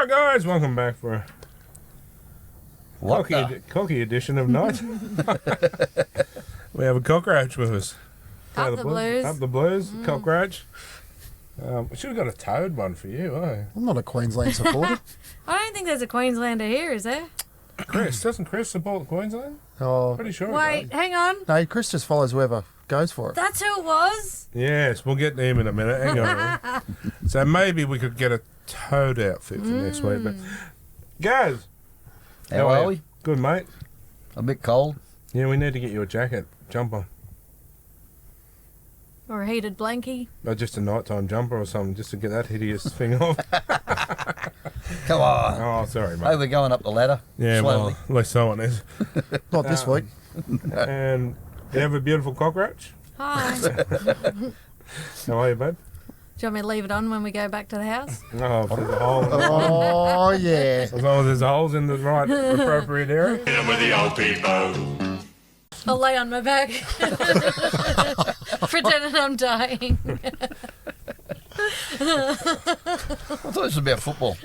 Alright guys, welcome back for a cocky edition of Night. We have a cockroach with us. Up the blues. Up the blues, cockroach. We should have got a toad one for you, I'm not a Queensland supporter. I don't think there's a Queenslander here, is there? Doesn't Chris support Queensland? Oh, Pretty sure. Wait, hang on. no, Chris just follows whoever goes for it. That's who it was? Yes, we'll get to him in a minute. Hang on. So maybe we could get a toad outfit for next week. But Gaz, How are we? Good, mate. A bit cold. Yeah, we need to get you a jacket, jumper. Or a heated blankie? Or just a nighttime jumper or something, just to get that hideous thing off. Come on. Oh, sorry, mate. Hey, we're going up the ladder. Yeah, slowly. well, at least someone is. Not this week. And you have a beautiful cockroach. Hi. Do How are you, babe? you want me to leave it on when we go back to the house? Oh, if there's a hole. Oh, yeah. As long as there's holes in the right appropriate area. With the old people. I'll lay on my back. Pretending I'm dying. I thought this was about football.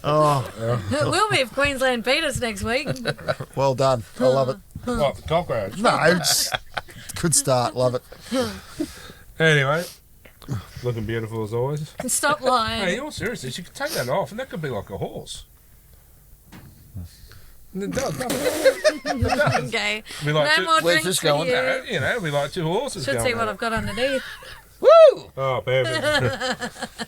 Oh, It will be if Queensland beat us next week. well done. I love it. What, the cockroach? No, it's good start. Love it. Anyway, looking beautiful as always. Stop Hey, lying. all seriousness, you could take that off and that could be like a horse. It does, doesn't it? Okay. We like No two, more Where's drinks this for going? you. you know, we like two horses Should going see what at I've got underneath. Woo! Oh, perfect.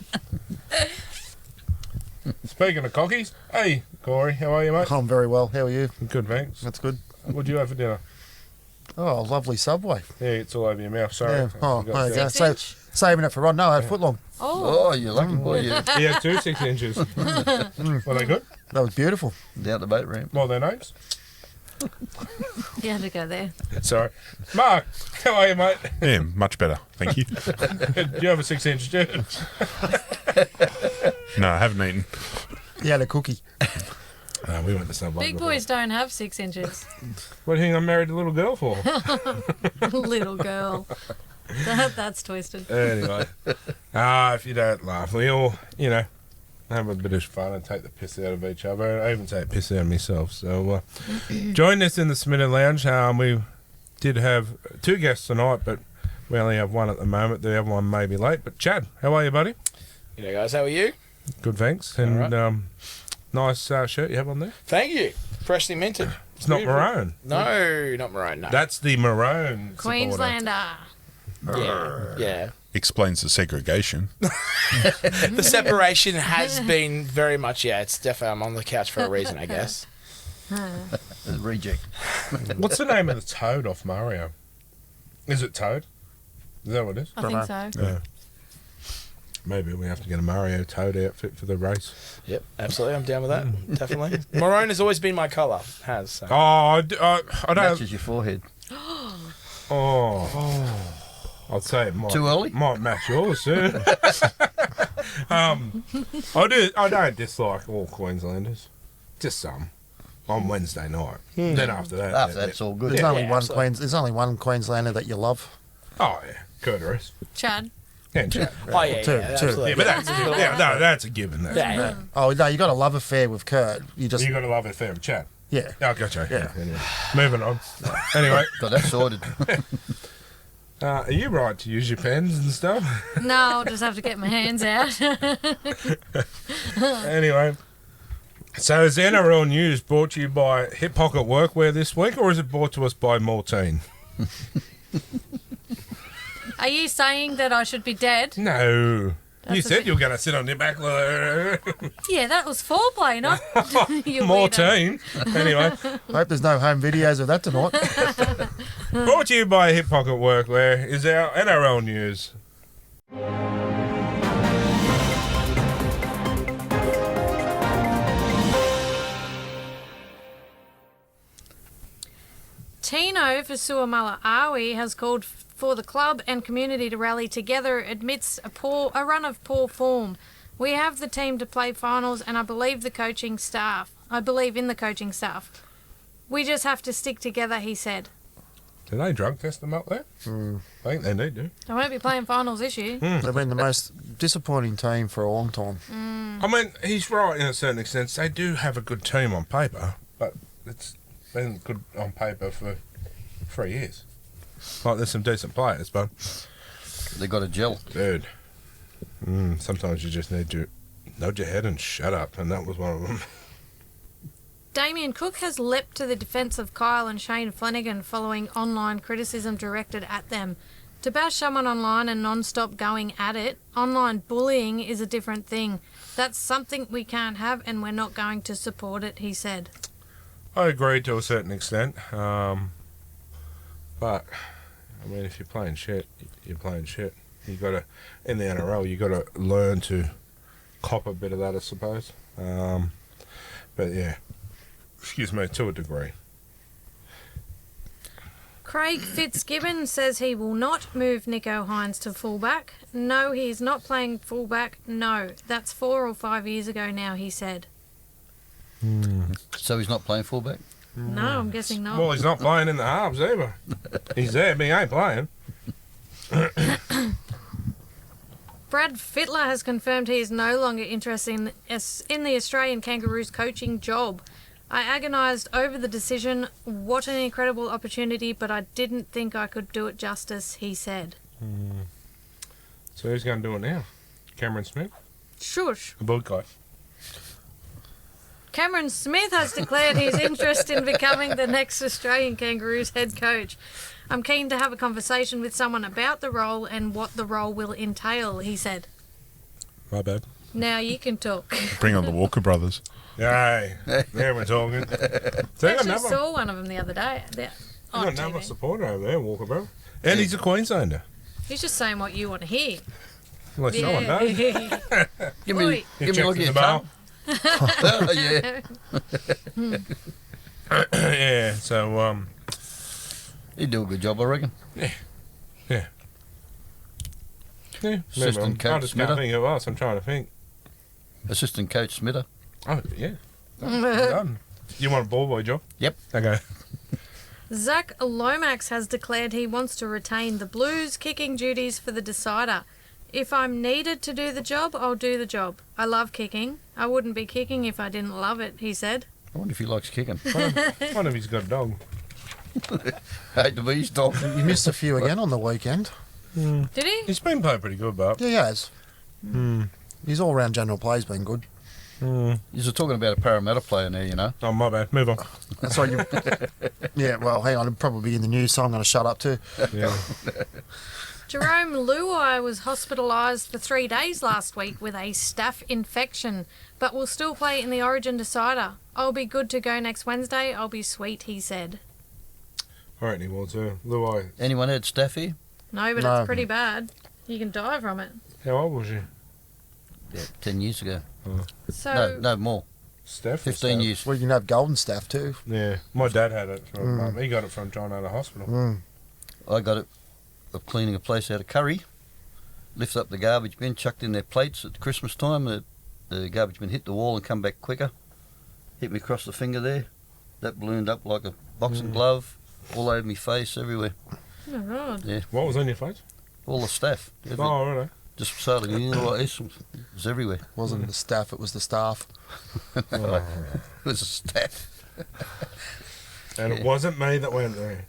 Speaking of cockies, hey, Corey, how are you, mate? I'm very well. How are you? Good, thanks. That's good. What'd you have for dinner? Oh, lovely Subway. Yeah, it's all over your mouth, sorry. Yeah. Oh, I forgot to there you say. go. 6 inch? Saving it for Ron. No, I had a foot long. Oh. Oh, you lucky boy. You He had 2 6 inches. Were they good? That was beautiful. down the boat ramp. What are their names? You had to go there. Sorry. Mark, how are you, mate? Yeah, much better. Thank you. Do you have a 6 inch too? No, I haven't eaten. He had a cookie. We went to Subway. Big before. boys don't have 6 inches. What do you think I married a little girl for? Little girl. That's twisted. Anyway. If you don't laugh, we all, you know, have a bit of fun and take the piss out of each other. I even take piss out of myself. So join us in the Schmidt Lounge. We did have 2 guests tonight, but we only have 1 at the moment. The other one may be late. But Chad, how are you, buddy? G'day guys, how are you? Good, thanks. And All nice shirt you have on there. Thank you. Freshly minted. It's not Beautiful. maroon. No, not maroon, no. That's the maroon supporter. Queenslander. Yeah. Explains the segregation. The separation has been very much, it's definitely, I'm on the couch for a reason, I guess. The reject. What's the name of the toad off Mario? Is it Toad? Is that what it is? I think so. Yeah. Maybe we have to get a Mario Toad outfit for the race. Yep, absolutely, I'm down with that, definitely. Maroon has always been my colour, has. So. Oh, I don't. Matches your forehead. I'd say it might. Too early? Might match yours soon. I don't dislike all Queenslanders. Just some. On Wednesday night. Then after that. After that, it's all good. There's only one absolutely. There's only one Queenslander that you love. Oh yeah, Curtis. Chad. And Chad. Oh, yeah, Two, absolutely. Yeah, but that's a given. That's Yeah. Oh no, you got a love affair with Kurt. You just You got to love it fair with Chad. yeah. Oh, gotcha. Yeah. Anyway, moving on. Anyway, Got that sorted. are you right to use your pens and stuff? No, I'll just have to get my hands out. Anyway, so is the NRL news brought to you by Hip Pocket Workwear this week, or is it brought to us by Mortine? Are you saying that I should be dead? No. That's You a said bit- you were going to sit on your back. Yeah, that was foreplay, not you weirdo. Mortine. Anyway, Hope there's no home videos of that tonight. brought to you by Hip Pocket Workwear is our NRL news. Tino Fasuamala-Awi has called for the club and community to rally together amidst a run of poor form. We have the team to play finals and I believe in the coaching staff. We just have to stick together, he said. Do they drug test them up there? I think they need to. They won't be playing finals this year. They've been the most disappointing team for a long time. I mean, he's right in a certain extent. They do have a good team on paper, but it's been good on paper for 3 years. Like, there's some decent players, but They got a gel. dude, sometimes you just need to nod your head and shut up, and that was one of them. Damien Cook has leapt to the defence of Kyle and Shane Flanagan following online criticism directed at them. To bash someone online and non-stop going at it, online bullying is a different thing. That's something we can't have and we're not going to support it, he said. I agree to a certain extent, but I mean, if you're playing shit, you're playing shit. You got to, in the NRL, you got to learn to cop a bit of that, I suppose. But yeah, excuse me, to a degree. Craig Fitzgibbon says he will not move Nico Hines to fullback. No, he is not playing fullback. No, that's 4 or 5 years ago now, he said. So he's not playing fullback? No, I'm guessing not. Well, he's not playing in the halves either. He's there, but he ain't playing. Brad Fittler has confirmed he is no longer interested in the Australian Kangaroos coaching job. I agonised over the decision. What an incredible opportunity, but I didn't think I could do it justice, he said. So who's going to do it now? Cameron Smith? Shush. The bald guy. Cameron Smith has declared his interest in becoming the next Australian Kangaroos head coach. I'm keen to have a conversation with someone about the role and what the role will entail, he said. My bad. Now you can talk. Bring on the Walker brothers. Yay. There we're talking. So I I got actually another, saw one of them the other day. I On got another TV. supporter over there, Walker, bro. And he's a Queenslander. He's just saying what you want to hear. Unless no one knows. Give Oi. me, give me a Checked look in at the your mail. tongue. Yeah. Yeah, so, You do a good job, I reckon. yeah, Assistant I coach just can't Smitter. think of us. I'm trying to think. Assistant coach Smitter. Oh, yeah. Done. You want a ball boy job? Yep. Okay. Zach Lomax has declared he wants to retain the Blues kicking duties for the decider. If I'm needed to do the job, I'll do the job. I love kicking. I wouldn't be kicking if I didn't love it, he said. I wonder if he likes kicking. One of he's got a dog. Hate to be his dog. You missed a few again on the weekend. Did he? He's been playing pretty good, but Yeah, he has. His all-round general play's been good. You're talking about a Parramatta player now, you know. oh, my bad. Move on. That's why you... Yeah, well, hang on. It'll probably be in the news, so I'm going to shut up too. Yeah. Jerome Luai was hospitalised for 3 days last week with a staph infection, but will still play in the Origin decider. I'll be good to go next Wednesday. I'll be sweet, he said. All right, he was. Luai, Anyone had staff here? No, but No. it's pretty bad. You can die from it. how old was you? Yeah, 10 years ago. So, No more. Steph? or 15 Steph? years. Well, you can have golden staff too. Yeah. My dad had it. From, he got it from John Ada Hospital. I got it of cleaning a place out of Curry. Lift up the garbage bin, chucked in their plates at Christmas time. The garbage bin hit the wall and come back quicker. Hit me across the finger there. That ballooned up like a boxing glove. All over me face, everywhere. oh God. Yeah, What was on your face? all the staff. Oh, really? Just started like this. It was everywhere. Wasn't the staff, it was the staff. It was a staff. And it wasn't me that went there.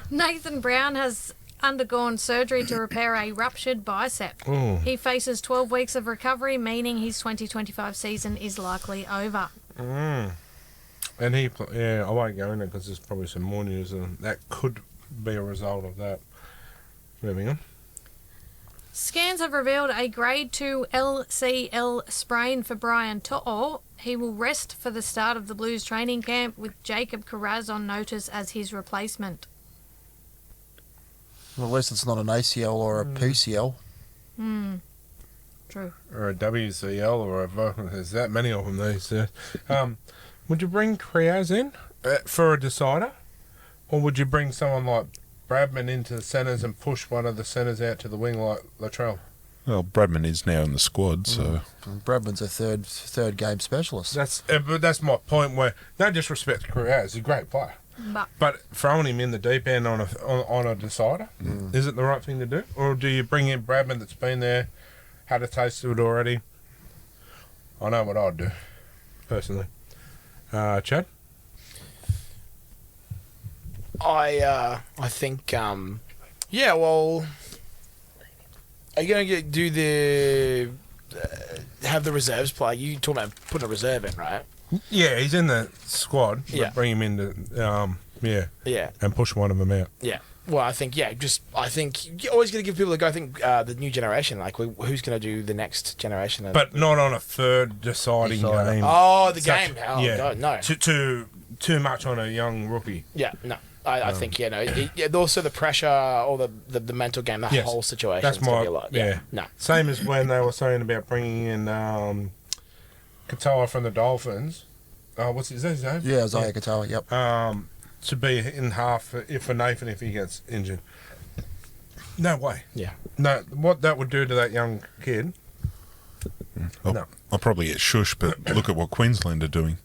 Nathan Brown has undergone surgery to repair a ruptured bicep. Oh. He faces 12 weeks of recovery, meaning his 2025 season is likely over. And he, I won't go in there because there's probably some more news, and that could be a result of that. Moving on. Scans have revealed a grade 2 LCL sprain for Brian To'o. He will rest for the start of the Blues training camp with Jacob Carraz on notice as his replacement. Well, at least it's not an ACL or a PCL. True. Or a WCL or a, there's that many of them these days. Would you bring Kriaz in for a decider? Or would you bring someone like Bradman into the centres and push one of the centres out to the wing like Latrell? Well, Bradman is now in the squad, so And Bradman's a third game specialist. But that's my point. Where no disrespect to Kriaz, he's a great player. But throwing him in the deep end on a decider, is it the right thing to do? Or do you bring in Bradman that's been there, had a taste of it already? I know what I'd do, personally. Chad? I think yeah. Well, are you going to do the have the reserves play? You talking about putting a reserve in, right? Yeah, he's in the squad. Yeah. But bring him into Yeah. and push one of them out. Yeah. Well, I think I think you're always going to give people a go. I think the new generation, like who's going to do the next generation? But not on a third deciding Decider. game. Oh, the Such- game. Oh, yeah. God, no. Too much on a young rookie. Yeah, no. I think, also the pressure or the mental game, the Yes. whole situation. That's is gonna my be a lot. yeah. No. Same as when they were saying about bringing in Katoa from the Dolphins. What's his name? Yeah, Isaiah Katoa, yep. To be in half for Nathan if he gets injured. No way. Yeah. No, what that would do to that young kid. No. I'll probably get shush, but look at what Queensland are doing.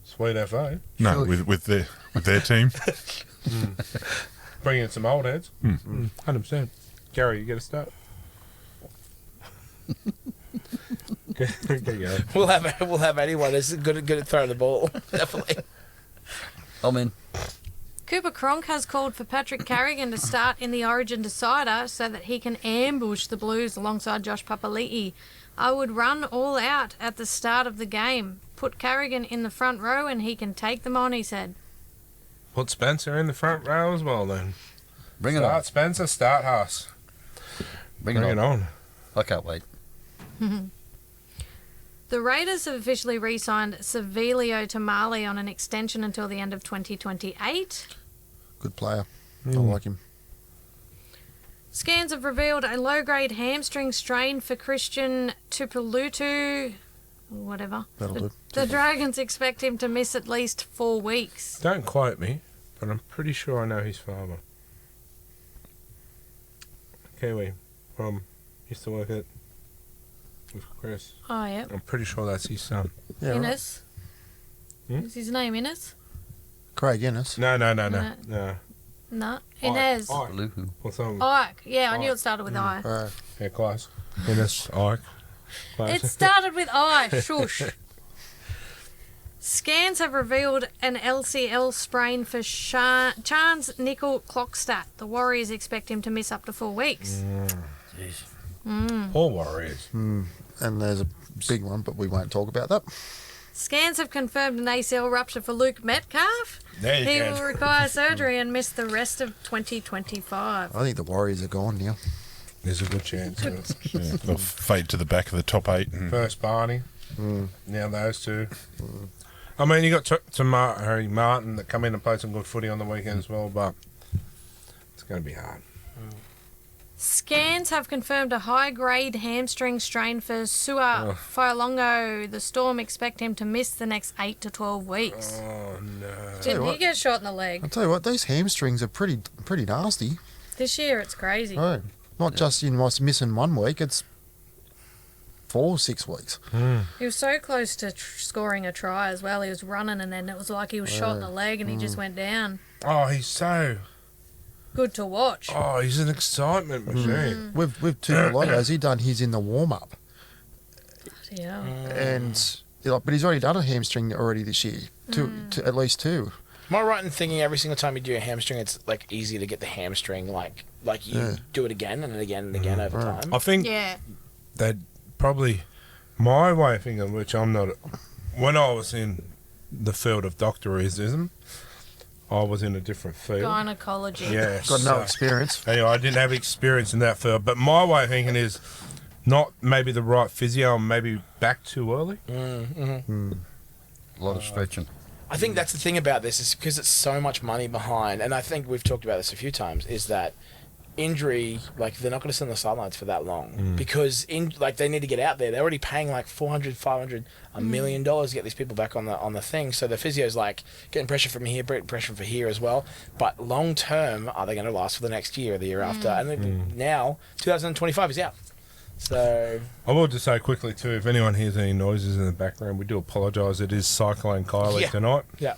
Sweet FA. No, with their team. Bring in some old heads. 100%. Gary, you get a start. Get going. We'll have anyone that's good at throwing the ball. Definitely. I'm in. Cooper Cronk has called for Patrick Carrigan to start in the Origin decider so that he can ambush the Blues alongside Josh Papali'i. I would run all out at the start of the game. Put Carrigan in the front row and he can take them on, he said. Put Spencer in the front row as well then. Bring it Start on. Spencer, start Haas. Bring Bring it it on. on. I can't wait. The Raiders have officially re-signed Sevilio Tamale on an extension until the end of 2028. Good player. I like him. Scans have revealed a low-grade hamstring strain for Christian Tupilutu. Whatever. That'll do. The Dragons expect him to miss at least 4 weeks. Don't quote me, but I'm pretty sure I know his father. Kiwi used to work with Chris. Oh, yeah. I'm pretty sure that's his son. Yeah, right. Innes. Is his name Innes? Craig Ennis. No. No. No. No. Inez. Ike. Luhu. What's on? Ike. Yeah, I knew Ike. it started with I. Yeah, close. Innes, Ike. Close. It started with I. Shush. Scans have revealed an LCL sprain for Chance Nickel Clockstat. The Warriors expect him to miss up to 4 weeks. Jeez. Poor Warriors. And there's a big one, but we won't talk about that. Scans have confirmed an ACL rupture for Luke Metcalf. There you He go. will require surgery and miss the rest of 2025. I think the Warriors are gone now. There's a good chance. of it. Yeah, they'll fade to the back of the top 8. And First Barney. Now those two. I mean, you got Harry Martin that come in and play some good footy on the weekend as well, but it's going to be hard. Scans have confirmed a high-grade hamstring strain for Sua Fa'alongo. The Storm expect him to miss the next 8 to 12 weeks. Oh, no. Didn't he what. get shot in the leg? I'll tell you what, these hamstrings are pretty nasty. This year it's crazy. Oh, not just in what's missing 1 week, it's 4, 6 weeks. He was so close to scoring a try as well. He was running and then it was like he was shot in the leg and he just went down. Oh, he's so... Good to watch. Oh, he's an excitement machine. With Tupiloto's, he done his in the warm-up. Yeah. And but he's already done a hamstring already this year. To at least 2. Am I right in thinking every single time you do a hamstring, it's like easy to get the hamstring, like you do it again and again and again over time? I think Yeah. that probably my way of thinking, which I'm not... When I was in the field of doctorism, I was in a different field. Gynecology. Yeah. Got no experience. Anyway, I didn't have experience in that field, but my way of thinking is not maybe the right physio and maybe back too early. A lot of stretching. I think that's the thing about this is because it's so much money behind, and I think we've talked about this a few times, is that injury, like they're not going to sit on the sidelines for that long because they need to get out there. They're already paying like $400, $500, $1 million to get these people back on the thing. So the physio's like getting pressure from here, pressure from here as well. But long term, are they going to last for the next year or the year after? And now 2025 is out. So I will just say quickly too, if anyone hears any noises in the background, we do apologise. It is Cyclone Kylie tonight. yeah.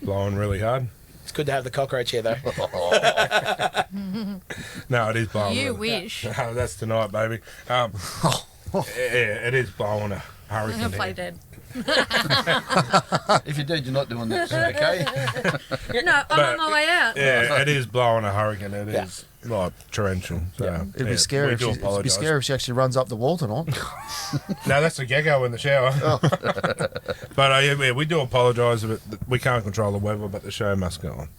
blowing really hard. It's good to have the cockroach here, though. No, it is blowing. You really. wish. No, that's tonight, baby. Yeah, it is blowing a I'm hurricane. going to play here. dead. If you did, you're not doing this, okay? No, I'm on my way out. Yeah, it is blowing a hurricane. It Yeah. is like torrential. So, It'd be scary. It'd be scary if she actually runs up the wall tonight. No, that's a gecko in the shower. But yeah, we do apologise. We can't control the weather, but the show must go on.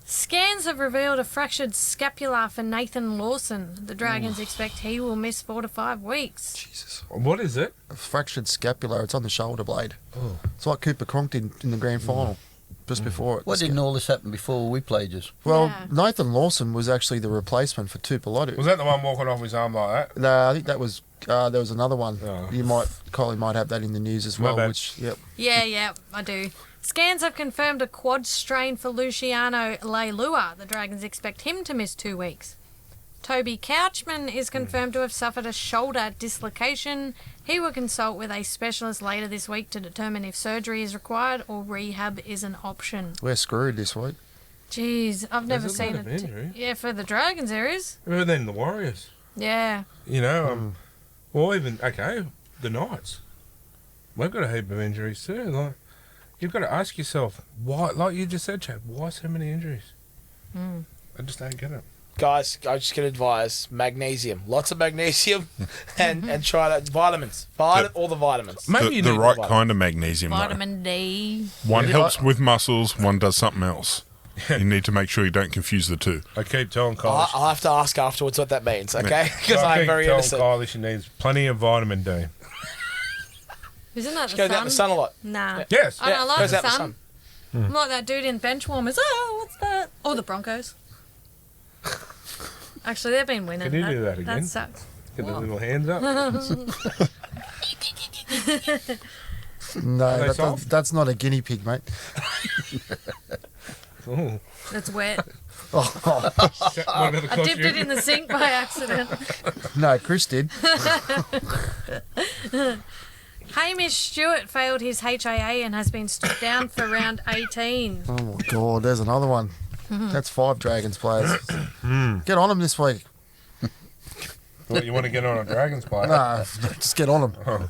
Scans have revealed a fractured scapula for Nathan Lawson. The Dragons expect he will miss 4 to 5 weeks. Jesus. What is it? A fractured scapula. It's on the shoulder blade. It's like Cooper Cronk did in the grand final, just before it. Why didn't all this happen before we played just? Well, Yeah. Nathan Lawson was actually the replacement for Tupelotu. Was that the one walking off his arm like that? No, I think that was there was another one. Oh. Kylie might have that in the news as My well. bad. Which, yep. Yeah, I do. Scans have confirmed a quad strain for Luciano Leilua. The Dragons expect him to miss 2 weeks. Toby Couchman is confirmed to have suffered a shoulder dislocation. He will consult with a specialist later this week to determine if surgery is required or rehab is an option. We're screwed this week. Jeez, I've never There's a lot seen of it. injury. Yeah, for the Dragons there is. But then the Warriors. Yeah. You know, or even the Knights. We've got a heap of injuries too. Like, you've got to ask yourself why. Like you just said, Chad, why so many injuries? I just don't get it. Guys, I just can advise magnesium. Lots of magnesium and try to vitamins. All the vitamins. Maybe you The need right vitamin. kind of magnesium, though. Vitamin D. One Yeah. helps with muscles, one does something else. You need to make sure you don't confuse the two. I keep telling Kylie. I'll have to ask afterwards what that means, okay? Because I I'm keep very telling innocent. Kylie she needs plenty of vitamin D. Isn't that She the goes out in the sun a lot. Nah. Yes. I don't like goes the out in the sun. I'm like that dude in Benchwarmers. Oh, what's that? Oh, the Broncos. Actually, they've been winning. Can you do that again? That sucks. Get the little hands up. No, they soft? that's not a guinea pig, mate. Ooh. It's wet. What about the I dipped costume? it in the sink by accident. No, Chris did. Hamish Stewart failed his HIA and has been stood down for round 18. Oh my God, there's another one. That's 5 Dragons players. Get on them this week. What, you want to get on a Dragons player? Nah, just get on them.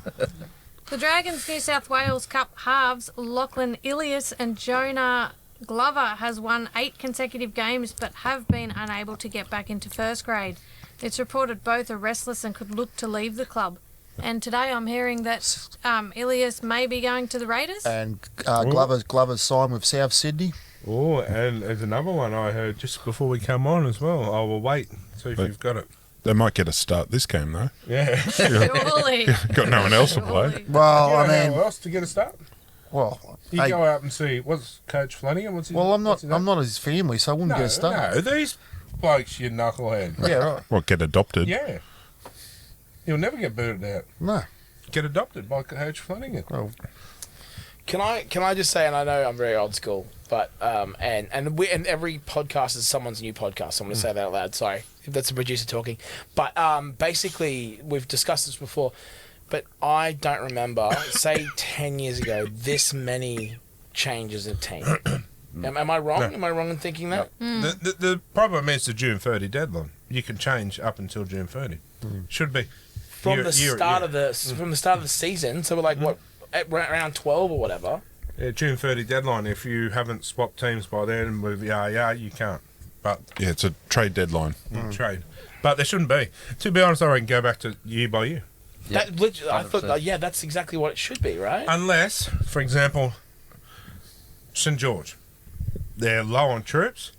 The Dragons New South Wales Cup halves Lachlan Ilias and Jonah Glover has won 8 consecutive games but have been unable to get back into first grade. It's reported both are restless and could look to leave the club. And today I'm hearing that Ilias may be going to the Raiders. And Glover's signed with South Sydney. Oh, and there's another one I heard just before we come on as well. I will wait, see if you've got it. They might get a start this game, though. Yeah. Surely. Got no one else to play. Surely. Well, I Who mean, else to get a start? well, You hey, go out and see what's Coach Flanagan. What's his? well, I'm what's not. his I'm not his family, so I wouldn't No, get a start. no, these blokes, you knucklehead. Yeah, right. What, get adopted? Yeah. You'll never get booted out. No. Get adopted by Coach Flanagan. Well, Can I just say, and I know I'm very old school, but and every podcast is someone's new podcast. So I'm going to say that out loud. Sorry if that's the producer talking, but basically we've discussed this before, but I don't remember, say 10 years ago, this many changes of team. Am I wrong? No. Am I wrong in thinking that? The problem is the June 30 deadline. You can change up until June 30. Should be. From the start of the season, so we're like what at around 12 or whatever. June 30 deadline. If you haven't swapped teams by then with you can't. But Yeah, it's a trade deadline. trade. But there shouldn't be. To be honest, I reckon go back to year by year. That literally, I thought, 100%. that's exactly what it should be, right? Unless, for example, St George, they're low on troops,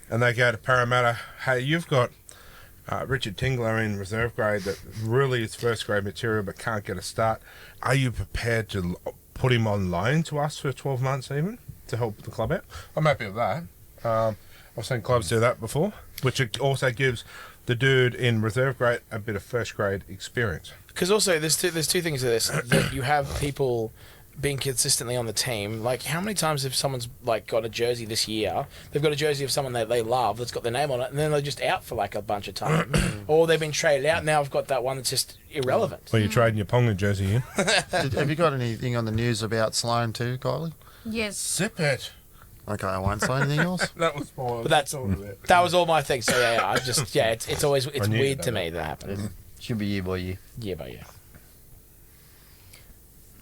and they go to Parramatta. Hey, you've got Richard Tingler in reserve grade that really is first grade material but can't get a start. Are you prepared to put him on loan to us for 12 months even to help the club out? I'm happy with that. I've seen clubs do that before, which it also gives the dude in reserve grade a bit of first grade experience. Because also, there's two things to this. That you have people being consistently on the team. Like, how many times have someone's like got a jersey this year? They've got a jersey of someone that they love that's got their name on it, and then they're just out for like a bunch of time, or they've been traded out. Now I've got that one that's just irrelevant. Well, you're trading your Ponga jersey in. have you got anything on the news about Sloane too, Kylie? Yes. Zip it. Okay, I won't say anything else. That was my. But that was all my thing. So yeah, I just it's always I knew weird that. to me that happens. Should be year by year. Year by year.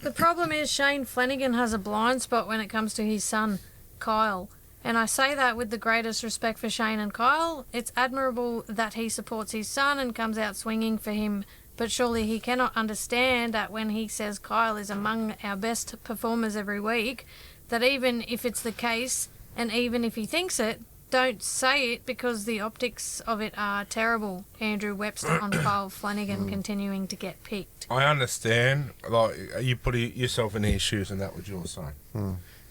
The problem is Shane Flanagan has a blind spot when it comes to his son, Kyle. And I say that with the greatest respect for Shane and Kyle. It's admirable that he supports his son and comes out swinging for him, but surely he cannot understand that when he says Kyle is among our best performers every week, that even if it's the case, and even if he thinks it, don't say it because the optics of it are terrible. Andrew Webster on Kyle Flanagan continuing to get picked. I understand. Like you put yourself in his shoes, and that was your son.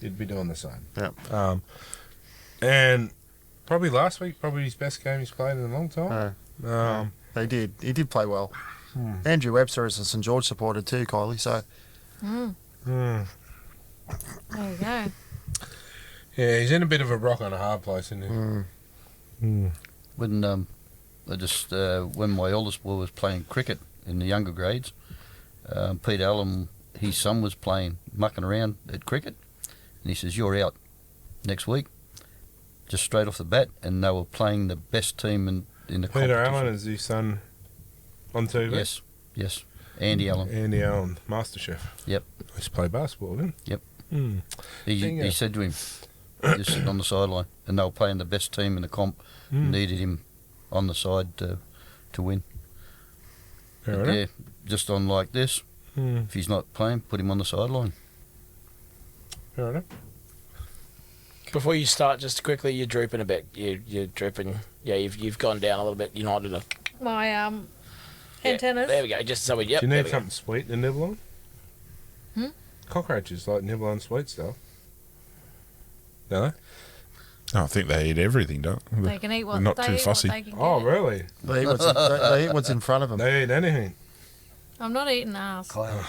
You'd be doing the same. Yeah. And probably last week, probably his best game he's played in a long time. He did play well. Andrew Webster is a St George supporter too, Kylie. So There you go. Yeah, he's in a bit of a rock on a hard place, isn't he? When when my oldest boy was playing cricket in the younger grades, Pete Allen, his son was mucking around at cricket, and he says, "You're out next week," just straight off the bat, and they were playing the best team in the competition. Peter Allen is his son on TV. Yes, Andy Allen. Andy Allen, MasterChef. Yep. He used to play basketball, didn't he? Yep. Mm. He said to him, just sitting on the sideline, and they were playing the best team in the comp, needed him on the side to win. Fair But enough. yeah, just on like this, if he's not playing, put him on the sideline. Fair enough. Before you start, just quickly, you're drooping a bit. You're drooping. Yeah, you've gone down a little bit. You're not in a. My antennas. There we go. Just so we. Yep. Do you there need we go. something sweet to nibble on? Cockroaches like nibble on sweet stuff. Do they? Oh, I think they eat everything, don't they? They can eat what They're not they too eat, fussy. What they can Oh, get. really? they eat what's in front of them. They eat anything. I'm not eating ass. Kyle,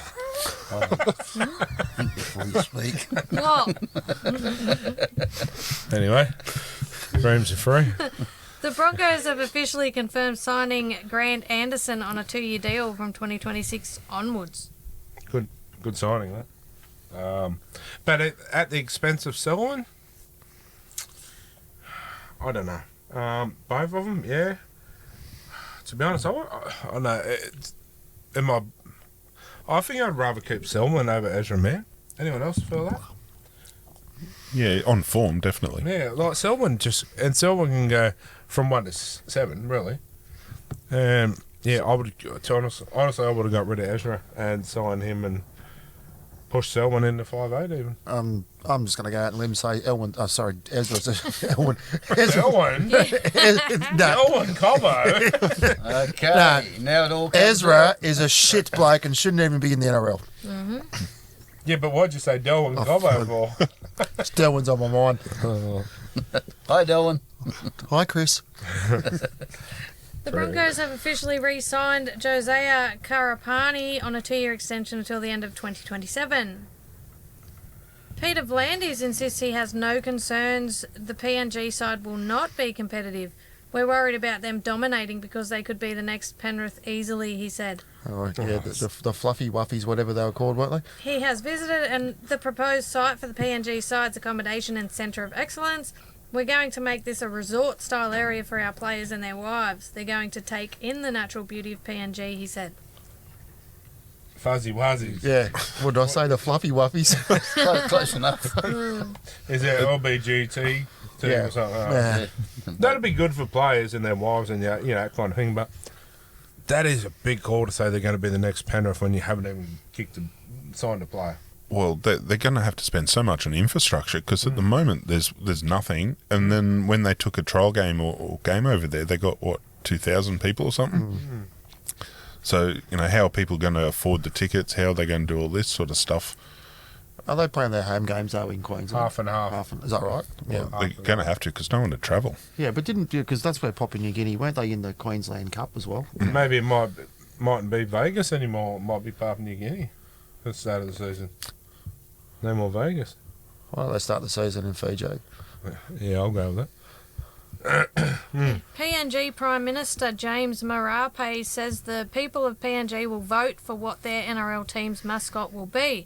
think before you speak. What? Anyway, rooms are free. The Broncos have officially confirmed signing Grant Anderson on a 2-year deal from 2026 onwards. Good signing, that. But at the expense of Selwyn? I don't know. Both of them, yeah. To be honest, I know. I think I'd rather keep Selwyn over Ezra Mann. Anyone else feel that? Yeah, on form, definitely. Yeah, like Selwyn can go from 1 to 7, really. Yeah, I would. Honestly, I would have got rid of Ezra and signed him and pushed Selwyn into 5'8", even. I'm just going to go out and limb and say Ezra's Elwyn. Selwyn? No, Selwyn Cobbo? Okay, now it all comes Ezra out. is a shit bloke and shouldn't even be in the NRL. Yeah, but why'd you say Delwyn Cobbo for? Delwyn's on my mind. Hi, Dylan. Hi, Chris. The Broncos have officially re-signed Josiah Karapani on a 2-year extension until the end of 2027. Peter Vlandis insists he has no concerns the PNG side will not be competitive. We're worried about them dominating because they could be the next Penrith easily, he said. Oh, yeah, the fluffy wuffies, whatever they were called, weren't they? He has visited the proposed site for the PNG side's accommodation and centre of excellence. We're going to make this a resort-style area for our players and their wives. They're going to take in the natural beauty of PNG, he said. Fuzzy Wuzzies. Yeah. What did I say? The fluffy wuffies? Close enough. Is it LBGT team or something? Yeah. That'd be good for players and their wives and that kind of thing, but that is a big call to say they're going to be the next Penrith when you haven't even signed a player. Well, they're going to have to spend so much on infrastructure because at the moment there's nothing. And then when they took a trial game or game over there, they got, 2,000 people or something? So, how are people going to afford the tickets? How are they going to do all this sort of stuff? Are they playing their home games, though, in Queensland? Half and half. Is that right? Yeah. They're going to have to because no one to travel. Yeah, but because that's where Papua New Guinea, weren't they in the Queensland Cup as well? Maybe it mightn't be Vegas anymore. It might be Papua New Guinea at the start of the season. No more Vegas. Why don't they start the season in Fiji? Yeah, I'll go with that. PNG Prime Minister James Marape says the people of PNG will vote for what their NRL team's mascot will be.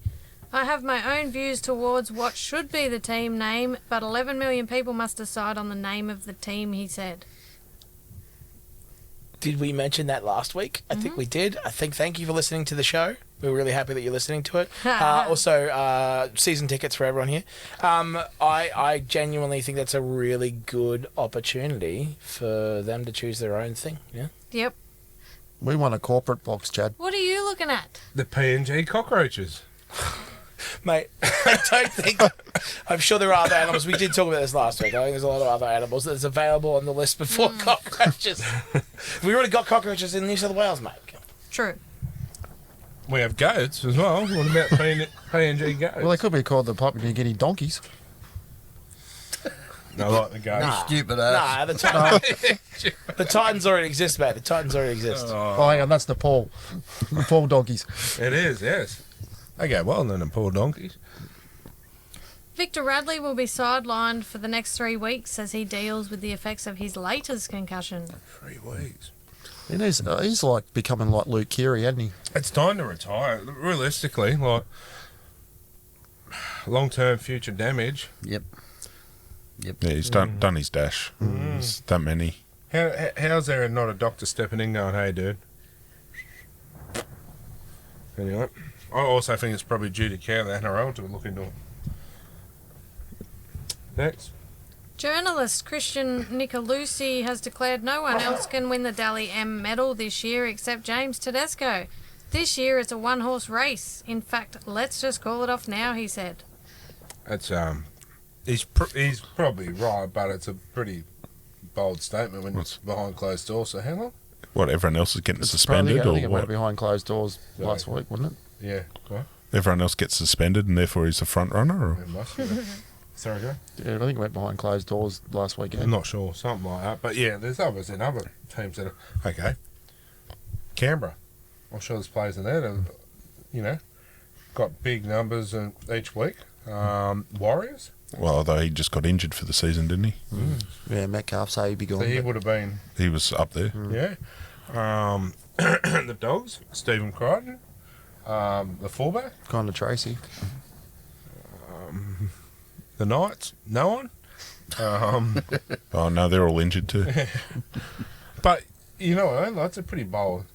I have my own views towards what should be the team name, but 11 million people must decide on the name of the team, he said. Did we mention that last week? I think we did. Thank you for listening to the show. We're really happy that you're listening to it. Also, season tickets for everyone here. I genuinely think that's a really good opportunity for them to choose their own thing. Yeah. Yep. We want a corporate box, Chad. What are you looking at? The PNG cockroaches. Mate, I don't think... I'm sure there are other animals. We did talk about this last week. I think there's a lot of other animals that's available on the list before cockroaches. We already got cockroaches in New South Wales, mate. True. We have goats as well. What about PNG goats? Well, they could be called the Papua New Guinea donkeys. I like the goats. You stupid ass. Nah, the Titans already exist, mate. The Titans already exist. Oh, hang on, that's the Paul. The Paul donkeys. It is, yes. They go well than the poor donkeys. Victor Radley will be sidelined for the next 3 weeks as he deals with the effects of his latest concussion. 3 weeks. And he's like becoming like Luke Keary, hasn't he? It's time to retire. Realistically, like long-term future damage. Yep. Yeah, he's done his dash. There's that many. How's there not a doctor stepping in going, hey, dude? Anyway, I also think it's probably due to care the NRL to look into it. Next. Journalist Christian Nicolucci has declared no one else can win the Dally M medal this year except James Tedesco. This year it's a one-horse race. In fact, let's just call it off now, he said. That's he's probably right, but it's a pretty bold statement when it's behind closed doors. So how long? What, everyone else is getting suspended I think it or went what? behind closed doors last week, wasn't it? Yeah. What? Everyone else gets suspended and therefore he's a front runner? Or? It must be. Sorry, go. Yeah, I think it went behind closed doors last weekend. I'm not sure, something like that. But yeah, there's others in other teams that are okay. Canberra, I'm sure there's players in there that got big numbers each week. Warriors. Well, although he just got injured for the season, didn't he? Yeah, Metcalf say he'd be So gone. he but would have been. He was up there. Yeah. The Dogs, Stephen Crichton, the fullback, Connor Tracy. the Knights, no one. Oh, no, they're all injured too. But you know what? That's a pretty bold.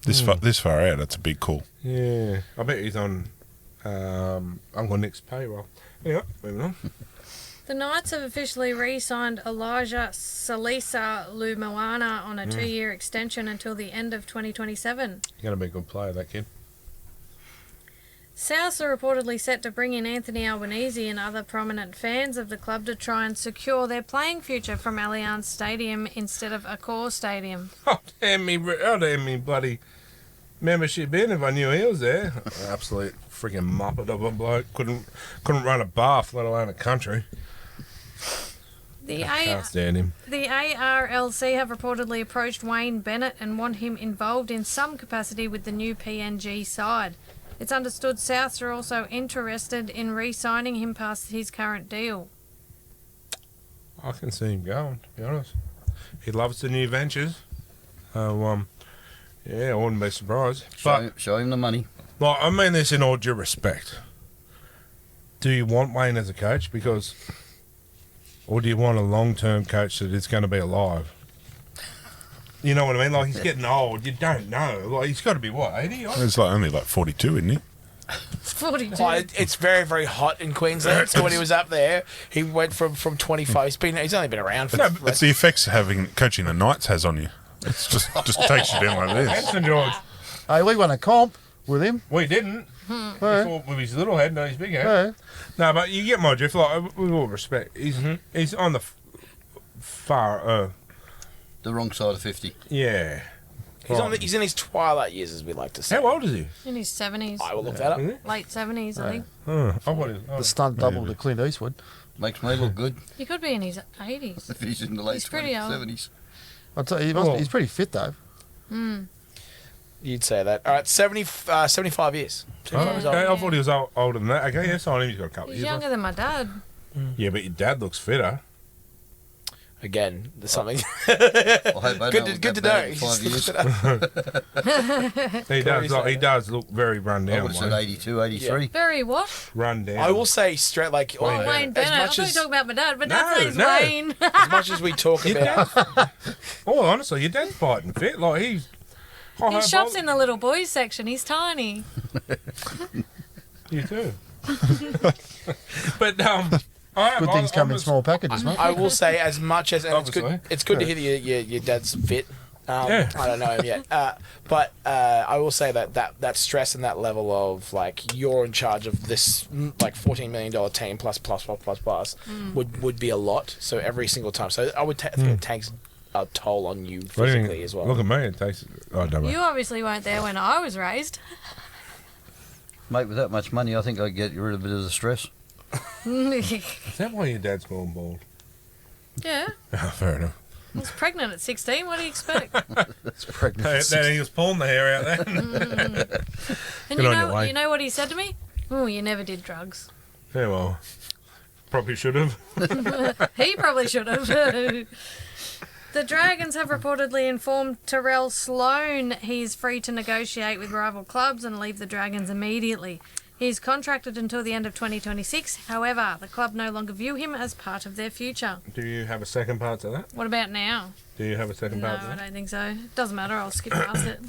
This far out, that's a big call. Yeah, I bet he's on Uncle Nick's payroll. Yeah, moving on. The Knights have officially re-signed Elijah Salisa Lumoana on a 2-year extension until the end of 2027. He's going to be a good player, that kid. Souths are reportedly set to bring in Anthony Albanese and other prominent fans of the club to try and secure their playing future from Allianz Stadium instead of Accor Stadium. Oh, damn me bloody membership in if I knew he was there. Absolute freaking muppet of a bloke. Couldn't run a bath, let alone a country. The Can't stand him. The ARLC have reportedly approached Wayne Bennett and want him involved in some capacity with the new PNG side. It's understood Souths are also interested in re-signing him past his current deal. I can see him going, to be honest. He loves the new ventures. Yeah, I wouldn't be surprised. Show him the money. Like, I mean this in all due respect. Do you want Wayne as a coach? Or do you want a long-term coach that is going to be alive? You know what I mean? Like, he's getting old. You don't know. Like, he's got to be, what, 80? He's only 42, isn't he? 42. Oh, it's very, very hot in Queensland. So when he was up there, he went from 25. He's only been around for... It's the effects coaching the Knights has on you. It's just takes you down like this. Anson George. Hey, we won a comp with him. We didn't. Yeah. Before, with his little head, not his big head. Yeah. No, but you get my drift. Like, with all respect, he's on the far... The wrong side of 50. yeah. He's in his twilight years, as we like to say. How old is he? In his 70s. I will look that up. Is he? Late 70s, I think. I thought he The stunt double to Clint Eastwood. Makes me look good He could be in his 80s. if he's in the late He's pretty old. 70s. I'll tell you, he's pretty fit though. You'd say that. All right, 75 years. 75 years old. Okay, I thought he was older than that. Okay, yes, I know he's got a couple of He's years younger left. than my dad. Yeah, but your dad looks fitter. Again, there's something. I hope I Good don't to get know. back in 5 years. He does look very run I down. would have said Wayne. 82, 83. Very what? Run down. I will say straight like Oh, Wayne Wayne as Bennett. I much thought you were as talking about my dad, but No, Dad's name's no. Wayne. as much as we talk Your about. dad. Oh, honestly, your dad's fighting fit. Like he's. He shops in the little boys section. He's tiny. You too. But I Good things come in small packages, mate. I will say as much as, and Obviously. it's good to hear that your dad's fit. Yeah. I don't know him yet, but I will say that stress and that level of like you're in charge of this like $14 million team plus would be a lot. So every single time, so I would think it takes a toll on you physically as well. Look at me. It takes. Oh, don't You obviously weren't there when I was raised. Mate, with that much money, I think I'd get rid of a bit of the stress. Is that why your dad's gone bald? Yeah. Oh, fair enough. I was pregnant at 16. What do you expect? It's pregnant. Then he was pulling the hair out there. And Good on you, Wayne. you know what he said to me? Oh, you never did drugs. Yeah, well, probably should have. He probably should have. The Dragons have reportedly informed Terrell Sloan he's free to negotiate with rival clubs and leave the Dragons immediately. He's contracted until the end of 2026. However, the club no longer view him as part of their future. Do you have a second part to that? What about now? Do you have a second No, part to I that? don't think so. Doesn't matter. I'll skip past it.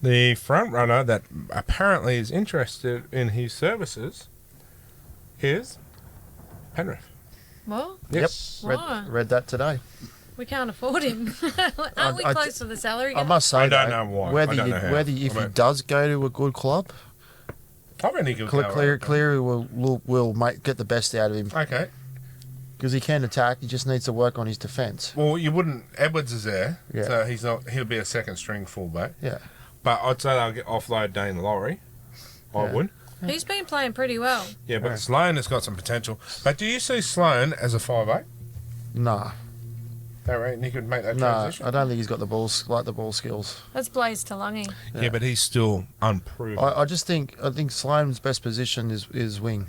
The front runner that apparently is interested in his services is Penrith. What? Yes. Why? Read that today. We can't afford him. Aren't we I- close to the salary I cap? must say, I don't though, know why. Whether I don't you, know how. whether if I he mean- does go to a good club, I reckon he could go right. Cleary will get the best out of him Okay. because he can attack. He just needs to work on his defence. Well, you wouldn't. Edwards is there, Yeah. so he's not. He'll be a second string fullback. Yeah. But I'd say they'll get offload Dane Laurie. I Yeah. would. He's been playing pretty well. Yeah, but Yeah. Sloan has got some potential. But do you see Sloan as a 5'8"? Nah, That right? And he could make that no, transition. I don't think he's got the ball skills. That's Blaze Talungi. Yeah, but he's still unproven. I think Sloan's best position is wing,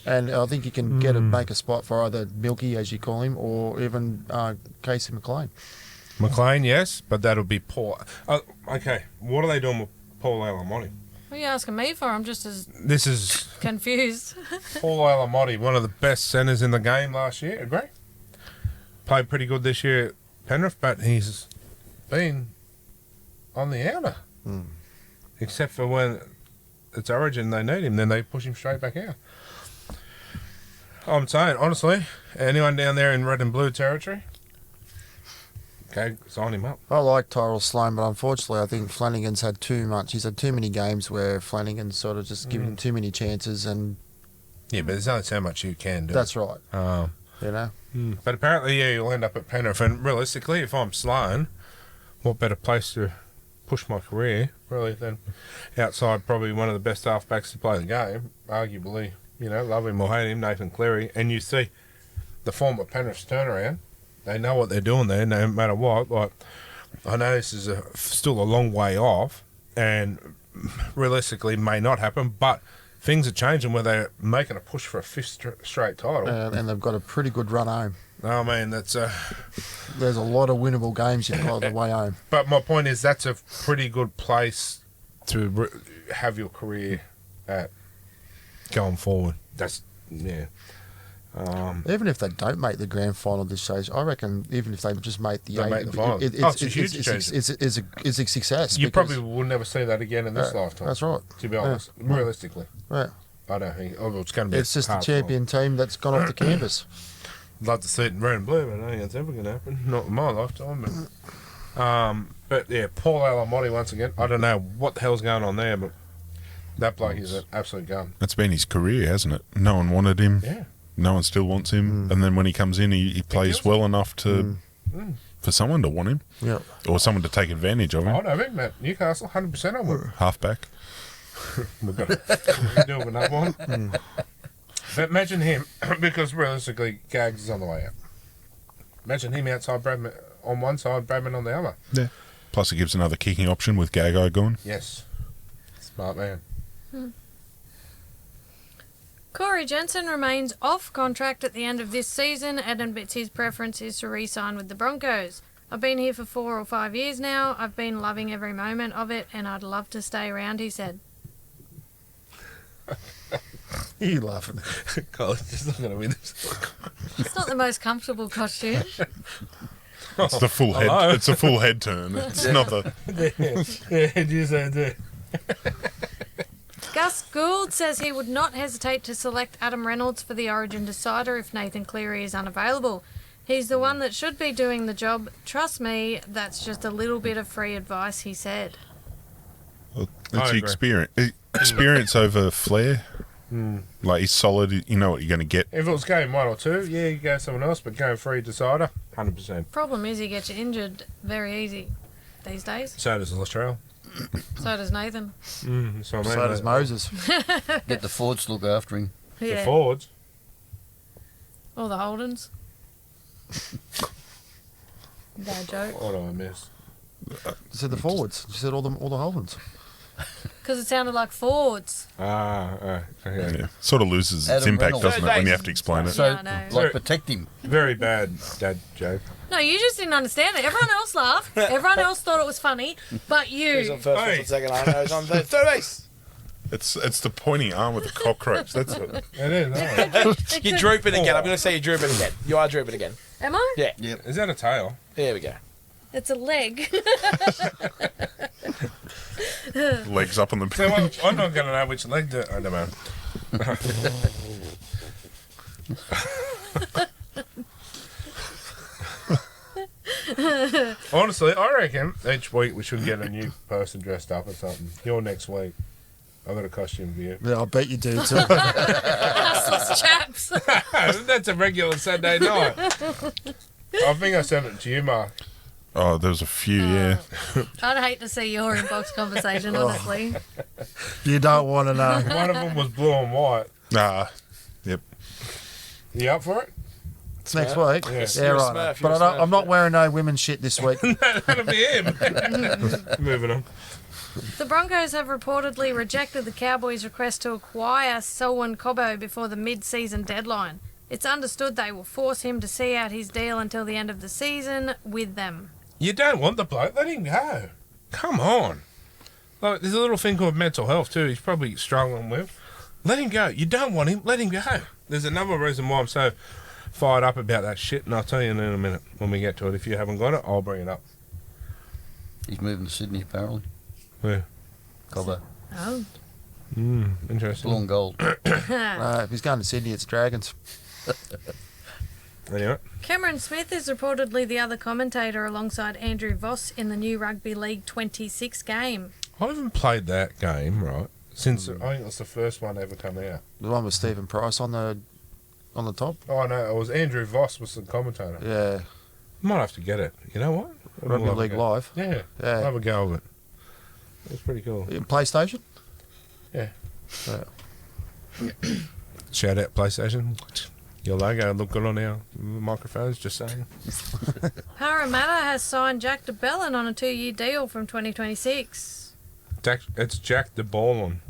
and I think he can make a spot for either Milky, as you call him, or even Casey McLean. McLean, yes, but that'll be Paul. Okay, what are they doing with Paul Alamotti? What are you asking me for? I'm just as This is confused. Paul Alamotti, one of the best centres in the game last year. Agree? Played pretty good this year at Penrith, but he's been on the outer. Except for when it's Origin, they need him, then they push him straight back out. I'm saying, honestly, anyone down there in red and blue territory, okay, sign him up. I like Tyrell Sloan, but unfortunately, I think Flanagan's had too much. He's had too many games where Flanagan's sort of just given him too many chances, and Yeah, but there's only so much you can do. that's right. Um, You know, But apparently, yeah, you'll end up at Penrith. And realistically, if I'm Sloan, what better place to push my career, really, than outside probably one of the best halfbacks to play the game, arguably, love him or hate him, Nathan Cleary. And you see the form of Penrith's turnaround. They know what they're doing there, no matter what. Like, I know this is still a long way off, and realistically may not happen, but things are changing where they're making a push for a fifth straight title. and they've got a pretty good run home. I mean, that's There's a lot of winnable games you've got on the way home. but my point is that's a pretty good place to have your career at going forward. That's, yeah. Even if they don't make the grand final this stage, I reckon even if they just make the They make the final. It's a huge achievement. it's a success. You because- probably will never see that again in this lifetime. That's right. To be honest, realistically. Right. I don't think it's going to be It's just a hard champion team that's gone off the canvas. fight. Love to see it in red and blue, but I don't think it's ever going to happen. Not in my lifetime. But yeah, Paul Alamotti once again. I don't know what the hell's going on there, but that bloke is an absolute gun. That's been his career, hasn't it? No one wanted him. Yeah. No one still wants him. And then when he comes in, he plays kills well enough to for someone to want him Yeah. or someone to take advantage of him. I know him, Matt. Newcastle, 100% on him. Halfback. We've got to do with another one. But imagine him, because realistically, Gags is on the way out. Imagine him outside Bradman on one side, Bradman on the other. Yeah. Plus, it gives another kicking option with Gagai gone. Yes. Smart man. Corey Jensen remains off contract at the end of this season and admits his preference is to re-sign with the Broncos. I've been here for 4 or 5 years now. I've been loving every moment of it and I'd love to stay around, he said. You laughing? Colin's just looking at me. It's not the most comfortable costume. It's the full head. Hello? It's a full head turn. It's not the. Yeah, you say that. Gus Gould says he would not hesitate to select Adam Reynolds for the Origin decider if Nathan Cleary is unavailable. He's the one that should be doing the job. Trust me, that's just a little bit of free advice, he said. Well, I it's the agree. experience over flair. Like he's solid. You know what you're going to get. If it was game 1 or 2, yeah, you go someone else, but game 3 decider, 100%. Problem is he gets you injured very easy these days. So does Latrell. So does Nathan. So, I mean, So does Moses. Get the Fords to look after him. The Yeah. forwards. Or the Holdens. Bad joke. What do I miss? You said the forwards. You said all the Holdens. Because it sounded like Fords. Yeah. Yeah. Sort of loses its Adam impact, Reynolds. doesn't it, when you have to explain it? So, Yeah, I know. like, protect him. Very bad dad joke. No, you just didn't understand it. Everyone else laughed. Everyone else thought it was funny. But Who's on you. first, Hey. who's on second? I know who's on third base. It's the pointy arm with the cockroach. That's it. It is, You're drooping again. I'm going to say you're drooping again. You are drooping again. Am I? Yeah. Yep. Is that a tail? There we go. It's a leg. Legs up on the. So I'm not going to know which leg to... I don't know. Honestly, I reckon each week we should get a new person dressed up or something. You're next week. I've got a costume for you. Yeah, I bet you do too. Assless chaps. That's a regular Sunday night. I think I sent it to you, Mark. Oh, there was a few. Yeah. I'd hate to see your inbox conversation, honestly. You don't want to know. One of them was blue and white. Yep. You up for it? It's next week. Yeah. Yeah, You're a right. Smurf, you're But a Smurf, I'm not yeah. wearing no women's shit this week. That'll be him. Moving on. The Broncos have reportedly rejected the Cowboys' request to acquire Selwyn Cobbo before the mid-season deadline. It's understood they will force him to see out his deal until the end of the season with them. You don't want the bloke. Let him go. Come on. Like, there's a little thing called mental health too. He's probably struggling with. Let him go. You don't want him. Let him go. There's another reason why I'm so fired up about that shit, and I'll tell you in a minute when we get to it. If you haven't got it, I'll bring it up. He's moving to Sydney, apparently. Yeah. Cobbo. Oh. Interesting. Blue and gold. If he's going to Sydney, it's Dragons. Anyway. Cameron Smith is reportedly the other commentator alongside Andrew Voss in the new Rugby League 26 game. I haven't played that game, right, since I think it was the first one ever come out. The one with Stephen Price on the top. Oh, no, it was Andrew Voss was the commentator. Yeah, Might have to get it. You know what? Rugby We'll have a League go. Live. Yeah, Yeah. I'll have a go of it. It's pretty cool. PlayStation. Yeah. Yeah. Shout out PlayStation. Your logo look good on our microphones, just saying. Parramatta has signed Jack DeBellin on a 2-year deal from 2026. It's Jack the Ballin.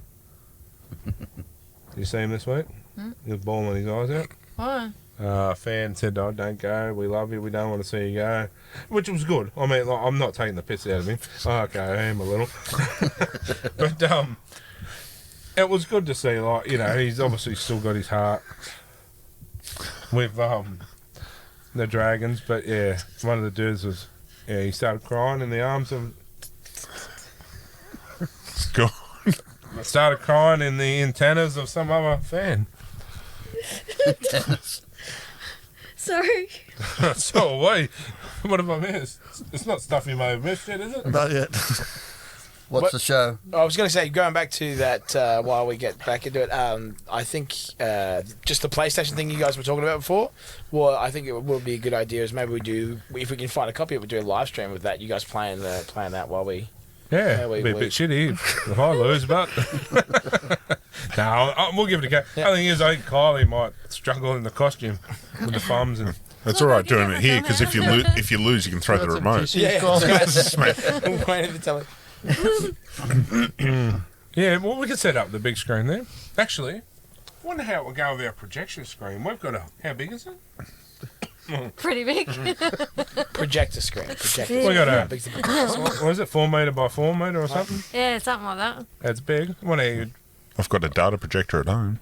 You see him this week? He's bawling his eyes out. Why? Fan said, "Oh, don't go. We love you. We don't want to see you go," which was good. I mean, like, I'm not taking the piss out of him. Okay, I am a little, but it was good to see. Like, you know, he's obviously still got his heart with the Dragons. But yeah, one of the dudes was he started crying in the arms of. Go. Started crying in the antennas of some other fan. Sorry. So wait, what have I missed? It's not stuff you may have missed yet, is it? Not yet. What's What- the show? I was going to say, going back to that while we get back into it, I think just the PlayStation thing you guys were talking about before, well, I think it would be a good idea is maybe we do, if we can find a copy of it, we do a live stream with that, you guys playing that while we... Yeah, Yeah, it'd be a bit shitty if I lose, but no, we'll give it a go. Yeah. The thing is, I think Kylie might struggle in the costume with the thumbs and. That's all right doing it here because if you lose, you can throw the Got some remote. tissues, Yeah, Colin. I'm waiting to tell you. Yeah, well, we could set up the big screen there. Actually, wonder how it will go with our projection screen. We've got how big is it? Pretty big. Projector screen. Projector. We screen. got a- How big's the projector screen? What is it, 4 metre by 4 metre or something? Yeah, something like that. That's big. Wonder how you, I've got a data projector at home.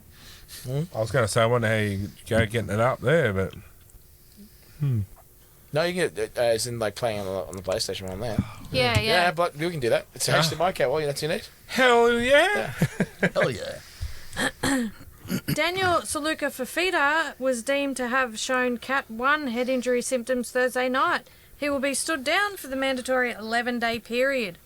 I was going to say, I wonder how you go getting it up there, but No, you can get as in like playing on the PlayStation on there. Yeah, yeah. but you can do that. It's HDMI cable. That's you need. hell yeah. Oh yeah. Daniel Saluka Fafita was deemed to have shown Cat 1 head injury symptoms Thursday night. He will be stood down for the mandatory 11-day period.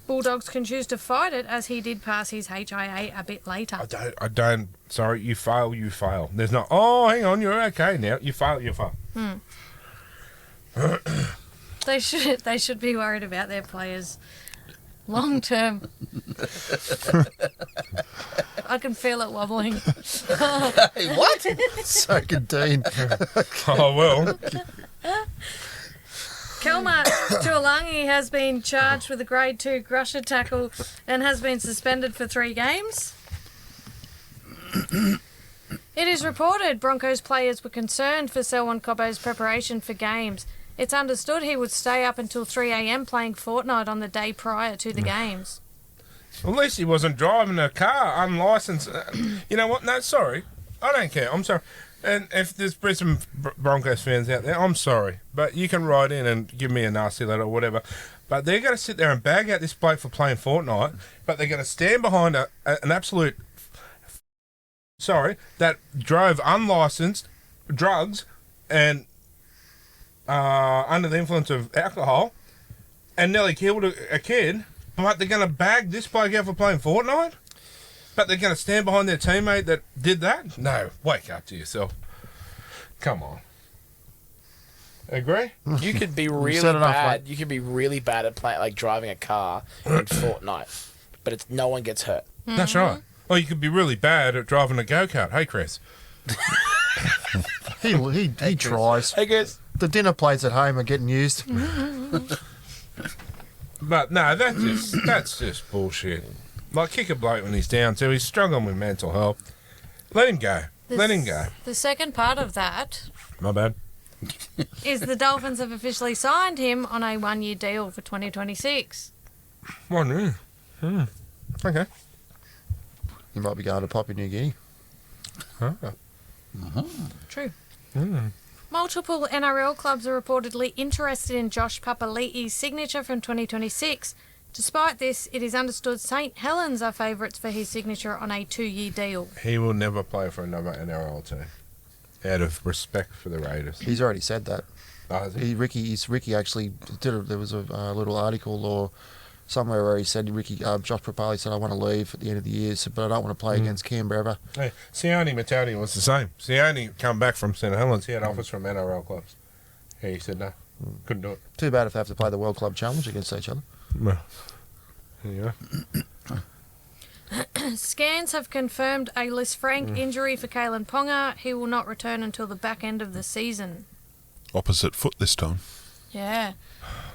Bulldogs can choose to fight it, as he did pass his HIA a bit later. I don't, sorry, you fail. There's not, oh, hang on, you're okay now. You fail. They should be worried about their players long term. I can feel it wobbling. Hey, what? So can Dean. Oh, well. Kelma Tuolangi has been charged with a grade 2 crusher tackle and has been suspended for 3 games. It is reported Broncos players were concerned for Selwyn Cobbo's preparation for games. It's understood he would stay up until 3 a.m. playing Fortnite on the day prior to the games. At least he wasn't driving a car unlicensed. You know what? No, sorry. I don't care. I'm sorry. And if there's Brisbane Broncos fans out there, I'm sorry. But you can write in and give me a nasty letter or whatever. But they're going to sit there and bag out this bloke for playing Fortnite, but they're going to stand behind an absolute... that drove unlicensed drugs and under the influence of alcohol and nearly killed a kid, but they're going to bag this bloke out for playing Fortnite? But they're going to stand behind their teammate that did that? No, wake up to yourself. Come on. Agree? You could be really said enough, bad. mate. You could be really bad at playing, like driving a car in Fortnite, but no one gets hurt. That's right. Or you could be really bad at driving a go-kart. Hey, Chris. He tries. Hey guys. The dinner plates at home are getting used. But no, that's just bullshit. Like, kick a bloke when he's down too. He's struggling with mental health. Let him go. Let him go. The second part of that My bad. is the Dolphins have officially signed him on a 1-year deal for 2026. 1 year. Okay. He might be going to Papua New Guinea. True. Multiple NRL clubs are reportedly interested in Josh Papali'i's signature from 2026. Despite this, it is understood St Helens are favourites for his signature on a 2-year deal. He will never play for another NRL team. Out of respect for the Raiders. He's already said that. Oh, is he? Ricky actually there was a little article or somewhere where he said Josh Papali said, I want to leave at the end of the year, but I don't want to play against Canberra ever. Hey, Sione Matauti was the same. Sione come back from St Helens. He had offers from NRL clubs. Yeah, he said no. Couldn't do it. Too bad if they have to play the World Club Challenge against each other. Well, there you go. Scans have confirmed a Liz Frank injury for Kalen Ponga. He will not return until the back end of the season. Opposite foot this time. Yeah.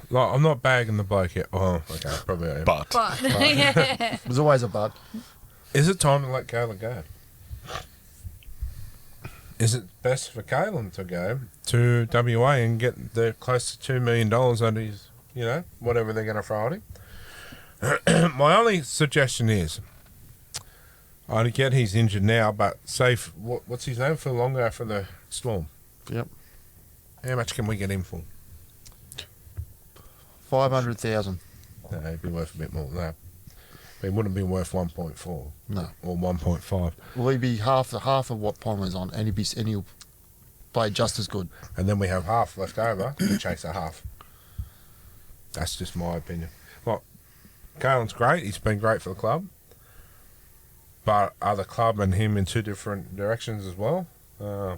Like, I'm not bagging the bloke yet. Oh, okay, probably I am. But But, yeah. There's always a but. Is it time to let Kalen go? Is it best for Kalen to go to WA and get the close to $2 million under his, whatever they're going to throw at him? My only suggestion is, I get he's injured now, but say, what's his name, Phil Longo for the Storm? Yep. How much can we get him for? 500,000. No, he'd be worth a bit more than that. But he wouldn't be worth 1.4 No. or 1.5. Will he be half of what Ponga's on, and he'll play just as good. And then we have half left over to chase a half. That's just my opinion. Well, Kalen's great. He's been great for the club. But are the club and him in 2 different directions as well? I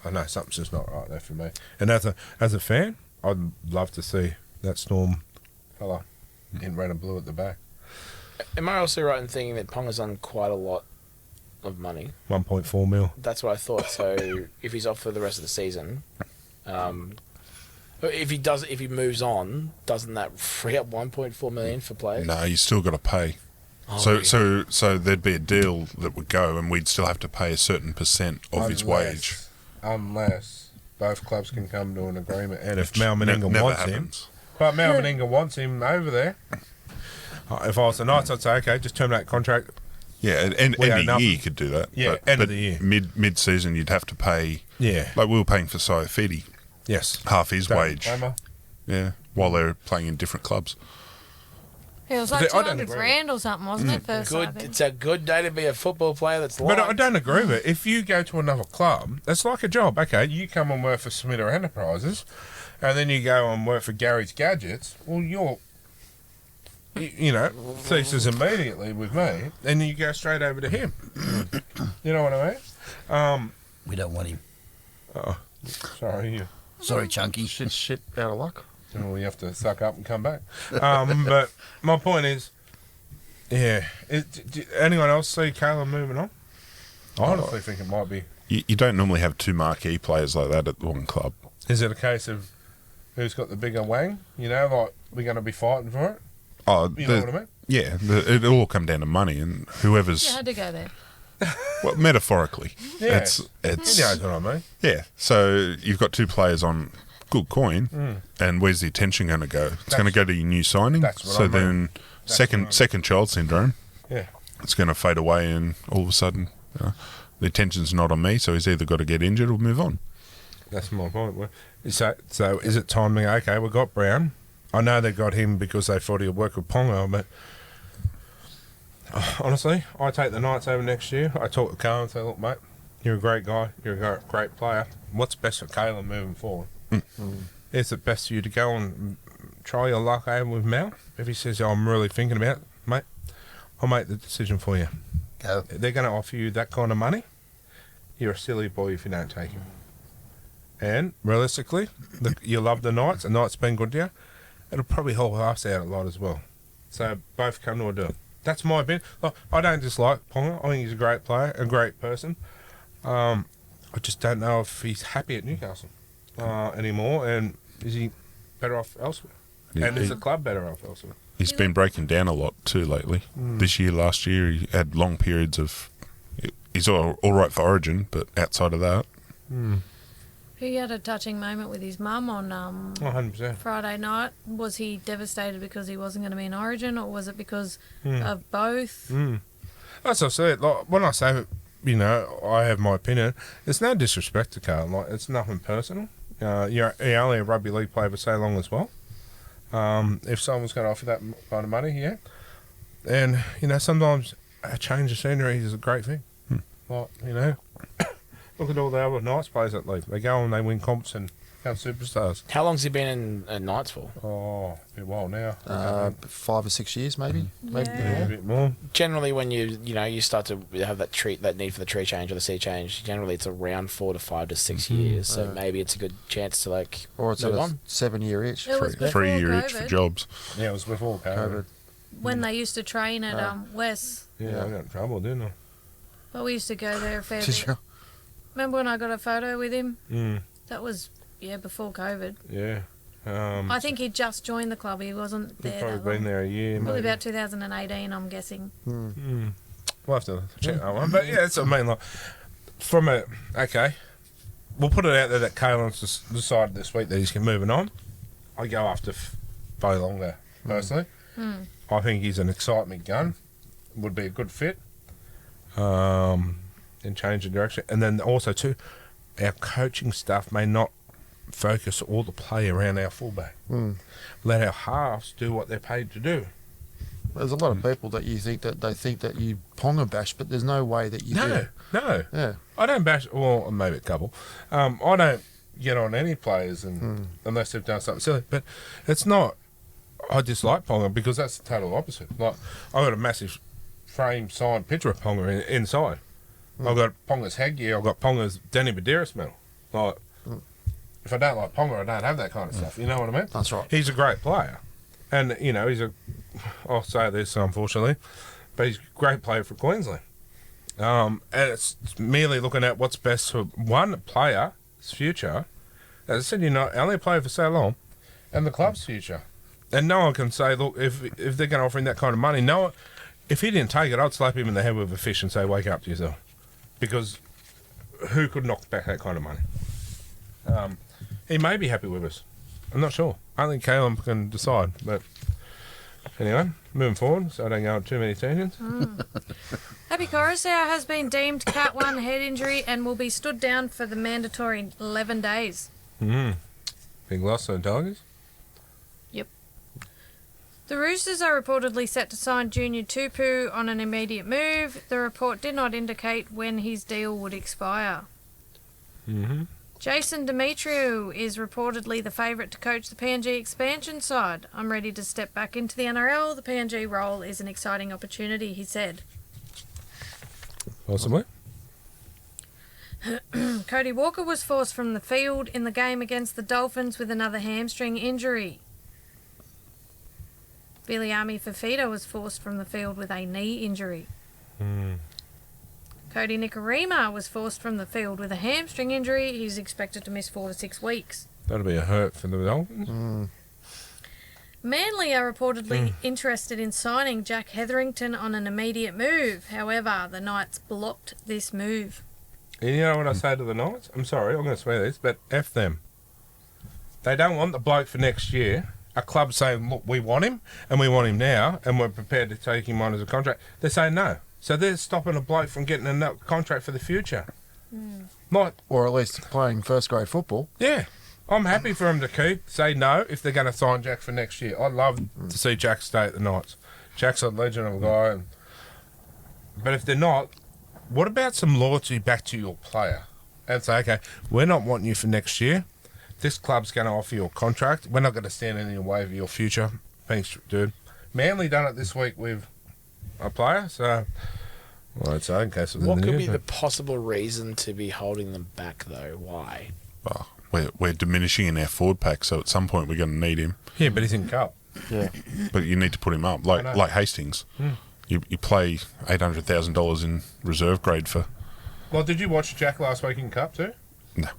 know something's just not right there for me. And as a fan, I'd love to see that Storm fella in red and blue at the back. Am I also right in thinking that Ponga's on quite a lot of money? 1.4 mil. That's what I thought. So if he's off for the rest of the season, if he moves on, doesn't that free up 1.4 million for players? no, you still got to pay. So there'd be a deal that would go, and we'd still have to pay a certain percent of his wage. Unless both clubs can come to an agreement, and if Mal Meninga Never wants happens. him, but Mal Meninga wants him over there. If I was the Knights, I'd say, okay, just terminate contract. Yeah, end of the year you could do that. Yeah, end of the year. Mid-season you'd have to pay. Yeah. Like we were paying for Saifidi. Yes. Half his wage. Emma. Yeah, while they're playing in different clubs. It was I like don't 200 agree. grand or something, wasn't it? First Good. time. It's a good day to be a football player. That's But I liked. don't agree with it. If you go to another club, it's like a job. Okay, you come and work for Schmidt Enterprises, and then you go and work for Gary's Gadgets. Well, you know, ceases immediately with me, and you go straight over to him. You know what I mean? We don't want him. Sorry, Sorry, Chunky. Shit out of luck. you have to suck up and come back. But my point is, yeah. Anyone else see Caleb moving on? I honestly think it might be. You don't normally have two marquee players like that at one club. Is it a case of who's got the bigger wang? You know, like we're going to be fighting for it. Oh, You know what I mean? Yeah, it'll all come down to money, and whoever's You had to go there. well, metaphorically, Yeah. it's You know what I mean? yeah. So you've got two players on good coin, and where's the attention going to go? It's going to go to your new signing. That's what so I mean. then, That's second what I mean. child syndrome. Yeah. It's going to fade away, and all of a sudden, the attention's not on me. So he's either got to get injured or move on. That's my point. So is it time to go, okay, we've got Brown. I know they got him because they thought he'd work with Ponga, but honestly, I take the Knights over next year. I talk to Carl and say, look, mate, you're a great guy. You're a great player. What's best for Caleb moving forward? Is it best for you to go and try your luck over with Mal? If he says, I'm really thinking about it, mate, I'll make the decision for you. Go. They're going to offer you that kind of money. You're a silly boy if you don't take him. And realistically, you love the Knights. The Knights been good to you. It'll probably hold us out a lot as well. So both come to a deal. That's my opinion. Look, I don't dislike Ponga. I think he's a great player, a great person. I just don't know if he's happy at Newcastle anymore. And is he better off elsewhere? And is the club better off elsewhere? He's been breaking down a lot too lately. This year, last year, he had long periods of. He's all right for Origin, but outside of that, He had a touching moment with his mum on 100%. Friday night. Was he devastated because he wasn't going to be in Origin, or was it because of both? That's what I said. Like, when I say, you know, I have my opinion, it's no disrespect to Carl. Like, it's nothing personal. You're only a rugby league player for so long as well. If someone's going to offer that kind of money, yeah. And, you know, sometimes a change of scenery is a great thing. Like, you know, look at all the other Knights players that leave. They go and they win comps and become superstars. How long's he been in Knights for? Oh, a bit while now. 5 or 6 years, maybe. Maybe Yeah. A bit more. Generally, when you start to have that need for the tree change or the sea change, generally it's around 4 to 5 to 6 years. So maybe it's a good chance to Or it's at move a on. 7-year itch. It was before 3-year itch for COVID, jobs. Yeah, it was before COVID. COVID. when they used to train at West. Yeah, I got in trouble, didn't I? But we used to go there a fair Did bit. you? Remember when I got a photo with him? Mm, That was, before COVID. yeah. I think he just joined the club. He wasn't He's there probably that been long. there a year. Probably maybe. about 2018, I'm guessing. We'll have to check that one. But yeah, that's what I mean. Like, we'll put it out there that Kalen's decided this week that he's moving on. I go after Bo Longer, personally. I think he's an excitement gun. Would be a good fit. And change the direction. And then also, too, our coaching staff may not focus all the play around our fullback. Let our halves do what they're paid to do. There's a lot of people that you think that they think that you Ponga bash, but there's no way that you do. No. Yeah. I don't bash, well, maybe a couple. I don't get on any players unless they've done something silly. But it's not, I dislike Ponga because that's the total opposite. Like, I've got a massive frame signed picture of Ponga inside. I've got Ponga's headgear, I've got Ponga's Danny Badiris medal. Like, if I don't like Ponga, I don't have that kind of stuff. You know what I mean? That's right. He's a great player. And, you know, I'll say this, unfortunately, but he's a great player for Queensland. And it's merely looking at what's best for one player's future. As I said, you're not only a player for so long, and the club's future. And no one can say, look, if they're going to offer him that kind of money, If he didn't take it, I'd slap him in the head with a fish and say, wake up to yourself. Because who could knock back that kind of money? He may be happy with us. I'm not sure. I think Caleb can decide. But anyway, moving forward so I don't go on too many tangents. Happy Coruscant has been deemed Cat 1 head injury and will be stood down for the mandatory 11 days. Big loss on Tigers. Yep. The Roosters are reportedly set to sign Junior Tupu on an immediate move. The report did not indicate when his deal would expire. Jason Demetriou is reportedly the favourite to coach the PNG expansion side. I'm ready to step back into the NRL. The PNG role is an exciting opportunity, he said. Possibly. Cody Walker was forced from the field in the game against the Dolphins with another hamstring injury. Viliami Fafita was forced from the field with a knee injury. Cody Nikorima was forced from the field with a hamstring injury. He's expected to miss 4 to 6 weeks. That'll be a hurt for the Dolphins. Manly are reportedly interested in signing Jack Hetherington on an immediate move. However, the Knights blocked this move. You know what I say to the Knights? I'm sorry, I'm going to swear this, but F them. They don't want the bloke for next year. A club saying, look, we want him, and we want him now, and we're prepared to take him on as a contract. They're saying no. So they're stopping a bloke from getting a contract for the future. Or at least playing first grade football. Yeah. I'm happy for him to say no if they're going to sign Jack for next year. I'd love to see Jack stay at the Knights. Jack's a legend of a guy. But if they're not, what about some loyalty back to your player? And say, okay, we're not wanting you for next year. This club's going to offer you a contract. We're not going to stand in your way of your future. Thanks, dude. Manly done it this week with a player, so well, I'd say in case of What could be the possible reason to be holding them back, though? Why? Well, we're diminishing in our forward pack, so at some point we're going to need him. Yeah, but he's in cup. Yeah. But you need to put him up, like Hastings. You play $800,000 in reserve grade for. Well, did you watch Jack last week in cup too? No.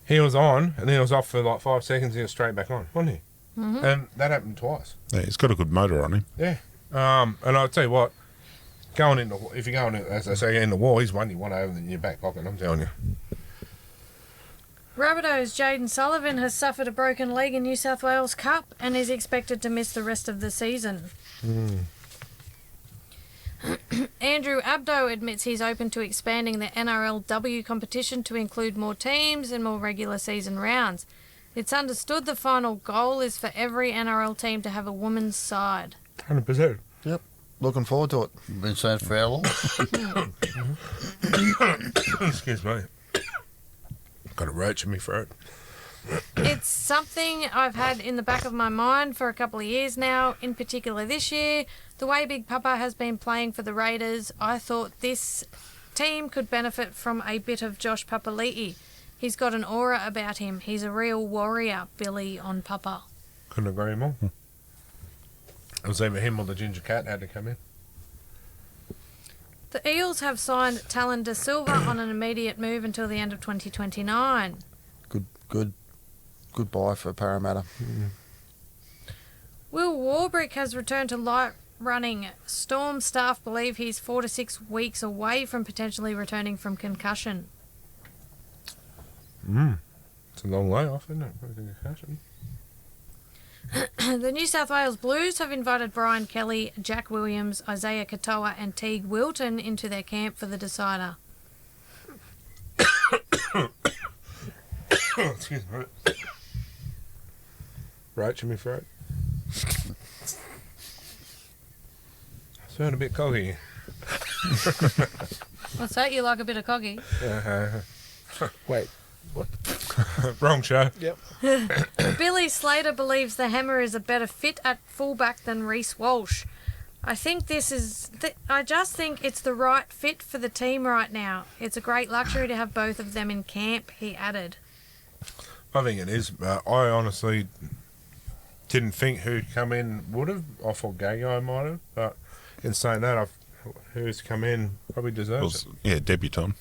He was on, and then he was off for like 5 seconds, and he was straight back on, wasn't he? And that happened twice. Yeah, he's got a good motor on him. Yeah. And I'll tell you what, if you're going, as they say, in the war, he's one you want over in your back pocket, I'm telling you. Rabbitohs' Jaden Sullivan has suffered a broken leg in New South Wales Cup and is expected to miss the rest of the season. Andrew Abdo admits he's open to expanding the NRLW competition to include more teams and more regular season rounds. It's understood the final goal is for every NRL team to have a women's side. 100%. Yep. Looking forward to it. Been saying for how long? Excuse me. Got a roach in me throat. It's something I've had in the back of my mind for a couple of years now, in particular this year. The way Big Papa has been playing for the Raiders, I thought this team could benefit from a bit of Josh Papali'i. He's got an aura about him. He's a real warrior, Billy on Papa. Couldn't agree more. It was either him or the ginger cat had to come in. The Eels have signed Talon Da Silva on an immediate move until the end of 2029. Good buy for Parramatta. Will Warbrick has returned to light running. Storm staff believe he's 4 to 6 weeks away from potentially returning from concussion. It's a long way off, isn't it? For the concussion. The New South Wales Blues have invited Brian Kelly, Jack Williams, Isaiah Katoa and Teague Wilton into their camp for the decider. Excuse me. Roach in my throat. I sound a bit coggy. What's that? You like a bit of coggy? Wait. Wrong show. Yep. Billy Slater believes the Hammer is a better fit at fullback than Reece Walsh. I think I just think it's the right fit for the team right now. It's a great luxury to have both of them in camp, he added. I think it is. I honestly didn't think who'd come in would have. I thought Gagai might have. But in saying that, who's come in probably deserves it. Yeah, debutant.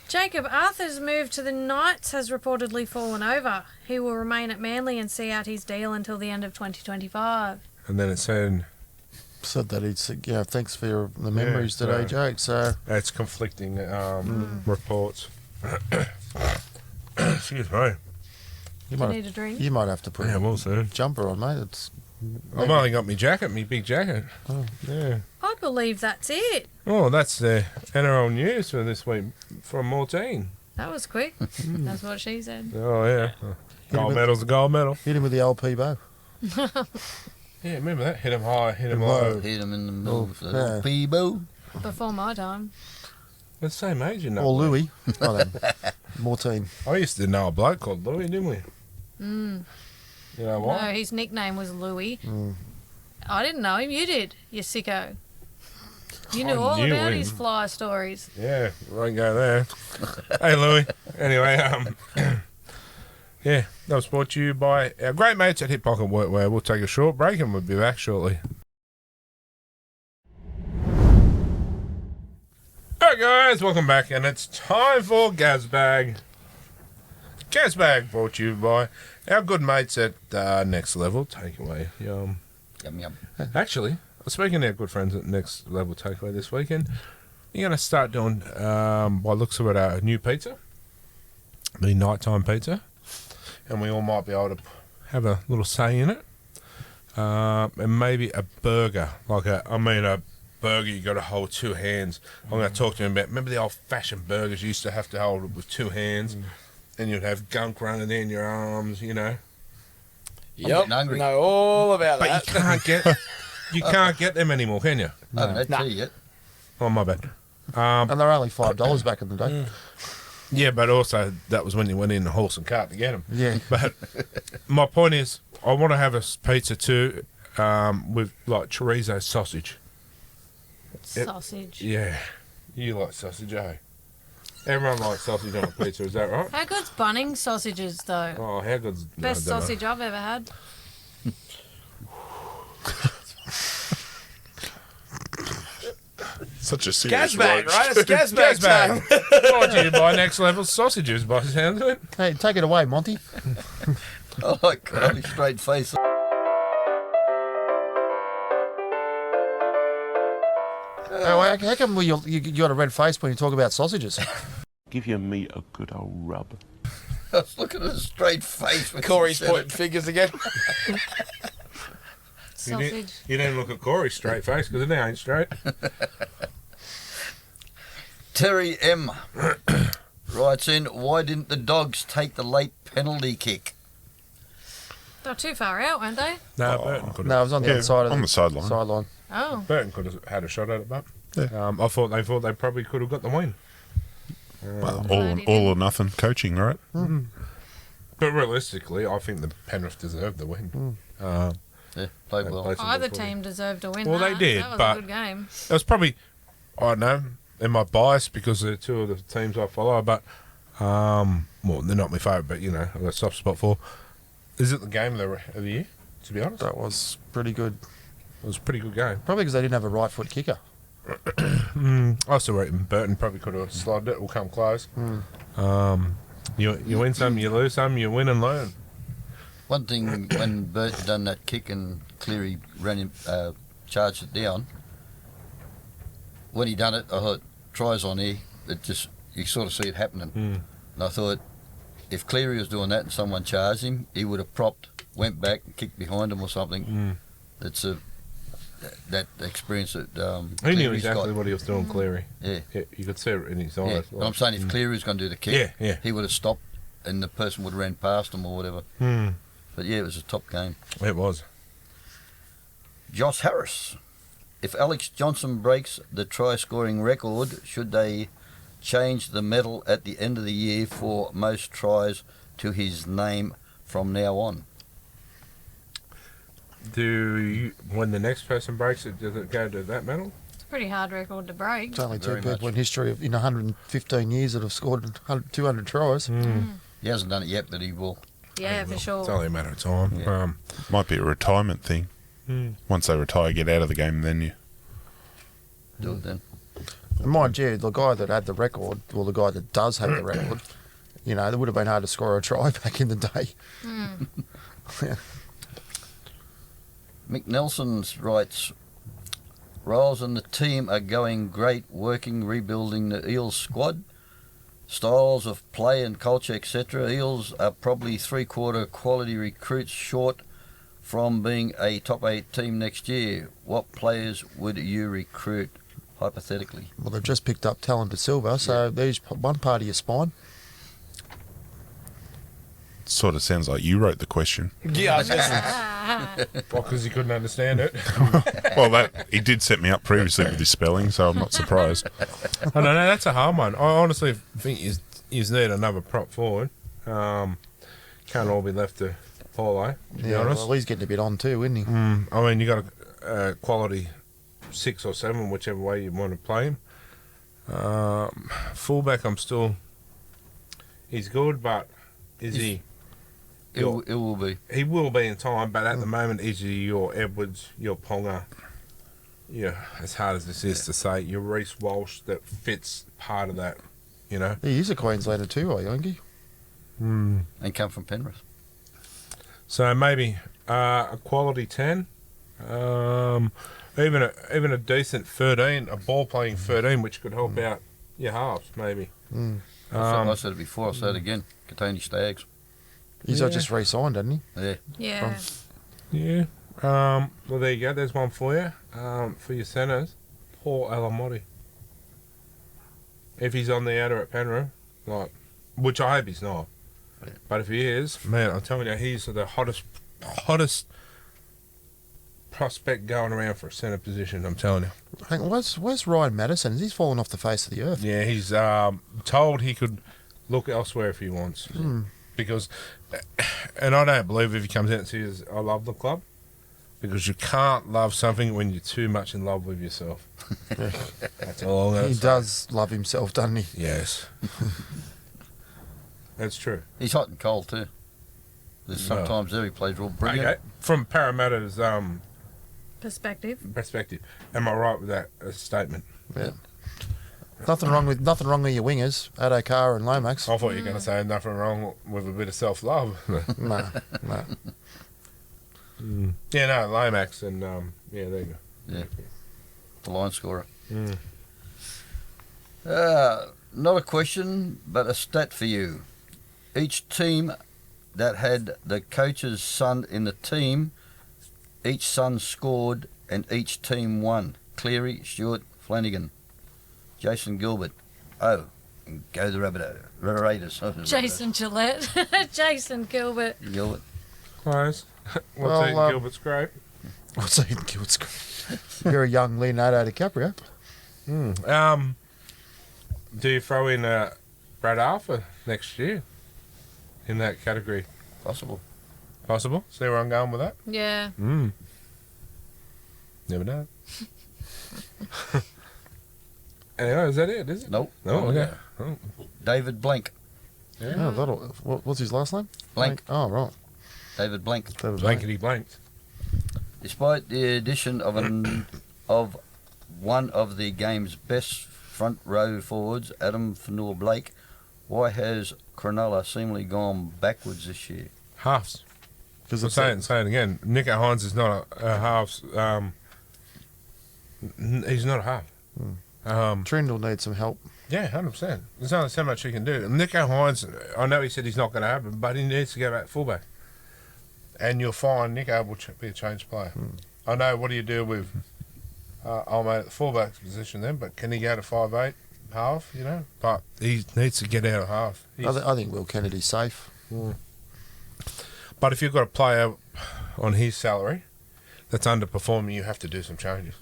Jacob Arthur's move to the Knights has reportedly fallen over. He will remain at Manly and see out his deal until the end of 2025. And then it said said that he'd said, thanks for the memories today, Jake. So That's conflicting reports. Excuse me. you Do you need a drink? you might have to put Yeah, a we'll see. jumper on, mate. It's I've only got my jacket, my big jacket. Oh. Yeah. I believe that's it. Oh, that's the NRL news for this week from Morteen. That was quick. That's what she said. Oh, yeah. Gold with- medal's a gold medal. hit him with the LP bow. Yeah, remember that? Hit him high, hit him Hit 'em low. Hit him in the middle of the yeah. little Peebo. Before my time. They're the same age, you know. Or Louis. Oh, then. Morteen. I used to know a bloke called Louis, didn't we? Mm. You know what? No, his nickname was Louis. Mm. I didn't know him. You did, you sicko. You knew I all knew about him. his fly stories. Yeah, we won't go there. Hey, Louis. Anyway, yeah, that was brought to you by our great mates at Hip Pocket Workwear. We'll take a short break and we'll be back shortly. Alright guys, welcome back, and it's time for Gazbag. Gazbag brought to you by our good mates at Next Level Takeaway. Yum, yum. Actually, speaking of our good friends at Next Level Takeaway this weekend, you're going to start doing, by looks of it, a new pizza, the nighttime pizza, and we all might be able to have a little say in it, and maybe a burger, a burger you got to hold two hands. I'm going to talk to him about, remember the old-fashioned burgers you used to have to hold it with two hands, and you'd have gunk running in your arms, you know. Yep. getting hungry. Know all about But that. you can't get them anymore, can you? I haven't had tea yet. Oh, my bad. And they're only $5 back in the day. Yeah, but also that was when you went in the horse and cart to get them. Yeah. But my point is, I want to have a pizza too, with like chorizo sausage. Sausage. Yeah, you like sausage, eh? Everyone likes sausage on a pizza, is that right? How good's Bunnings sausages, though? Oh, how good's Best no, I don't know. sausage I've ever had. Such a serious Gazbag, roast. right? It's Gazbag time. Brought to you by Next Level Sausages, by the sound of it. Hey, take it away, Monty. I like curly straight face. How come you got a red face when you talk about sausages? Give your meat a good old rub. I was looking at his straight face. when Corey's he said pointing it. fingers again. Sausage. You didn't look at Corey's straight face because it ain't straight. Terry M. writes in, why didn't the Dogs take the late penalty kick? They're too far out, weren't they? No, Burton could have. No, it was on the Yeah, other side of on the sideline. sideline. Oh. Burton could have had a shot at it, but Yeah. I thought they probably could have got the win. Well, Glad he all or nothing coaching, right? But realistically, I think the Penrith deserved the win. Yeah, played They well. played some Either good footy. team deserved to win. Well, they that. did, That was but- a good game. It was probably, I don't know, in my bias because they're two of the teams I follow, but, well, they're not my favourite, but, you know, I've got a soft spot for. Is it the game of the year, to be honest? That was pretty good. It was a pretty good game. Probably because they didn't have a right foot kicker. I still reckon Burton probably could have slotted it or come close. You win some, you lose some, you win and learn. One thing, when Burt done that kick and Cleary ran him, charged it down, when he done it, I thought, tries on here, it just, you sort of see it happening. And I thought, if Cleary was doing that and someone charged him, he would have propped, went back and kicked behind him or something. It's that experience that He knew Cleary's exactly got. what he was doing, Cleary. Yeah. Yeah, you could see it in his eyes. Yeah, but I'm saying if Cleary was going to do the kick, Yeah. he would have stopped and the person would have ran past him or whatever. But yeah, it was a top game. It was. Josh Harris. If Alex Johnson breaks the try-scoring record, should they change the medal at the end of the year for most tries to his name from now on? When the next person breaks it, does it go to that medal? It's a pretty hard record to break. It's only two Very people much. in history in 115 years that have scored 200 tries. He hasn't done it yet, but he will. Yeah, for sure. It's only a matter of time. Yeah. Might be a retirement thing. Once they retire, get out of the game, then you. Do it then. And mind you, the guy that had the record, well, the guy that does have the record, you know, it would have been hard to score a try back in the day. Mick Nelson writes, Roles in the team are going great, working, rebuilding the Eels squad. Styles of play and culture, etc. Eels are probably 3/4 quality recruits short from being a top 8 team next year. What players would you recruit, hypothetically? Well, they've just picked up Talon De Silva, so there's one part of your spine. Sort of sounds like you wrote the question. Yeah, I was just, Well, because he couldn't understand it. Well, he did set me up previously with his spelling, so I'm not surprised. I don't know. That's a hard one. I honestly think you need another prop forward. Can't all be left to Paulo, to be honest. Well, he's getting a bit on too, isn't he? I mean, you got a quality 6 or 7, whichever way you want to play him. Fullback, he's good, but is he? It will be. He will be in time, but at the moment, is he your Edwards, your Ponga? Yeah, as hard as this is to say, your Reece Walsh that fits part of that, you know. He is a Queenslander too, I think. And come from Penrith. So maybe a quality 10, even a decent 13, a ball playing 13, which could help out your halves maybe. I said it before. I'll say it again. Katoni Staggs. He's just re-signed, hasn't Yeah. Yeah. Yeah. Well, there you go. There's one for you. For your centres, Paul Alamotti. If he's on the outer at Penrith, which I hope he's not, but if he is, man, I'm telling you, he's the hottest prospect going around for a centre position. I'm telling you. he? Hang on, where's Ryan Madison? He's fallen off the face of the earth. Yeah, he's told he could look elsewhere if he wants. Because, and I don't believe if he comes out and says, I love the club, because you can't love something when you're too much in love with yourself. That's all I'm going to He say. does love himself, doesn't he? Yes. That's true. He's hot and cold too. There's sometimes there he plays real brilliant. Okay. From Parramatta's Perspective. perspective, am I right with that statement? Yeah. Nothing wrong with your wingers, Adokar and Lomax. I thought you were going to say nothing wrong with a bit of self-love. No. Yeah, no, Lomax and, yeah, there you go. Yeah. The line scorer. Not a question, but a stat for you. Each team that had the coach's son in the team, each son scored and each team won. Cleary, Stewart, Flanagan, Jason Gilbert. Oh, and go the Raiders. Jason Gillette. Jason Gilbert. Gilbert. Close. Well, What's eating Gilbert's great? What's he? You're a young Leonardo DiCaprio. Do you throw in Brad Arthur next year in that category? Possible. Possible? See where I'm going with that? Yeah. Never know. Anyway, is that it, is it? Nope. No, okay. Oh. David Blank. Yeah, what's his last name? Blank. Oh, right. David Blank. Blankety blanked. Despite the addition of one of the game's best front row forwards, Adam Fanua-Blake, why has Cronulla seemingly gone backwards this year? Halves. Because Say it again. Nico Hines is not a half. He's not a half. Trindle needs some help. Yeah, 100%. There's only so much he can do. And Nico Hines, I know he said he's not going to happen, but he needs to go back fullback. And you'll find Nico will be a changed player. I know, what do you do with Olmo at the fullback position then, but can he go to 5'8", half, you know? But he needs to get out of half. I think Will Kennedy's safe. But if you've got a player on his salary that's underperforming, you have to do some changes.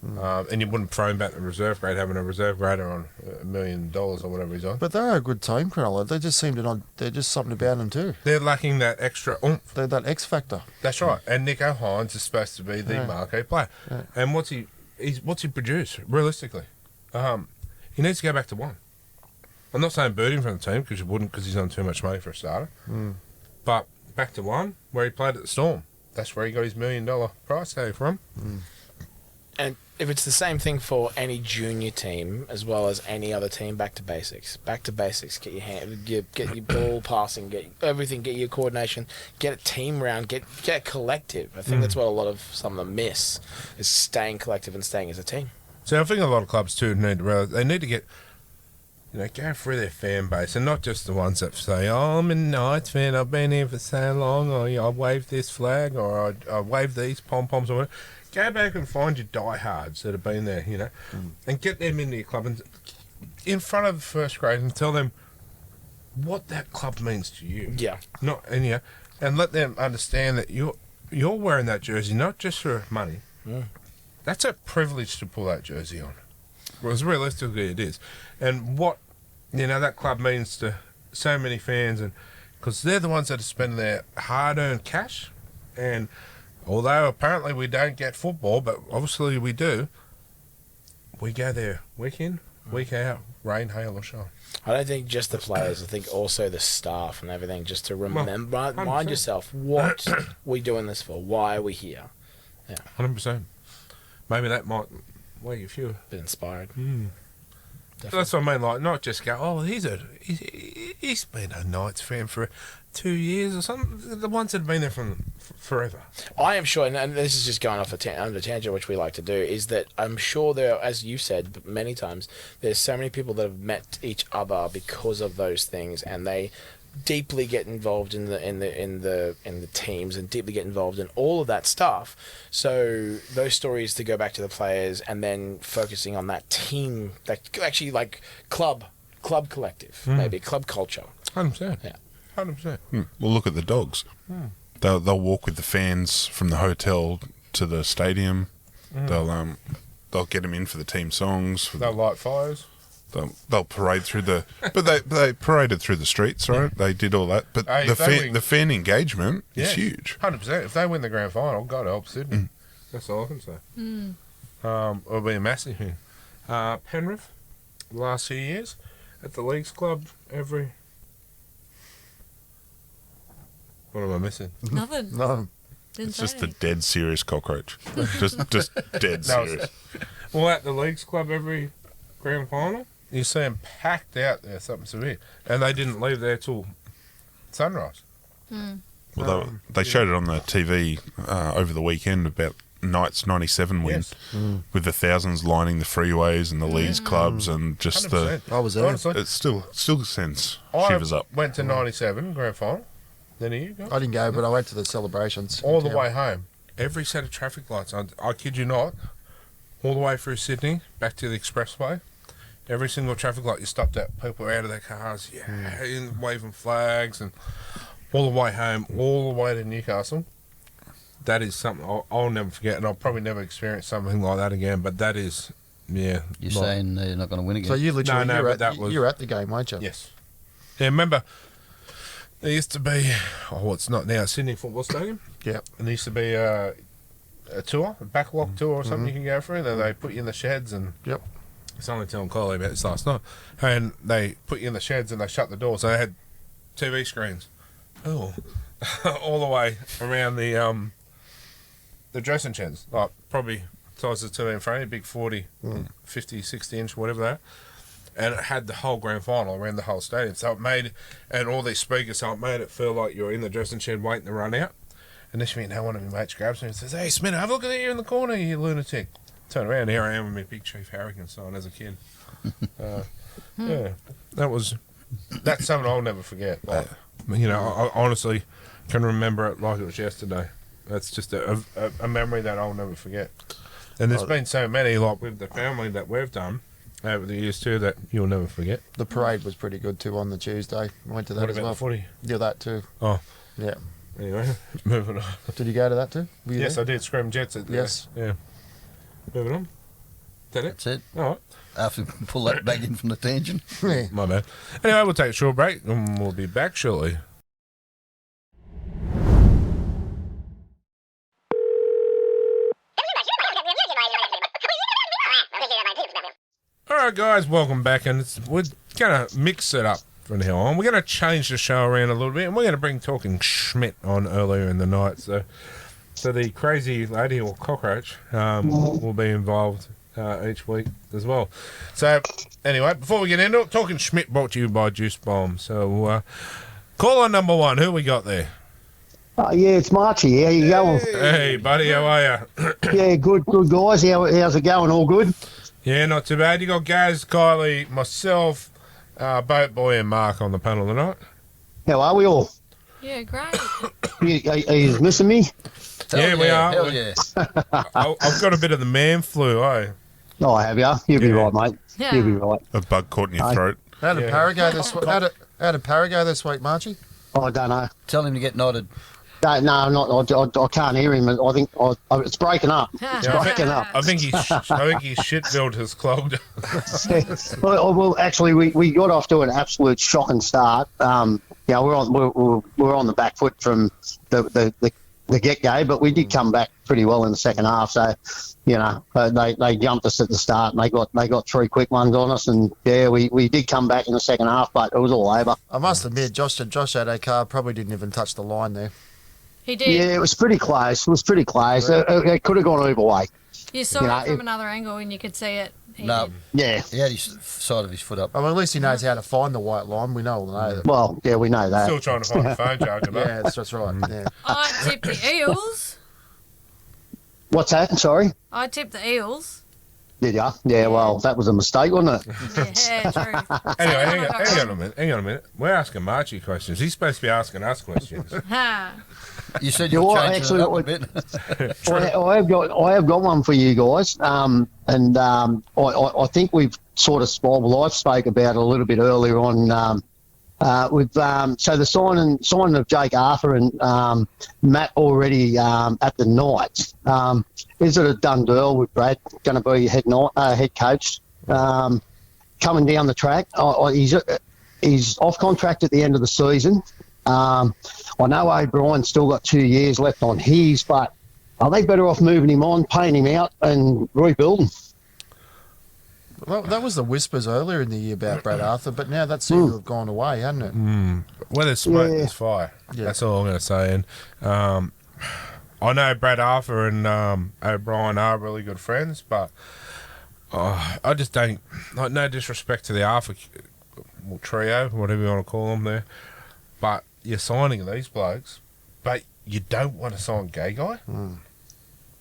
And you wouldn't throw him back to reserve grade, having a reserve grader on $1 million or whatever he's on. But they're a good team, Cronulla. They just seem to not. There's just something about them too. They're lacking that extra oomph. They're that X factor. That's right. And Nico Hines is supposed to be the marquee player. Yeah. And what's he produce realistically? He needs to go back to one. I'm not saying boot him from the team because you wouldn't, because he's on too much money for a starter. But back to one where he played at the Storm. That's where he got his $1 million price tag from. And if it's the same thing for any junior team as well as any other team, back to basics. Back to basics. Get your get your ball passing, get everything, get your coordination, get a team round, get a collective. I think that's what a lot of some of them miss, is staying collective and staying as a team. So I think a lot of clubs too need to realize they need to get, go through their fan base, and not just the ones that say, "Oh, I'm a Knights fan. I've been here for so long," or "I waved this flag," or "I waved these pom poms," or whatever. Go back and find your diehards that have been there, and get them into your club and in front of the first grade and tell them what that club means to you. Yeah. And let them understand that you're wearing that jersey not just for money. That's a privilege to pull that jersey on. Well, realistically it is. And what that club means to so many fans, and because they're the ones that are spending their hard-earned cash. And although apparently we don't get football, but obviously we do, we go there week in, week out, rain, hail or shine. I don't think just the players. I think also the staff and everything. Just to remember, remind yourself what we doing this for. Why are we here? 100%. Maybe that might make you feel Been inspired. That's what I mean. Like, not just go, "Oh, he's been a Knights fan for 2 years or something." The ones that have been there from forever. I am sure, and this is just going off on the tangent, which we like to do, is that I'm sure there, as you said many times, there's so many people that have met each other because of those things, and they deeply get involved in the teams and deeply get involved in all of that stuff. So those stories, to go back to the players and then focusing on that team, that actually like club collective, maybe club culture. 100%. Yeah. 100%. Well, look at the Dogs. They'll walk with the fans from the hotel to the stadium. They'll get them in for the team songs. They'll light fires. They'll parade through but they paraded through the streets, right? They did all that, but Hey, the fan engagement is huge. 100%. If they win the grand final, God help Sydney. That's all I can say. It'll be a massive thing. Penrith, the last few years, at the Leagues Club, every... What am I missing? Nothing. No. Didn't It's say just a anything. dead serious cockroach. just dead No, serious. Well, at the Leagues Club, every grand final, you see them packed out there, something severe. And they didn't leave there till sunrise. Well, they showed it on the TV over the weekend about Knights 97 win, with the thousands lining the freeways and the Leagues clubs, and just 100%. I was there. Honestly, it still sends I shivers up. went to 97 grand final. Then you go. I didn't go, but I went to the celebrations. All the way home. Every set of traffic lights, I kid you not, all the way through Sydney, back to the expressway. Every single traffic light you stopped at, people were out of their cars, waving flags, and all the way home, all the way to Newcastle. That is something I'll never forget, and I'll probably never experience something like that again, but that is, You're saying they're not going to win again? So you literally, No, you were but that was- you were at the game, weren't you? yes. Yeah, remember, there used to be, it's not now, Sydney Football Stadium. Yep. And there used to be a tour, a backlog tour or something you can go through. Then they put you in the sheds, and Yep. I was only telling Kylie about this last night. And they put you in the sheds and they shut the door, so they had TV screens, all the way around the dressing sheds, like probably size of the TV in front of you, big 40, 50, 60 inch, whatever that. And it had the whole grand final around the whole stadium. So it made, and all these speakers, so it made it feel like you're in the dressing shed waiting to run out. And this minute, one of my mates grabs me and says, "Hey, Schmidt, have a look at you in the corner, you lunatic." Turn around, here I am with my big Chief Harrigan sign as a kid. Yeah, that's something I'll never forget. Like, I honestly can remember it like it was yesterday. That's just a memory that I'll never forget. And there's been so many, like with the family that we've done over the years too, that you'll never forget. The parade was pretty good too on the Tuesday. I went to that What as about well. the footy? Yeah, that too. Oh, Yeah. anyway, moving on. Did you go to that too? Were you Yes, there? I did. Scream Jets at Yes. Yeah. Moving on. Is that it? That's it. All right. After we pull that back in from the tangent. Yeah. My bad. Anyway, we'll take a short break and we'll be back shortly. All right, guys, welcome back, and we're going to mix it up from now on. We're going to change the show around a little bit, and we're going to bring Talking Schmidt on earlier in the night. So So the crazy lady or cockroach will be involved each week as well. So anyway, before we get into it, Talking Schmidt brought to you by Juice Bomb. So caller number 1, who we got there? Yeah, it's Marchie. How you going? Hey buddy, how are you? Yeah, good guys. How's it going? All good? Yeah, not too bad. You got Gaz, Kylie, myself, Boat Boy and Mark on the panel tonight. How are we all? Yeah, great. Are you missing me? Yeah, we are. Hell yeah. I've got a bit of the man flu, eh? Oh, have you? You'll be Yeah. right, mate. Yeah. You'll be right. A bug caught in your throat. How did Yeah. Para go this week? How did Para go this week, Marchie? I don't know. Tell him to get knotted. No, not. I can't hear him. I think it's breaking up. It's breaking up. I think his shit build has clogged. Well, actually, we got off to an absolute shocking start. Yeah, we're on the back foot from the get go, but we did come back pretty well in the second half. So, they jumped us at the start, and they got 3 quick ones on us, and yeah, we did come back in the second half, but it was all over. I must admit, Josh Adokar probably didn't even touch the line there. He did. Yeah, it was pretty close. It could have gone either way. You saw it from another angle and you could see it. He No, did. Yeah. he had his side of his foot up. I mean, at least he knows how to find the white line. We all know that. Well, yeah, we know that. Still trying to find a phone charger, mate. Yeah, that's right. Yeah. I tipped the Eels. What's that? Sorry? I tipped the Eels. Did ya? Yeah, well, that was a mistake, wasn't it? Yeah, true. Anyway, hang on a minute. We're asking Marchie questions. He's supposed to be asking us questions. Ha. You said You you were are changing it up a actually- bit. I have got one for you guys, I think we've sort of I spoke about it a little bit earlier on. So the signing of Jake Arthur and Matt already at the Knights. Is it a done deal with Brad going to be head coach coming down the track? He's off contract at the end of the season. I know O'Brien's still got 2 years left on his, but are they better off moving him on, paying him out, and rebuilding? Well, that was the whispers earlier in the year about Brad Arthur, but now that seems to have gone away, hasn't it? Where there's smoke, Yeah. there's fire. Yeah. That's all I'm going to say. And I know Brad Arthur and O'Brien are really good friends, but I just don't. Like, no disrespect to the Arthur trio, whatever you want to call them there, but you're signing these blokes, but you don't want to sign Gay Guy.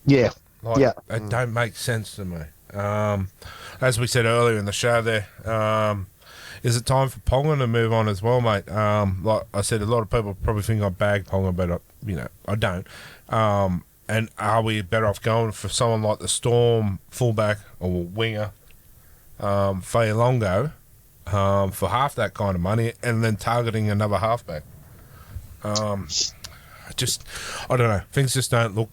Yeah. Like, Yeah. it don't make sense to me. As we said earlier in the show there, is it time for Ponga to move on as well, mate? Like I said, a lot of people probably think I bag Ponga, but I don't. And are we better off going for someone like the Storm fullback or winger, Fayalongo, for half that kind of money, and then targeting another halfback? I don't know. Things just don't look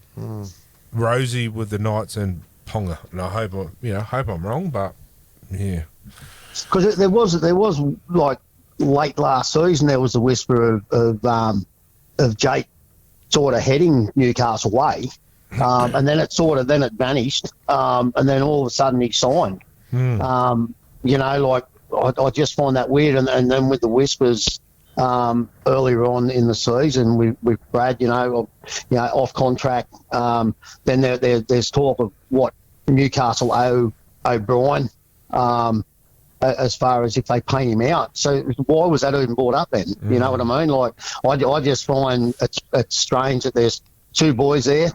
rosy with the Knights and Ponga, and I hope I'm wrong, but yeah. Because there was like late last season, there was a whisper of Jake sort of heading Newcastle way, and then it vanished, and then all of a sudden he signed. I just find that weird, and then with the whispers earlier on in the season with Brad, off contract, then there's talk of what Newcastle owe O'Brien. As far as if they pay him out. So why was that even brought up then? You know what I mean? Like, I just find it's strange that there's 2 boys there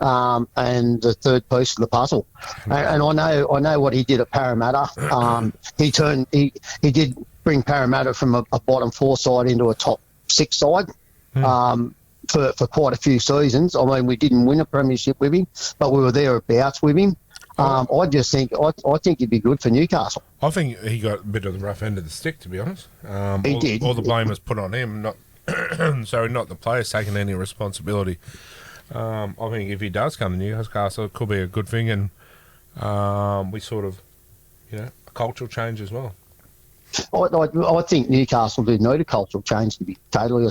and the third piece of the puzzle. And I know what he did at Parramatta. He did bring Parramatta from a bottom 4 side into a top 6 side for quite a few seasons. I mean, we didn't win a premiership with him, but we were thereabouts with him. I just think I think he'd be good for Newcastle. I think he got a bit of the rough end of the stick, to be honest. He did. All the blame was put on him, not the players taking any responsibility. I think if he does come to Newcastle, it could be a good thing, and we sort of, a cultural change as well. I think Newcastle do need a cultural change, to be totally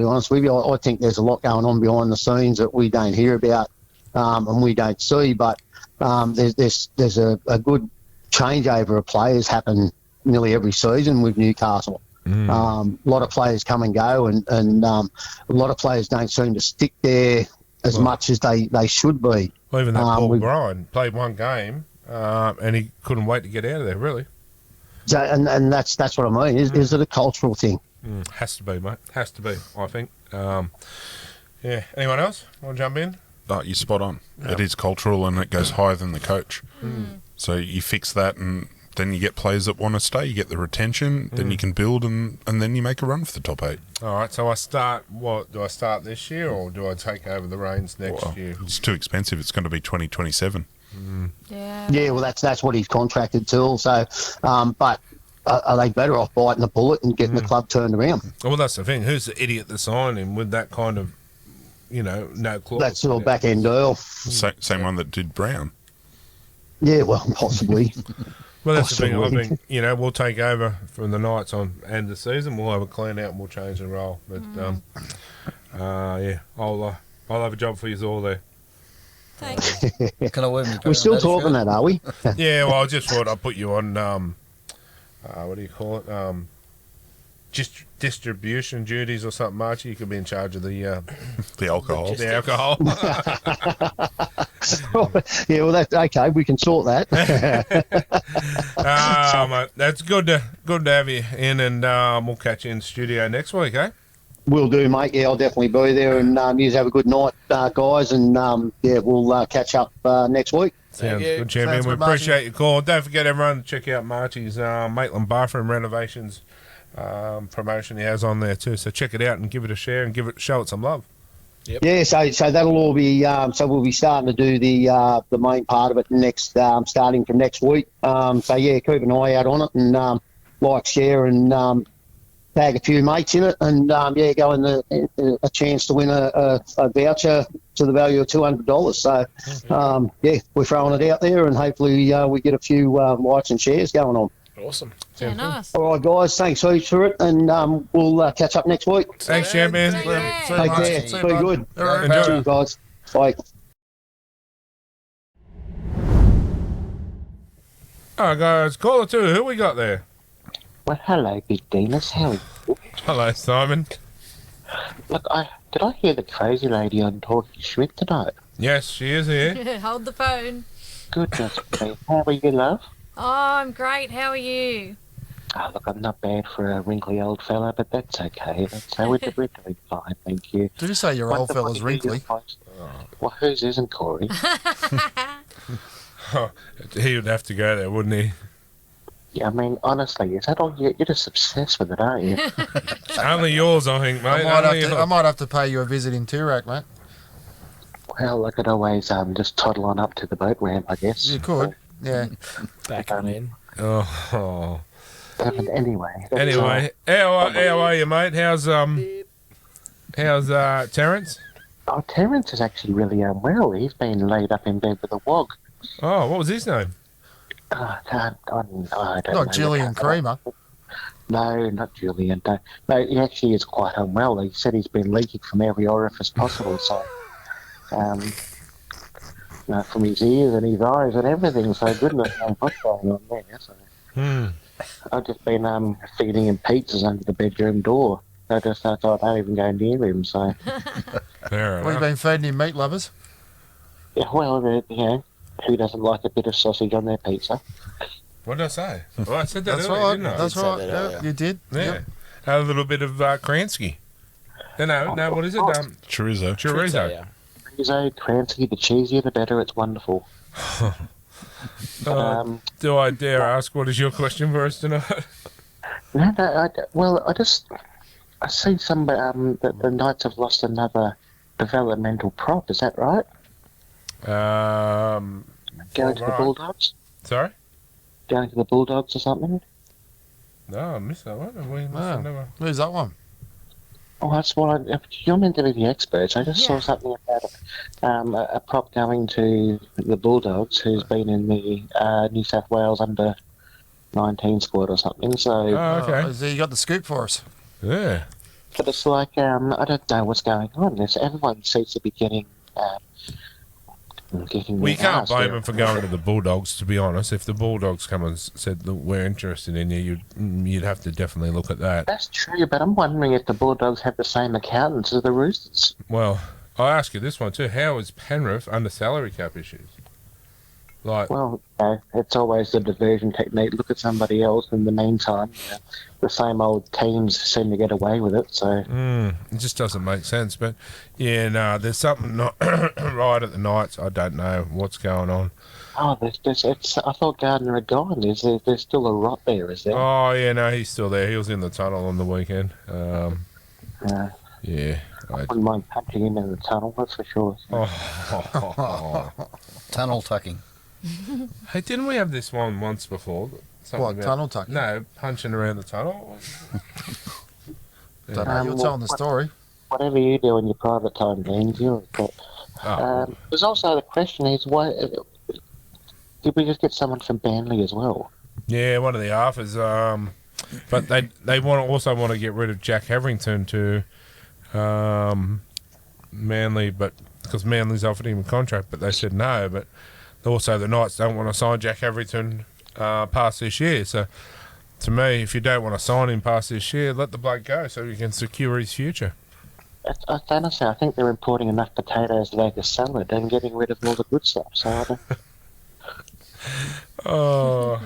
honest with you. I think there's a lot going on behind the scenes that we don't hear about and we don't see, but there's a good changeover of players happen nearly every season with Newcastle. A lot of players come and go, and a lot of players don't seem to stick there as much as they should be. Well, even that Paul we've- Bryan played one game and he couldn't wait to get out of there, really. So, and that's what I mean. Is it a cultural thing? Has to be, mate. Has to be, I think. Yeah. Anyone else want to jump in? You're spot on. It is cultural and it goes higher than the coach. So you fix that and then you get players that want to stay. You get the retention, then you can build and then you make a run for the top 8. All right, so do I start this year or do I take over the reins next year? It's too expensive. It's going to be 2027. Yeah. Yeah, well, that's what he's contracted to. So, but are they better off biting the bullet and getting the club turned around? Well, that's the thing. Who's the idiot that signed him with that kind of, no clause? That sort of back end deal. Same one that did Brown. Yeah, well, possibly. Well, that's the thing. I Possibly. think, we'll take over from the Knights on end of the season. We'll have a clean out and we'll change the role. But, yeah, I'll have a job for you all there. Thanks. Can I wear my We're still Paradise talking shirt? that, are we? Yeah, well, I just thought I'd put you on, what do you call it? Just distribution duties or something, Archie. You could be in charge of the The alcohol. alcohol. Yeah, well, that's okay. We can sort that. Mate, that's good to have you in, and we'll catch you in the studio next week, eh? Will do, mate. Yeah, I'll definitely be there. And you have a good night, guys. And yeah, we'll catch up next week. Sounds you. good, champion. Sounds We good, Marty. appreciate your call. Don't forget, everyone, to check out Marty's Maitland bathroom renovations promotion he has on there too. So check it out and give it a share and show it some love. Yeah, so that'll all be. So we'll be starting to do the main part of it next, starting from next week. So yeah, keep an eye out on it and like, share, and tag a few mates in it, and yeah, go in a chance to win a voucher to the value of $200. So yeah, we're throwing it out there, and hopefully we get a few likes and shares going on. Awesome. Yeah, nice. All right, guys, thanks heaps for it, and we'll catch up next week. Thanks, champion. Take care. See you, Take mate. care. See you, Be bud. good. All right. Enjoy. Cheers, guys. Bye. All right, guys, caller 2. Who we got there? Well, hello, Big Denis. How are you? Hello, Simon. Look, did I hear the crazy lady on talking Schmidt tonight? Yes, she is here. Hold the phone. Goodness me. How are you, love? Oh, I'm great. How are you? Oh, look, I'm not bad for a wrinkly old fella, but that's okay. We're doing fine, thank you. Did you say your old Wonderful fella's to hear your wrinkly? voice. Well, whose isn't, Corey? He would have to go there, wouldn't he? Yeah, I mean, honestly, is that all you're just obsessed with it, aren't you? Only yours, I think, mate. I might have to pay you a visit in Toorak, mate. Well, I could always just toddle on up to the boat ramp, I guess. You could. Yeah. Back on in. Oh. But anyway. that's Anyway, how are you, mate? How's Terence? Oh, Terence is actually really unwell. He's been laid up in bed with a wog. Oh, what was his name? I don't Not know. Gillian Creamer. No, not Julian. No, he actually is quite unwell. He said he's been leaking from every orifice possible. So, from his ears and his eyes and everything. So goodness knows what's going on there. So, I've just been feeding him pizzas under the bedroom door. I thought I don't even go near him. So, Fair We've enough. been feeding him meat lovers. yeah, well, who doesn't like a bit of sausage on their pizza? What did I say? Well, I said that That's earlier, right. didn't I? That's said right. that Yeah, earlier. you did. Yeah. Yep. Had a little bit of Kransky. No, what is it? Chorizo. Chorizo. Yeah. Chorizo, Cransky, the cheesier the better. It's wonderful. Do I dare ask, what is your question for us tonight? I see some that the Knights have lost another developmental prop. Is that right? Going to the right. Bulldogs? Sorry? Going to the Bulldogs or something? No, I missed that one. Have we missed Oh. another? Who's that one? Oh, that's what you're meant to be the experts. I just saw something about a prop going to the Bulldogs who's been in the New South Wales under 19 squad or something. So, Oh, okay. So you got the scoop for us. Yeah. but it's like I don't know what's going on. Everyone seems to be getting We their can't arse blame there. them for going to the Bulldogs, to be honest. If the Bulldogs come and said, look, we're interested in you, you'd have to definitely look at that. That's true, but I'm wondering if the Bulldogs have the same accountants as the Roosters. Well, I'll ask you this one too. How is Penrith under salary cap issues? Like, Well, it's always the diversion technique. Look at somebody else. In the meantime, the same old teams seem to get away with it. So it just doesn't make sense. But yeah, no, there's something not right at the Knights. I don't know what's going on. I thought Gardner had gone. There's still a rot there, is there? Oh yeah, no, he's still there. He was in the tunnel on the weekend. Yeah. I wouldn't mind punching him in the tunnel, that's for sure. So. Tunnel tucking. Hey, didn't we have this one once before? What, tunnel tucking? No, punching around the tunnel. Don't know, you're telling the story. Whatever you do in your private time, Dean, you're there's also the question is, why did we just get someone from Burnley as well? Yeah, one of the halfers. But they also want to get rid of Jack Hetherington to Manly, but because Manly's offered him a contract, but they said no. But also the Knights don't want to sign Jack Hetherington past this year. So to me, if you don't want to sign him past this year, let the bloke go so you can secure his future. Honestly, I think they're importing enough potatoes to make a salad and getting rid of all the good stuff. So I don't... Oh.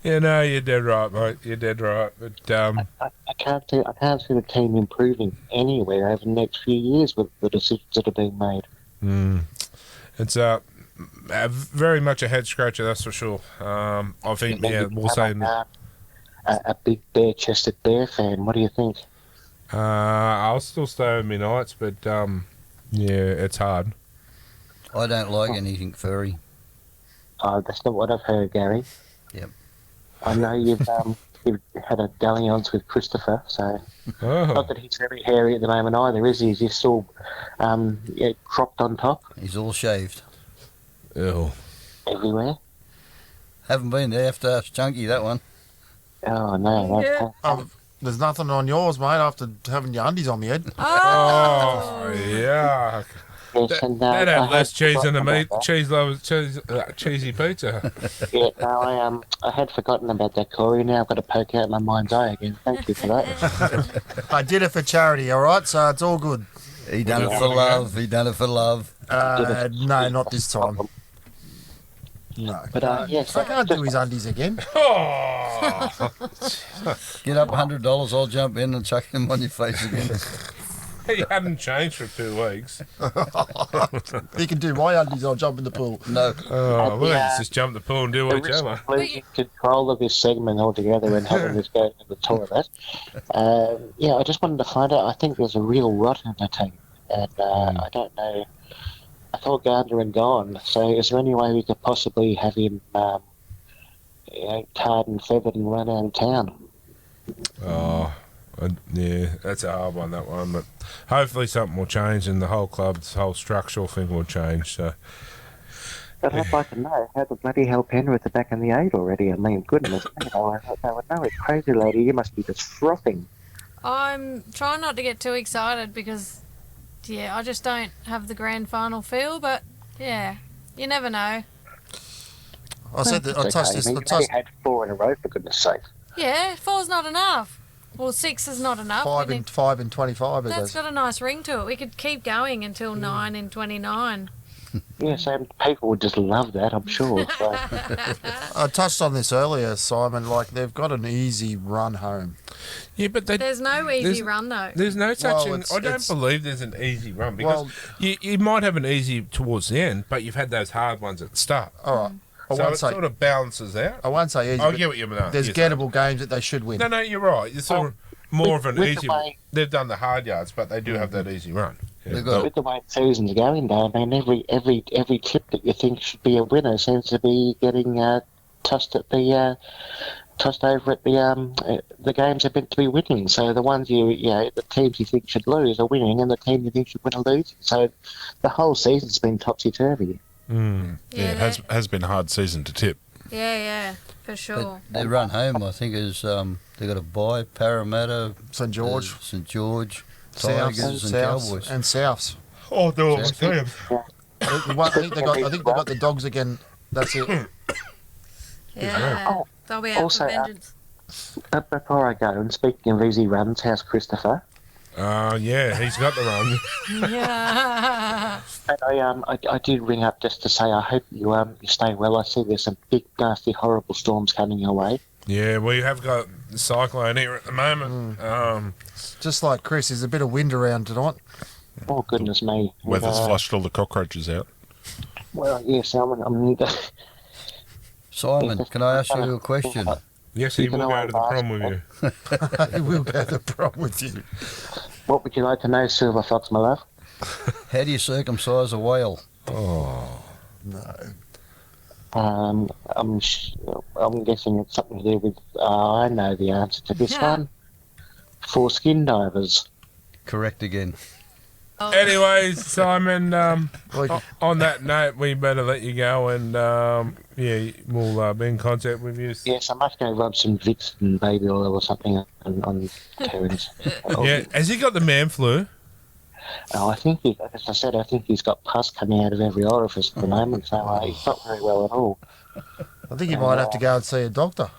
Yeah, no, you're dead right, mate. You're dead right. But I can't see the team improving anywhere over the next few years with the decisions that are being made. It's very much a head scratcher, that's for sure. I think, we'll say a big bare-chested bear fan. What do you think? I'll still stay with me Knights, but it's hard. I don't like anything furry. That's not what I've heard, Gary. Yep. I know you've had a dalliance with Christopher, so not that he's very hairy at the moment either, is he? Is he still cropped on top? He's all shaved. Ew. Everywhere? Haven't been there after Chunky, that one. Oh, no. There's nothing on yours, mate, after having your undies on the head. Oh, yeah. Yes, That had less cheese in the meat. Cheesy pizza. Yeah, no, I had forgotten about that, Corey. Now I've got to poke out my mind's eye again. Thank you for that. I did it for charity, all right? So it's all good. He done it for love. He done it for love. No, not this time. No. But yes, I can't do his undies again. Oh. Get up $100, I'll jump in and chuck him on your face again. He hadn't changed for 2 weeks. He can do my undies, I'll jump in the pool. No. Oh, let's just jump the pool and do each other. Losing control of this segment altogether and having this go to the toilet. I just wanted to find out. I think there's a real rot in the team, and I don't know. I thought Gardner had gone, so is there any way we could possibly have him, tarred and feathered and run out of town? Oh. Yeah, that's a hard one, that one. But hopefully something will change and the whole club's whole structural thing will change. So. But I'd like to know how the bloody hell Penrith are back in the 8 already. I mean, goodness me, I would know it. Crazy lady, you must be just frothing. I'm trying not to get too excited because, I just don't have the grand final feel. But, you never know. I said that I touched this. You had 4 in a row, for goodness sake. Yeah, 4's not enough. Well, 6 is not enough. 5 and 25. That's got a nice ring to it. We could keep going until 9 and 29. Yeah, so people would just love that, I'm sure. So. I touched on this earlier, Simon. Like, they've got an easy run home. Yeah, but there's no easy run, though. There's no such thing. I don't believe there's an easy run because you might have an easy towards the end, but you've had those hard ones at the start. All right. So it sort of balances out. I won't say easy. I get what you mean. There's gettable games that they should win. No, you're right. It's sort of more of an easy one. They've done the hard yards, but they do have that easy run. Yeah. With the way the season's going, though, I mean, every tip that you think should be a winner seems to be getting tossed over at the games are meant to be winning. So the ones the teams you think should lose are winning, and the team you think should win are losing. So the whole season's been topsy-turvy. It has been a hard season to tip. Yeah, for sure. But their run home, I think, is they've got to buy Parramatta, St George, Tigers, and Cowboys. And Souths. Oh, no, I think they got the Dogs again. That's it. Yeah, they'll be out for vengeance. Before I go, and speaking of easy runs, how's Christopher? Yeah, he's got the run. Yeah. And I did ring up just to say I hope you stay well. I see there's some big, nasty, horrible storms coming your way. Yeah, we have got the Cyclone here at the moment. Just like Chris, there's a bit of wind around tonight. Oh, goodness me. Weather's flushed all the cockroaches out. Well, yes, Simon, can I ask you a question? Yes, he will go to the prom with you. He will go to the prom with you. What would you like to know, Silver Fox, my love? How do you circumcise a whale? Oh, no. I'm guessing it's something to do with. I know the answer to this one. For skin divers. Correct again. Anyways, Simon, on that note, we better let you go and, we'll be in contact with you. Yes, I must go rub some Vicks and baby oil or something on Terence. Yeah, has he got the man flu? Oh, I think, as I said, I think he's got pus coming out of every orifice at the moment, so he's not very well at all. I think he might have to go and see a doctor.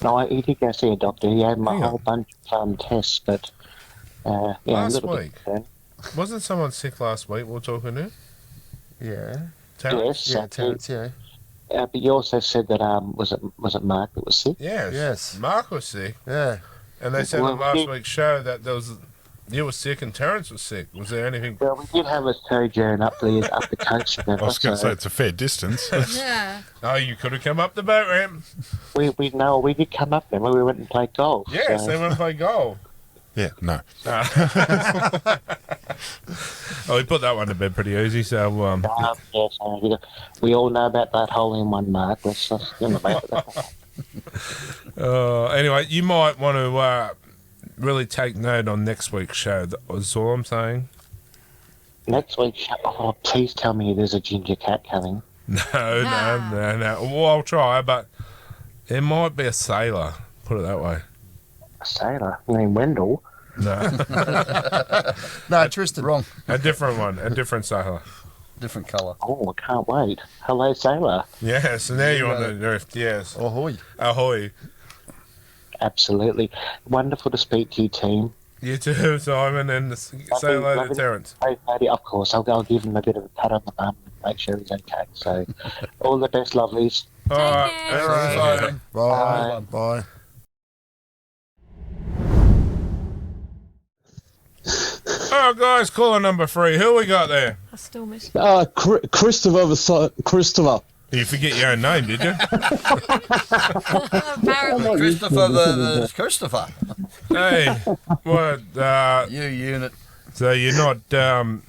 No, he did go see a doctor. He had a whole bunch of tests, but last week. Wasn't someone sick last week? We're talking to. Yeah. Terence? Yes, Yeah, Terence, yeah. but you also said that was it Mark that was sick? Yes. Mark was sick. Yeah. And they said on last week's show that you were sick and Terence was sick. Was there anything? Well, we did have a sojourn up the coast. I was going to say it's a fair distance. Yeah. Oh, you could have come up the boat ramp. We did come up there. We went and played golf. Yes, so. they went and played golf. Yeah, no. Oh, we put that one to bed pretty easy. So, we all know about that hole-in-one, Mark. Let's about that. Anyway, you might want to really take note on next week's show. That's all I'm saying. Next week, please tell me there's a ginger cat coming. No. Well, I'll try, but it might be a sailor. Put it that way. A sailor? You mean Wendell? No. No, Tristan. Wrong. A different one. A different sailor. Different colour. Oh, I can't wait. Hello, sailor. Yes, so now you're on the drift. Yes. Ahoy. Ahoy. Absolutely. Wonderful to speak to you, team. You too, Simon, and say hello to Terence. Hey, buddy, of course. I'll give him a bit of a pat on the bum and make sure he's okay. So, all the best, lovelies. All right. care. All right. Simon. Bye. Bye. Oh, guys, caller number 3. Who we got there? I still miss Christopher. You forget your own name, did you? Apparently. Christopher. Hey, what? You unit. So you're not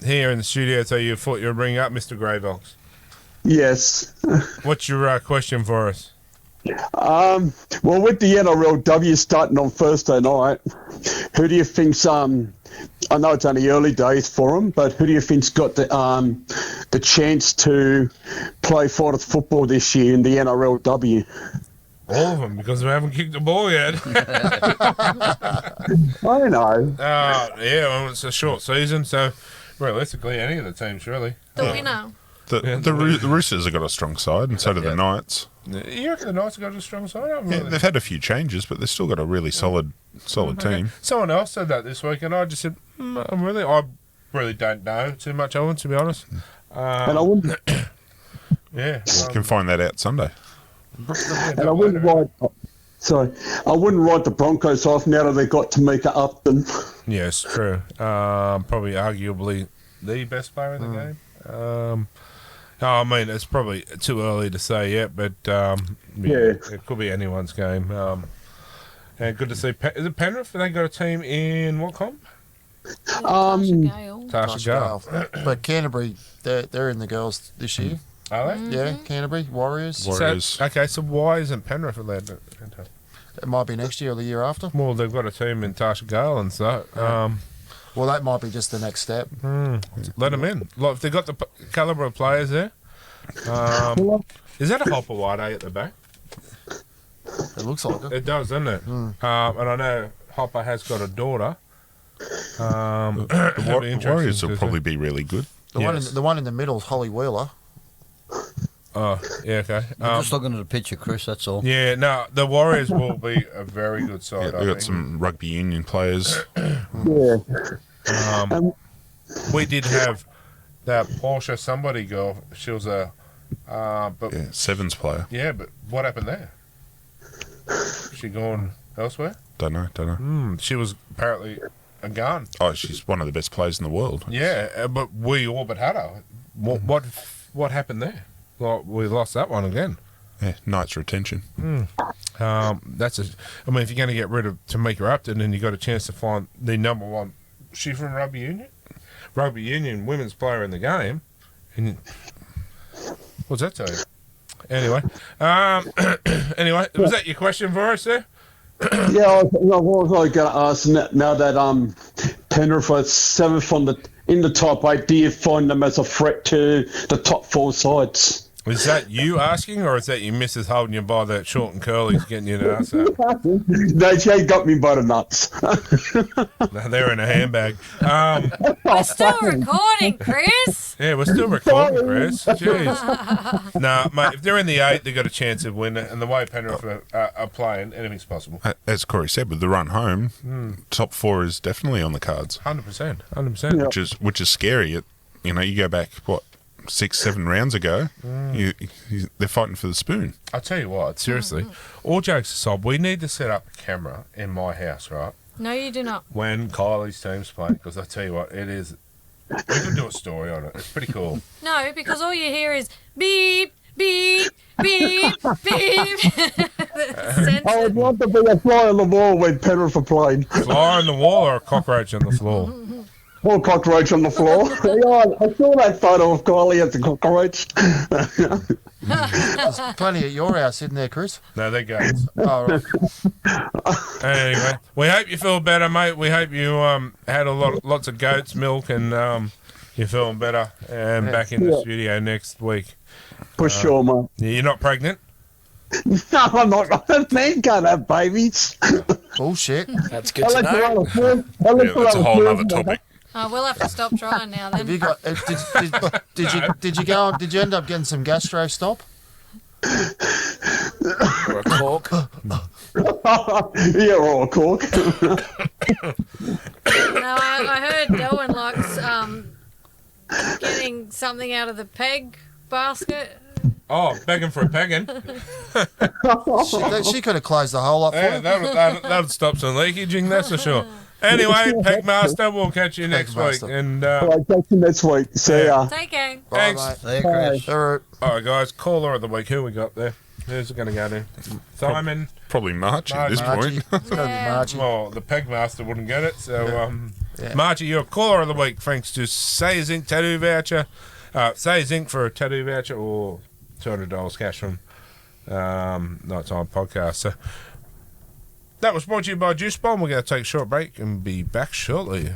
here in the studio, so you thought you'd bring up Mr. Greybox. Yes. What's your question for us? Well, with the NRLW starting on Thursday night, who do you think's I know it's only early days for them, but who do you think's got the chance to play finals football this year in the NRLW? All of them, because we haven't kicked the ball yet. I know. Yeah, well, it's a short season, so realistically, any of the teams, really. The winner. The Roosters have got a strong side, and so do the Knights. You reckon the Knights have got a strong side? Yeah, they've had a few changes, but they've still got a really solid team. Someone else said that this week, and I just said, I really don't know too much of them, to be honest. And I wouldn't. Yeah. You can find that out Sunday. And I wouldn't write. Sorry, I wouldn't write the Broncos off now that they got Tamika Upton. Yes, true. Probably arguably the best player in the game. I mean, it's probably too early to say yet, but it could be anyone's game. And good to see. Is it Penrith? They got a team in what comp? Tasha Gale. But Canterbury, they're in the girls this year. Are they? Yeah, Canterbury Warriors. So why isn't Penrith allowed to enter? It might be next year or the year after. Well, they've got a team in Tasha Gale and so. Well, that might be just the next step. Let them in. Look, if they've got the calibre of players there. Is that a Hopper White at the back? It looks like it. It does, doesn't it? And I know Hopper has got a daughter. The Warriors will probably be really good. The one in the middle is Holly Wheeler. Oh, yeah, okay. I'm just looking at the picture, Chris, that's all. Yeah, no, the Warriors will be a very good side. They've got some rugby union players. Yeah. We did have that Porsche somebody girl. She was a, but Yeah, sevens player. yeah, but what happened there? She gone elsewhere? Don't know. She was apparently a gun. Oh, she's one of the best players in the world. Yeah, but we all but had her. What happened there? Well, we lost that one again. Yeah, Knight's retention. That's a. I mean, if you're going to get rid of Tamika Upton, then you got a chance to find the number one. She from rugby union women's player in the game. And what's that tell you? Anyway, anyway, was that your question for us there? Yeah, what was I going to ask now that Penrith are seventh in the top 8, do you find them as a threat to the top 4 sides? Is that you asking, or is that your missus holding you by that short and curlies getting you an ass out? No, she got me by the nuts. No, they're in a handbag. We're still recording, Chris. Yeah, we're still recording, Chris. Jeez. No, mate, if they're in the 8, they've got a chance of winning, and the way Penrith are playing, anything's possible. As Corey said, with the run home, top 4 is definitely on the cards, 100%. which is scary. You go back 6-7 rounds ago, they're fighting for the spoon. I'll tell you what, seriously, all jokes aside, we need to set up a camera in my house, right? No, you do not. When Kylie's team's playing, because I tell you what, it is. We could do a story on it. It's pretty cool. No, because all you hear is beep, beep, beep, beep. I would want to be a fly on the wall when Penrith are playing. Fly on the wall or a cockroach on the floor? Or a cockroach on the floor. Yeah, I saw that photo of Kylie as a cockroach. There's plenty at your house, isn't there, Chris? No, they're goats. Oh, right. Anyway, we hope you feel better, mate. We hope you had lots of goat's milk and you're feeling better and back in the studio next week. For sure, mate. You're not pregnant? No, I'm not. Men can't have babies. Bullshit. That's good to know. That's a whole other topic. We'll have to stop trying now then. Have you got? Did you end up getting some gastro stop? Or a cork. Yeah, or a cork. No, I heard Dylan likes getting something out of the peg basket. Oh, begging for a pegging. She could have closed the hole up for Yeah, you. that would stop some leakaging, that's for sure. Anyway, Pegmaster, we'll catch you next week. And All right, catch you next week. See ya. Take care. thanks. Bye, There, Chris. mate. All right. All right, guys, caller of the week. Who we got there? Who's it going to go to? Simon. Probably March at this Margie. point. It's got to be Margie. Well, the Pegmaster wouldn't get it. So, Margie, you're caller of the week thanks to Sayers Inc. tattoo voucher. Sayers Inc. for a tattoo voucher or $200 cash from Nighttime Podcast. So, that was brought to you by Juice Bomb. We're going to take a short break and be back shortly.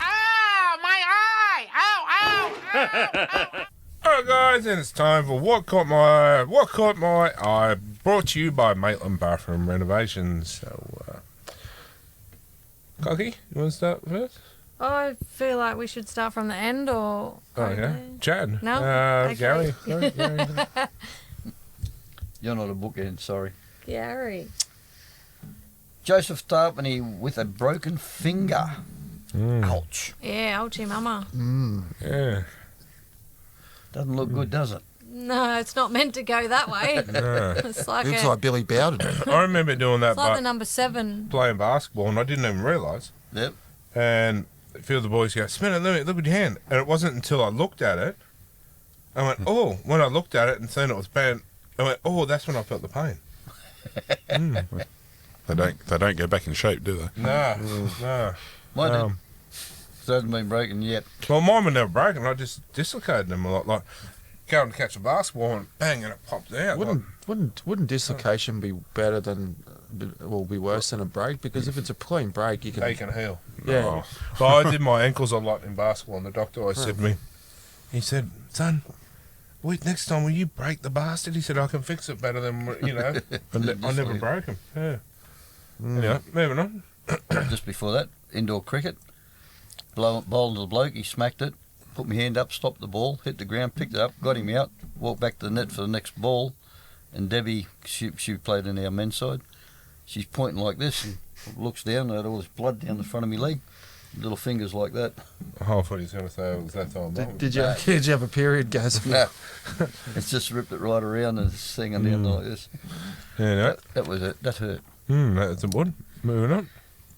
Ow, my eye! Ow, ow! Alright guys, and it's time for What Caught My Eye, brought to you by Maitland Bathroom Renovations. So, Cocky, you want to start first? I feel like we should start from the end or... Oh yeah, Chad. No, Gary. actually. Gary. You're not a bookend, sorry. Gary. Joseph Tarpany with a broken finger. Ouch. Yeah, ouchie mama. Yeah. Doesn't look good, does it? No, it's not meant to go that way. No. It's like, Looks like Billy Bowden. I remember doing that it's like the but number 7. playing basketball, and I didn't even realise. Yep. And a few of the boys go, Smith, look at your hand. And it wasn't until I looked at it, I went, oh, when I looked at it and seen it was bad, I went, oh, that's when I felt the pain. They don't go back in shape, do they? No. Mine did. It hasn't been broken yet. Well, mine were never broken. I just dislocated them a lot. Like, going to catch a basketball and bang, and it popped out. Wouldn't dislocation be better than, well, be worse than a break? Because if it's a clean break, you can. They can heal. Yeah. Well, I did my ankles a lot in basketball, and the doctor always said to me, he said, son, wait, next time will you break the bastard? He said, I can fix it better than, I never broke him. Yeah. Anyway, moving on. Just before that, indoor cricket. Bowled to the bloke, he smacked it, put my hand up, stopped the ball, hit the ground, picked it up, got him out, walked back to the net for the next ball, and Debbie, she played in our men's side, she's pointing like this and looks down. I had all this blood down the front of my leg. Little fingers like that. Oh, I thought he was going to say it was that time. Did you have a period, Gaz? No. It's just ripped it right around and it's hanging down like this. Yeah, no. That was it. That hurt. That's a wood. Moving on.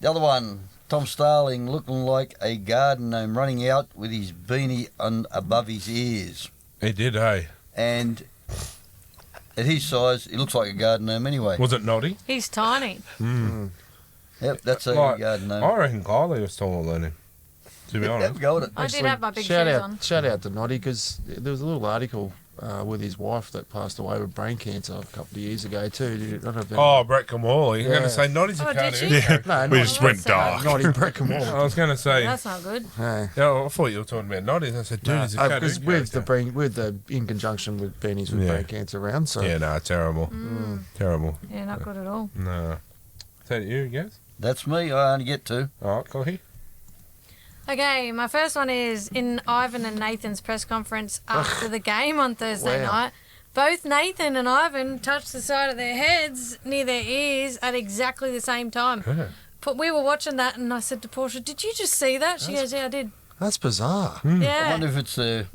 The other one, Tom Starling looking like a garden gnome running out with his beanie above his ears. He did, hey. And at his size, he looks like a garden gnome anyway. Was it Noddy? He's tiny. Yep, that's a Like, garden gnome. I reckon Kylie was taller than him, to be Have honest. a go at it. I did have my big shout shoes out, on. Shout out to Noddy, because there was a little article with his wife that passed away with brain cancer a couple of years ago too. I don't know if Oh, Brett Kamali. You're going to say Noddy's a Oh, did cartoon. she? Yeah, No, we not- just went dark. Noddy Brett I was going to say, That's not good. Hey. yeah, I thought you were talking about Noddy. I said, dude, he's a cartoon Because with character. in conjunction with Beanies with Yeah. brain cancer around, so Yeah, no, terrible. Terrible. Yeah, not good at all. No. Is that you, guys? That's me. I only get two. All right, Coffee. Okay, my first one is in Ivan and Nathan's press conference after the game on Thursday Wow. night. Both Nathan and Ivan touched the side of their heads near their ears at exactly the same time. But we were watching that, and I said to Portia, "Did you just see that?" She goes, "Yeah, I did." that's bizarre. I Yeah. wonder if it's the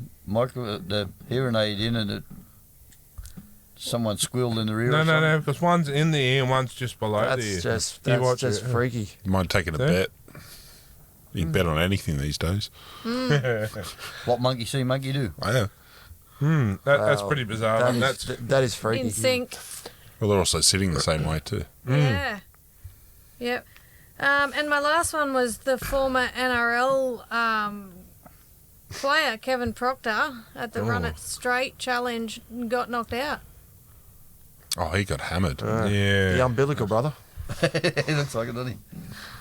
hearing aid in and someone squealed in their ear. No, or no, something. no, because one's in the ear and one's just below the ear. That's You watch just it. freaky. You might take it a See? bet. You can bet on anything these days. What monkey see, monkey do. Yeah. That's pretty bizarre. That is freaky. In sync. Well, they're also sitting the same way too. Yeah. Yep. And my last one was the former NRL player, Kevin Proctor, at the Run It Straight Challenge, got knocked out. Oh, he got hammered. Yeah. The umbilical brother. He looks like it, doesn't he?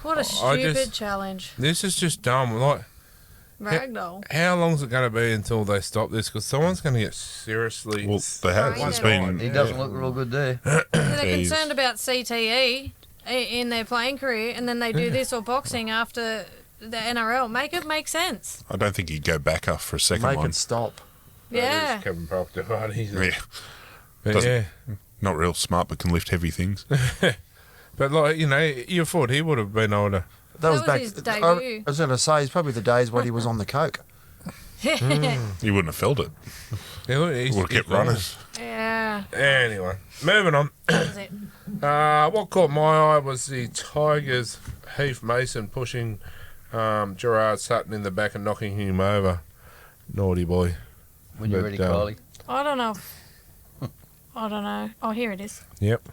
What a I stupid just- challenge. This is just dumb. Like, Ragdoll. how long's it going to be until they stop this? Because someone's going to get seriously. Well, they have. Brain It's damage. been. He doesn't look real good there. They're he's- concerned about CTE in their playing career, and then they do this or boxing after the NRL. Make it make sense. I don't think he'd go back up for a second Make one. it stop. Yeah. Kevin Proctor, right? He's Yeah. but Doesn't- yeah. Not real smart, but can lift heavy things. But, like, you know, you thought he would have been able to. That was back. his I debut. was going to say, it's probably the days when he was on the coke. He wouldn't have felt it. He would Would have kept running. Yeah. Anyway, moving on. That was it. What caught my eye was the Tigers' Heath Mason pushing Gerard Sutton in the back and knocking him over. Naughty boy. When you're But, ready, Kylie. I don't know. I don't know. Oh, here it is. Yep.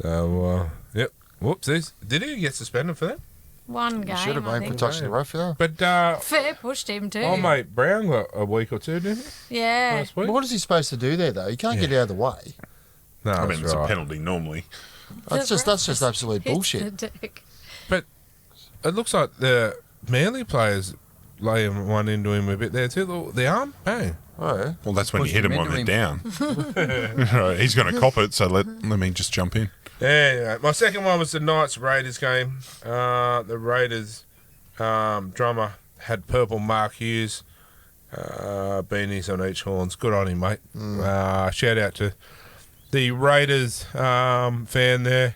So, yep. Whoopsies. Did he get suspended for that? One game, Should have I been for think. touching the rough there. But, Fair pushed him too. oh, mate, Brown got a week or two, didn't he? Yeah. Last week? What is he supposed to do there, though? He can't get out of the way. No, I mean, that's it's a right. penalty normally. That's just absolute Hits bullshit. the deck. It looks like the Manly players laying one into him a bit there too. The arm, bang. Oh, yeah. Well, that's when you Push hit him him on into the down. Right, he's going to cop it, so let me just jump in. Anyway, my second one was the Knights Raiders game. The Raiders drummer had purple Mark Hughes beanies on each horns. Good on him, mate. Shout out to the Raiders fan there.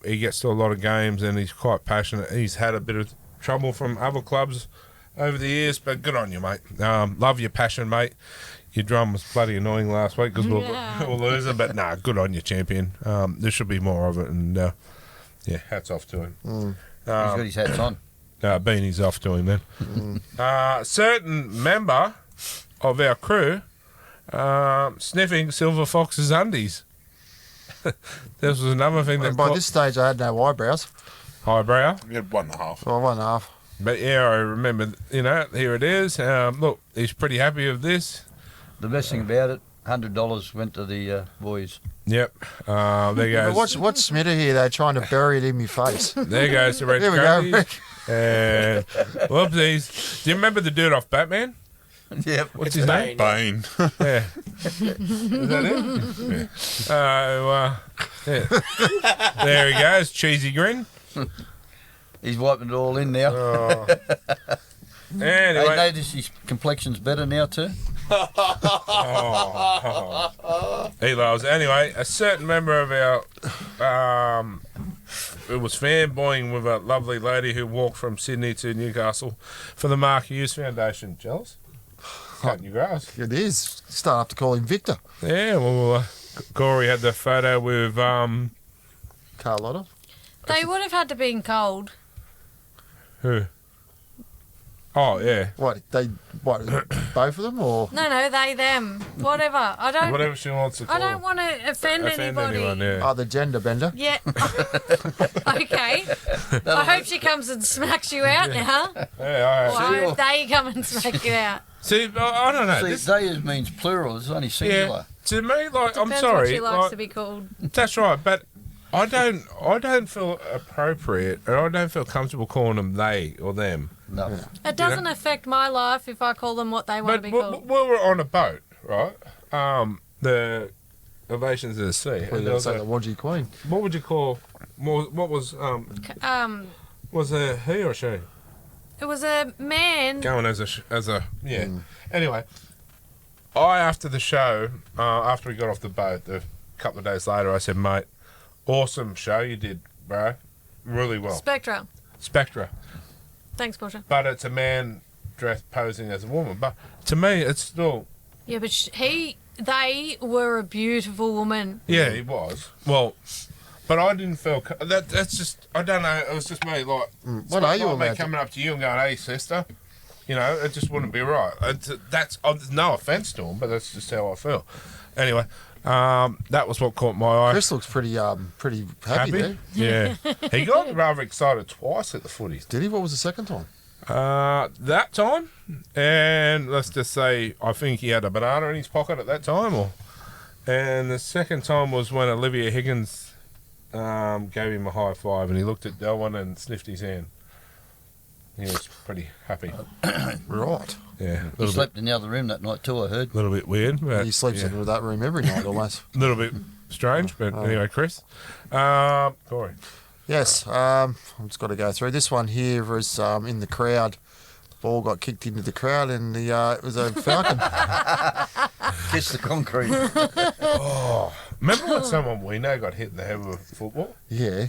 He gets to a lot of games and he's quite passionate. He's had a bit of trouble from other clubs over the years, but good on you, mate. Love your passion, mate. Your drum was bloody annoying last week because we'll lose it, but nah, good on you, champion. There should be more of it, and yeah, hats off to him. He's got his hats on. Beanies off to him then. Certain member of our crew sniffing Silver Fox's undies. This was another thing that And by this stage, I had no eyebrows. highbrow. You had 1.5. Well, 1.5. But yeah, I remember, here it is. Look, he's pretty happy with this. The best thing about it, $100 went to the boys. Yep. There goes. Watch Schmidt here, though, trying to bury it in my face. There goes the red There we go, Scrubbies. Rick. And whoopsies. Do you remember the dude off Batman? Yep. What's his name? Bane. Yeah. Is that it? Yeah. There he goes. Cheesy grin. He's wiping it all in now. Oh. Hey, Anyway. notice his complexion's better now too. Elos. Anyway, a certain member of our it was fanboying with a lovely lady who walked from Sydney to Newcastle for the Mark Hughes Foundation. Jealous? Cutting your grass. It is. Start up to call him Victor. Yeah, well, Corey had the photo with Carlotta. They would have had to been cold. who? Oh yeah, What, both of them, or? No, they, them. Whatever. I don't. whatever she wants to call. I don't want to offend anybody. anyone. Yeah. Oh, the gender bender. Yeah. Okay. I hope she comes and smacks you out now. Yeah, Or I hope they come and smack you out. See, I don't know. See, This, they means plural. It's only singular. yeah, to me, like, I'm Depends sorry. what she likes like, to be called. That's right, but I don't feel appropriate, and I don't feel comfortable calling them they or them. No. It doesn't affect my life if I call them what they want to But be called. we were on a boat, right? The Ovations of the Sea. What And are you there going to was say, a- the Wodgy Queen? what would you call? What was a he or she It was a man. going as a yeah? Anyway, after the show, after we got off the boat, a couple of days later, I said, mate, awesome show you did, bro, really well. Spectra. Spectra. Thanks, Portia. But it's a man dressed posing as a woman. But to me, it's still Yeah, but they were a beautiful woman. yeah, it was. Well, but I didn't feel that's just I don't know. It was just me like What are you like me allowed to- coming up to you and going, "Hey, sister," you know, it just wouldn't be right. That's no offense to him, but that's just how I feel. Anyway, that was what caught my eye. Chris looks pretty happy there. Yeah, he got rather excited twice at the footy. Did he? What was the second time? That time, and let's just say I think he had a banana in his pocket at that time, and the second time was when Olivia Higgins gave him a high five, and he looked at Delwyn and sniffed his hand. He was pretty happy. Right. Yeah, He slept in the other room that night too, I heard. a little bit weird, but He sleeps yeah, in that room every night almost. a little bit strange, but anyway, Chris, Corey. Yes, I've just got to go through. This one here was in the crowd. Ball got kicked into the crowd, and it was a Falcon. Kiss the concrete. Remember when someone we know got hit in the head with a football? Yeah.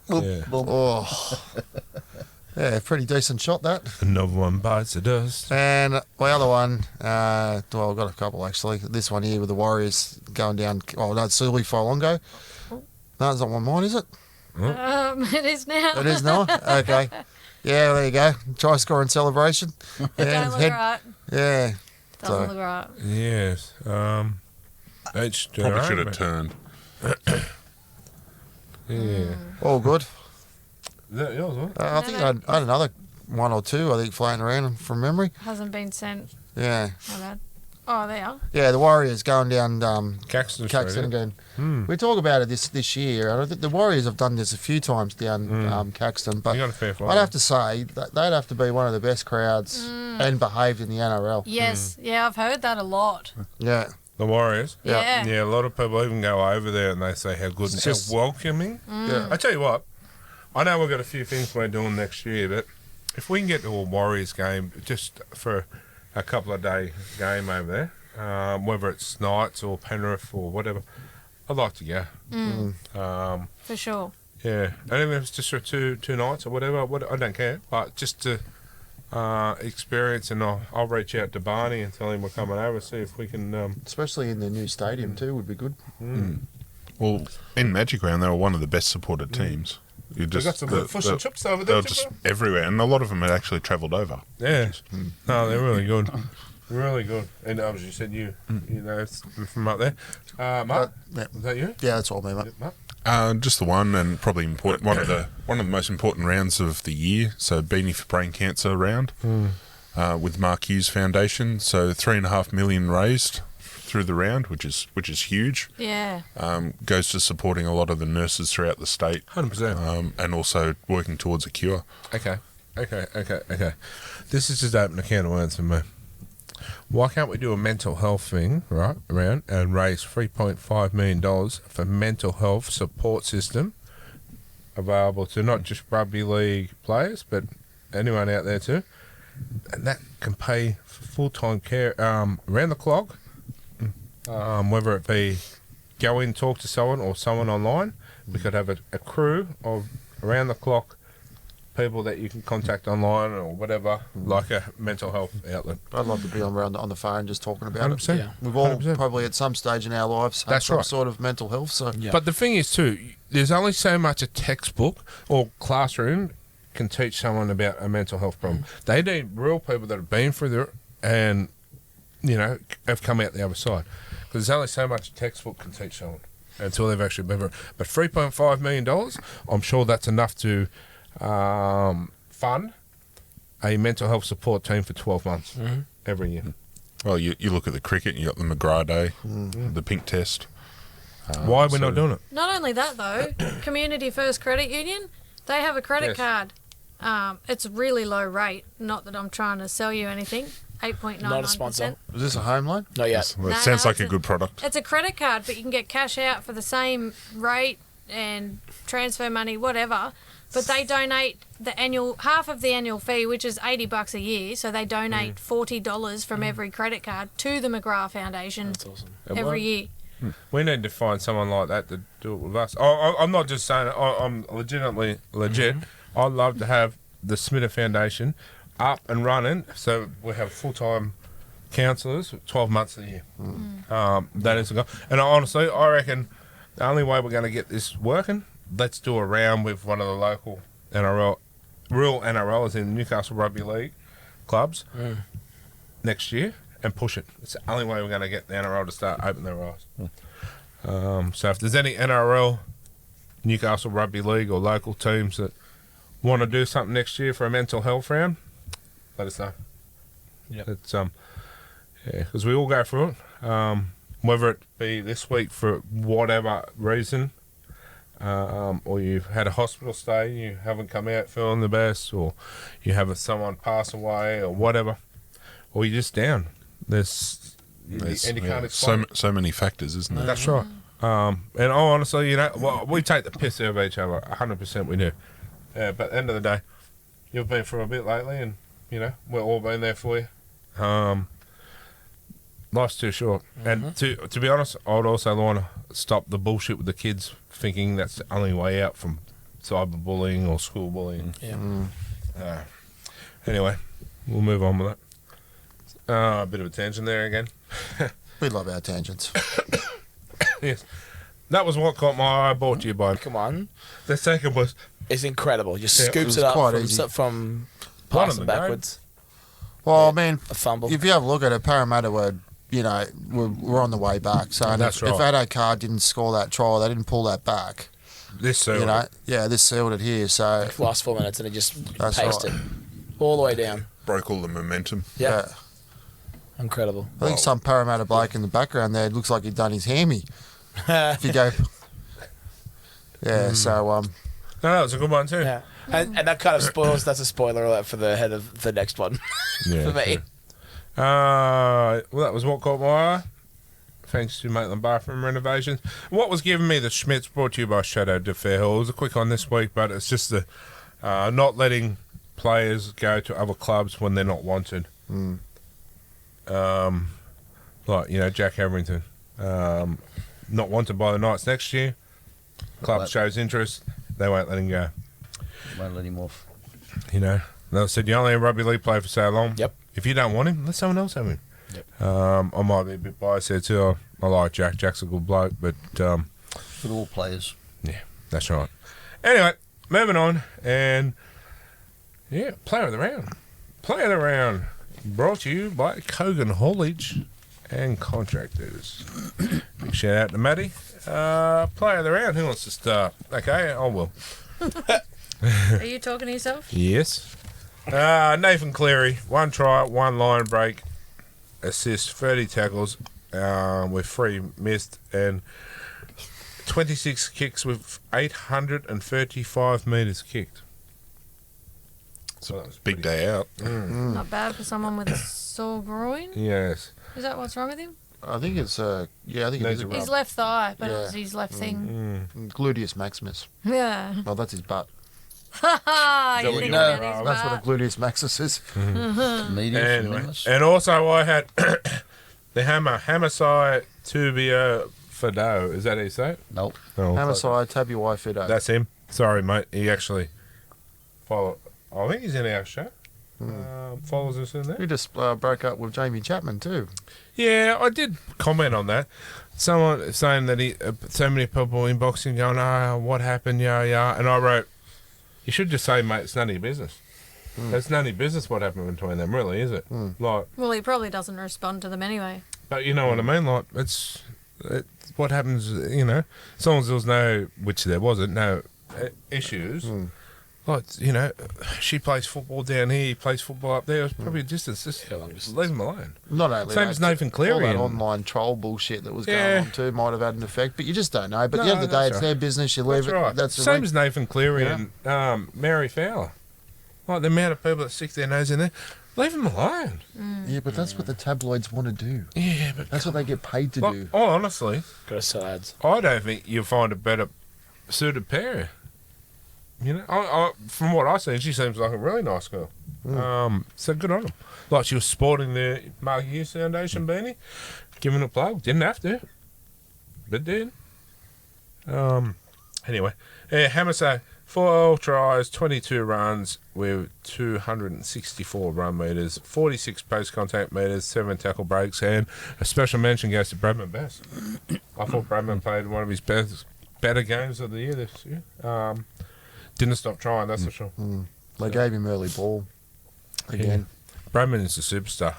Yeah. Oh. Yeah, pretty decent shot, that. Another one bites the dust. And my other one, well, I've got a couple actually. This one here with the Warriors going down. Oh, no, it's Suli Folongo. No, it's not one mine, is it? It is now. It is now? Okay. Yeah, there you go. Try scoring celebration. Yeah, Don't look right. Yeah. Doesn't look right. Yes. H. Probably should have mate. turned. Yeah. All good. Is that yours, what? I think I had another one or two, I think, floating around from memory. Hasn't been sent. Yeah. My bad. Oh, they are. Yeah, the Warriors going down Caxton Caxton Street. again. We talk about it this year. I think the Warriors have done this a few times down Caxton, but You got a fair fight. I'd have to say that they'd have to be one of the best crowds and behaved in the NRL. Yes. Yeah, I've heard that a lot. Yeah. The Warriors. Yeah. Yeah, a lot of people even go over there and they say how good and how just- welcoming. Yeah. I tell you what, I know we've got a few things we're doing next year, but if we can get to a Warriors game just for a couple of day game over there, whether it's Knights or Penrith or whatever, I'd like to go. For sure. Yeah, and even if it's just for two nights or whatever, I don't care. But just to experience, and I'll reach out to Barney and tell him we're coming over, see if we can. Especially in the new stadium too would be good. Well, in Magic Round, they were one of the best supported teams. You We've got some good fish and chips over there. They're just everywhere, and a lot of them had actually travelled over. Yeah, no, they're really good, really good. And as you said, you know, it's from up there. Mark, Yeah. is that you? Yeah, that's all me, mate. Mark? Just the one, and probably important, one of the most important rounds of the year. So, Beanie for Brain Cancer round with Mark Hughes Foundation. So, $3.5 million raised through the round, which is huge. Yeah. Goes to supporting a lot of the nurses throughout the state, 100%. and also working towards a cure. Okay. This is just open a can of worms for me. Why can't we do a mental health thing, right, around and raise $3.5 million for mental health support system available to not just rugby league players, but anyone out there too? and that can pay for full-time care around the clock, whether it be go in, talk to someone or someone online. We could have a crew of around-the-clock people that you can contact online or whatever, like a mental health outlet. I'd love to be on the phone just talking about 100%. it. Yeah. We've all 100%. probably at some stage in our lives had That's some right. sort of mental health. So But the thing is too, there's only so much a textbook or classroom can teach someone about a mental health problem. They need real people that have been through it and, have come out the other side. Because there's only so much a textbook can teach someone until they've actually been through it. But $3.5 million, I'm sure that's enough to fund a mental health support team for 12 months every year. Well, you look at the cricket, you got the McGrath Day, the pink test. Why are we not doing it? Not only that, though, Community First Credit Union, they have a credit card. It's a really low rate. Not that I'm trying to sell you anything. 8.99%. Not a sponsor. is this a home loan? Not yet. Well, it No, sounds no, like a it's good product. It's a credit card, but you can get cash out for the same rate and transfer money, whatever. But they donate half of the annual fee, which is $80 a year. So they donate $40 from every credit card to the McGrath Foundation That's awesome. every year. We need to find someone like that to do it with us. I'm not just saying it. I'm legitimately legit. I'd love to have the Schmidt Foundation up and running, so we have full-time counsellors 12 months a year. That is a goal. And honestly, I reckon the only way we're going to get this working, let's do a round with one of the local real NRLs in Newcastle Rugby League clubs next year and push it. It's the only way we're going to get the NRL to start opening their eyes. So if there's any NRL, Newcastle Rugby League or local teams that want to do something next year for a mental health round, let us know. Yep. It's because we all go through it. Whether it be this week for whatever reason, or you've had a hospital stay, you haven't come out feeling the best, or you have someone pass away, or whatever, or you're just down. There's and you can't explain it. So many factors, isn't there? That's right. And honestly, we take the piss out of each other. 100% we do. But at the end of the day, you've been through a bit lately, and we've all been there for you. Life's too short. And to be honest, I would also want to stop the bullshit with the kids thinking that's the only way out from cyberbullying or school bullying. Yeah. Anyway, we'll move on with that. A bit of a tangent there again. We love our tangents. Yes. That was what caught my eye, brought to you by. Come on. The second was. It's incredible. Just it scoops was it up quite easy. from One of passing them, backwards. Well, I mean, A fumble. if you have a look at it, Parramatta we're on the way back. So That's if right. Addo Carr didn't score that try, they didn't pull that back. This This sealed it here. So Last 4 minutes and it just That's paced right. it all the way down. Broke all the momentum. Yeah. Incredible. I think some Parramatta bloke in the background there looks like he'd done his hammy. If you go, so No, that was a good one too. Yeah. And that kind of spoils, that's a spoiler alert for the head of the next one for me. True. Well, that was what caught my eye. Thanks to Maitland Bathroom Renovations. What was giving me the Schmidts, brought to you by Shadow de Fairhill. It was a quick on this week, but it's just the not letting players go to other clubs when they're not wanted. Like, Jack Hetherington. Not wanted by the Knights next year. Club shows interest. They won't let him go. Won't let him off. They said you only have a rugby league player for so long. Yep. If you don't want him, let someone else have him. Yep. I might be a bit biased here too. I like Jack. Jack's a good bloke, but For all players. yeah, that's right. Anyway, moving on, and player of the round. Player of the round brought to you by Kogan Haulage and Contractors. Big shout out to Matty. Player of the round. Who wants to start? Okay, I will. Are you talking to yourself? Yes. Nathan Cleary, 1 try, 1 line break, assist, 30 tackles with 3 missed, and 26 kicks with 835 metres kicked. So that was Big day out. Not bad for someone with a sore groin. Yes. Is that what's wrong with him? I think it's I think it is a His rub. left thigh, but it Yeah. was his left thing. Gluteus maximus. Yeah. Well, that's his butt. Ha that You what think you about are? his That's what a part. gluteus maximus is. Medius, Anyway, minimus. and also I had the Hammerside tubia fido. Is that how you say it? Nope. Oh, Hammerside tabui fido. that's him. Sorry, mate. He actually follow. I think he's in our show. Follows us in there. We just broke up with Jamie Chapman too. Yeah, I did comment on that. Someone saying that so many people inboxing going, "Oh, what happened?" Yeah, and I wrote, "You should just say, mate, it's none of your business. It's none of your business what happened between them, really, is it? Like, Well, he probably doesn't respond to them anyway. but you know what I mean? Like, it's what happens. You know, as long as there was no, which there wasn't, no issues. Like, you know, she plays football down here, he plays football up there. It's probably a distance. Just leave him alone. Not only Same that, as Nathan all Cleary. that and- online troll bullshit that was Yeah. going on too might have had an effect, but you just don't know. But at No, the end of the day, that's it's right. their business. You leave That's it. right. That's the Same as Nathan Cleary Yeah. and Mary Fowler. Like the amount of people that stick their nose in there, leave them alone. Yeah, but that's what the tabloids want to do. Yeah, but That's what they get paid to like, do. oh, honestly, Got to sell ads. I don't think you'll find a better suited pair. You know, I, from what I see, she seems like a really nice girl. So good on them. Like she was sporting the Mark Hughes Foundation beanie, giving a plug. Didn't have to, but did. Anyway, yeah, Hammersay, 4 tries, 22 runs with 264 run meters, 46 post contact meters, 7 tackle breaks, and a special mention goes to Bradman Bass. I thought Bradman played one of his better games of the year this year. Didn't stop trying, that's for sure. They gave him early ball again. Bradman is a superstar.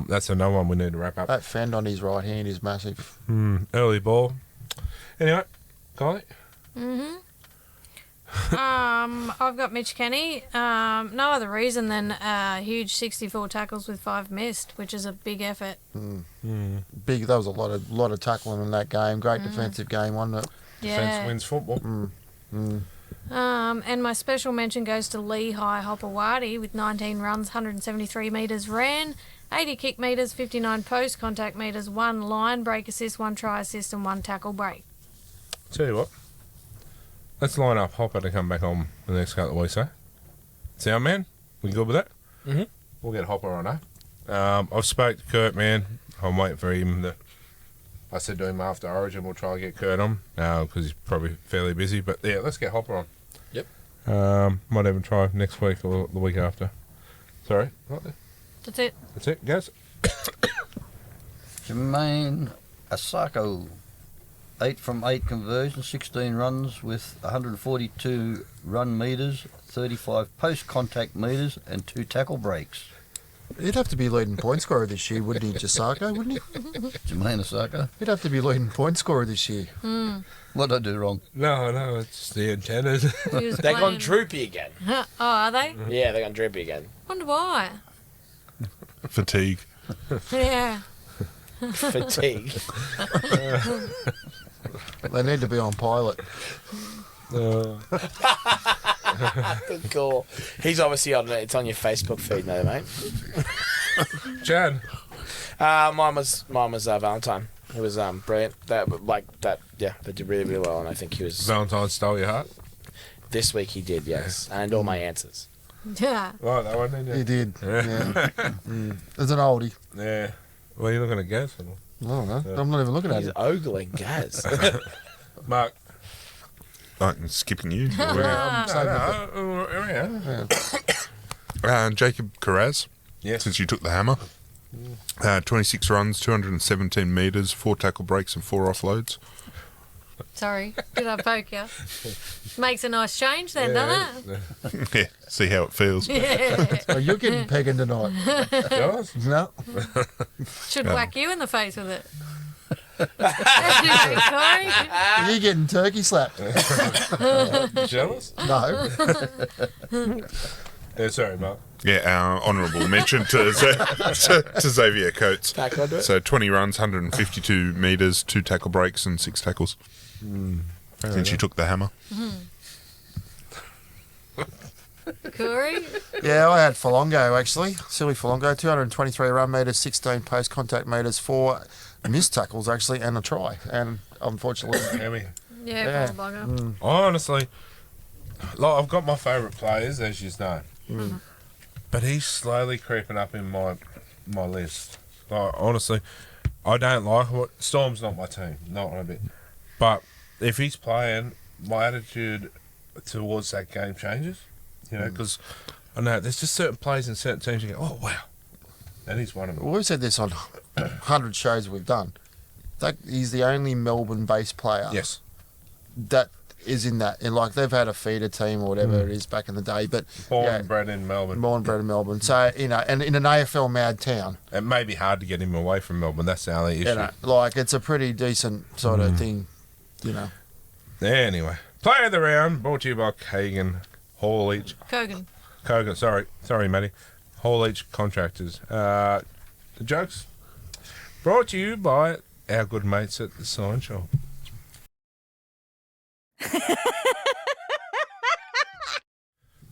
That's another one we need to wrap up. That fend on his right hand is massive. Early ball. Anyway, Kylie. I've got Mitch Kenny. No other reason than huge 64 tackles with 5 missed, which is a big effort. Big. That was a lot of tackling in that game. Great defensive game, wasn't it? Defence wins football. And my special mention goes to Lehigh Hopewadi with 19 runs, 173 metres ran, 80 kick metres, 59 post contact metres, 1 line break assist, 1 try assist, and 1 tackle break. Tell you what, let's line up Hopper to come back on the next couple of weeks, eh? Sound man? We good with that? Mhm. We'll get Hopper on, eh? I've spoke to Kurt, man. I'm waiting for him to... I said to him after Origin, we'll try and get Kurt on, because he's probably fairly busy. But yeah, let's get Hopper on. Yep. Might even try next week or the week after. Sorry, right there. That's it. That's it, guys. Jermaine Asako, 8 from 8 conversions, 16 runs with 142 run metres, 35 post contact metres, and 2 tackle breaks. He'd have to be leading point scorer this year, wouldn't he, Jasako? Wouldn't he? Jermaine Asako, He'd have to be leading point scorer this year. what did I do wrong? No, it's the antennas. He was They're gone playing- droopy again. Oh, are they? Yeah, they're gone droopy again. Wonder why. Fatigue. Yeah. Fatigue. They need to be on pilot. Good call. He's obviously on it. It's on your Facebook feed now, mate. Chad. Mine was Valentine. It was brilliant. They did really, really well, and I think he was. Valentine stole your heart. This week he did, yes, and all my answers. Yeah. Right, that one, didn't He you? did. Yeah. There's an oldie. Yeah. Well, you're looking at Gaz. I don't know. I'm not even looking at He's it. ogling Gaz. Mark. I'm skipping you. Yeah. Jacob Carraz, Yes. since you took the hammer. 26 runs, 217 metres, 4 tackle breaks and 4 offloads. Sorry. Did I poke you? Makes a nice change then, doesn't it? Yeah, see how it feels. Yeah. Oh, you're getting pegging tonight. Jealous? No. Should whack you in the face with it. Sorry. You're getting turkey slapped. Jealous? No. Yeah, sorry, Mark. Yeah, honourable mention to Xavier Coates. Back onto it. So 20 runs, 152 metres, 2 tackle breaks and 6 tackles. Since you took the hammer. Corey? Yeah, I had Falongo actually. Silly Falongo, 223 run metres, 16 post contact metres, 4 missed tackles actually, and a try. And unfortunately, Hammy. Yeah, Yeah. poor bugger. Honestly, Like, I've got my favourite players, as you know. But he's slowly creeping up in my list. Like, honestly, I don't like what... Storm's not my team, not one bit. But if he's playing, my attitude towards that game changes. You know, because I know there's just certain players in certain teams you go, oh, wow. And he's one of them. Well, we've said this on 100 shows we've done. That he's the only Melbourne-based player Yes. that is in that. And like they've had a feeder team or whatever it is back in the day, but Born and bred in Melbourne. Born and bred in Melbourne. So and in an AFL mad town, It may be hard to get him away from Melbourne. That's the only issue. like it's a pretty decent sort of thing, Anyway, player of the round brought to you by Kogan Kogan. Sorry, Matty. Haulage Contractors. The jokes brought to you by our good mates at the Sign Shop.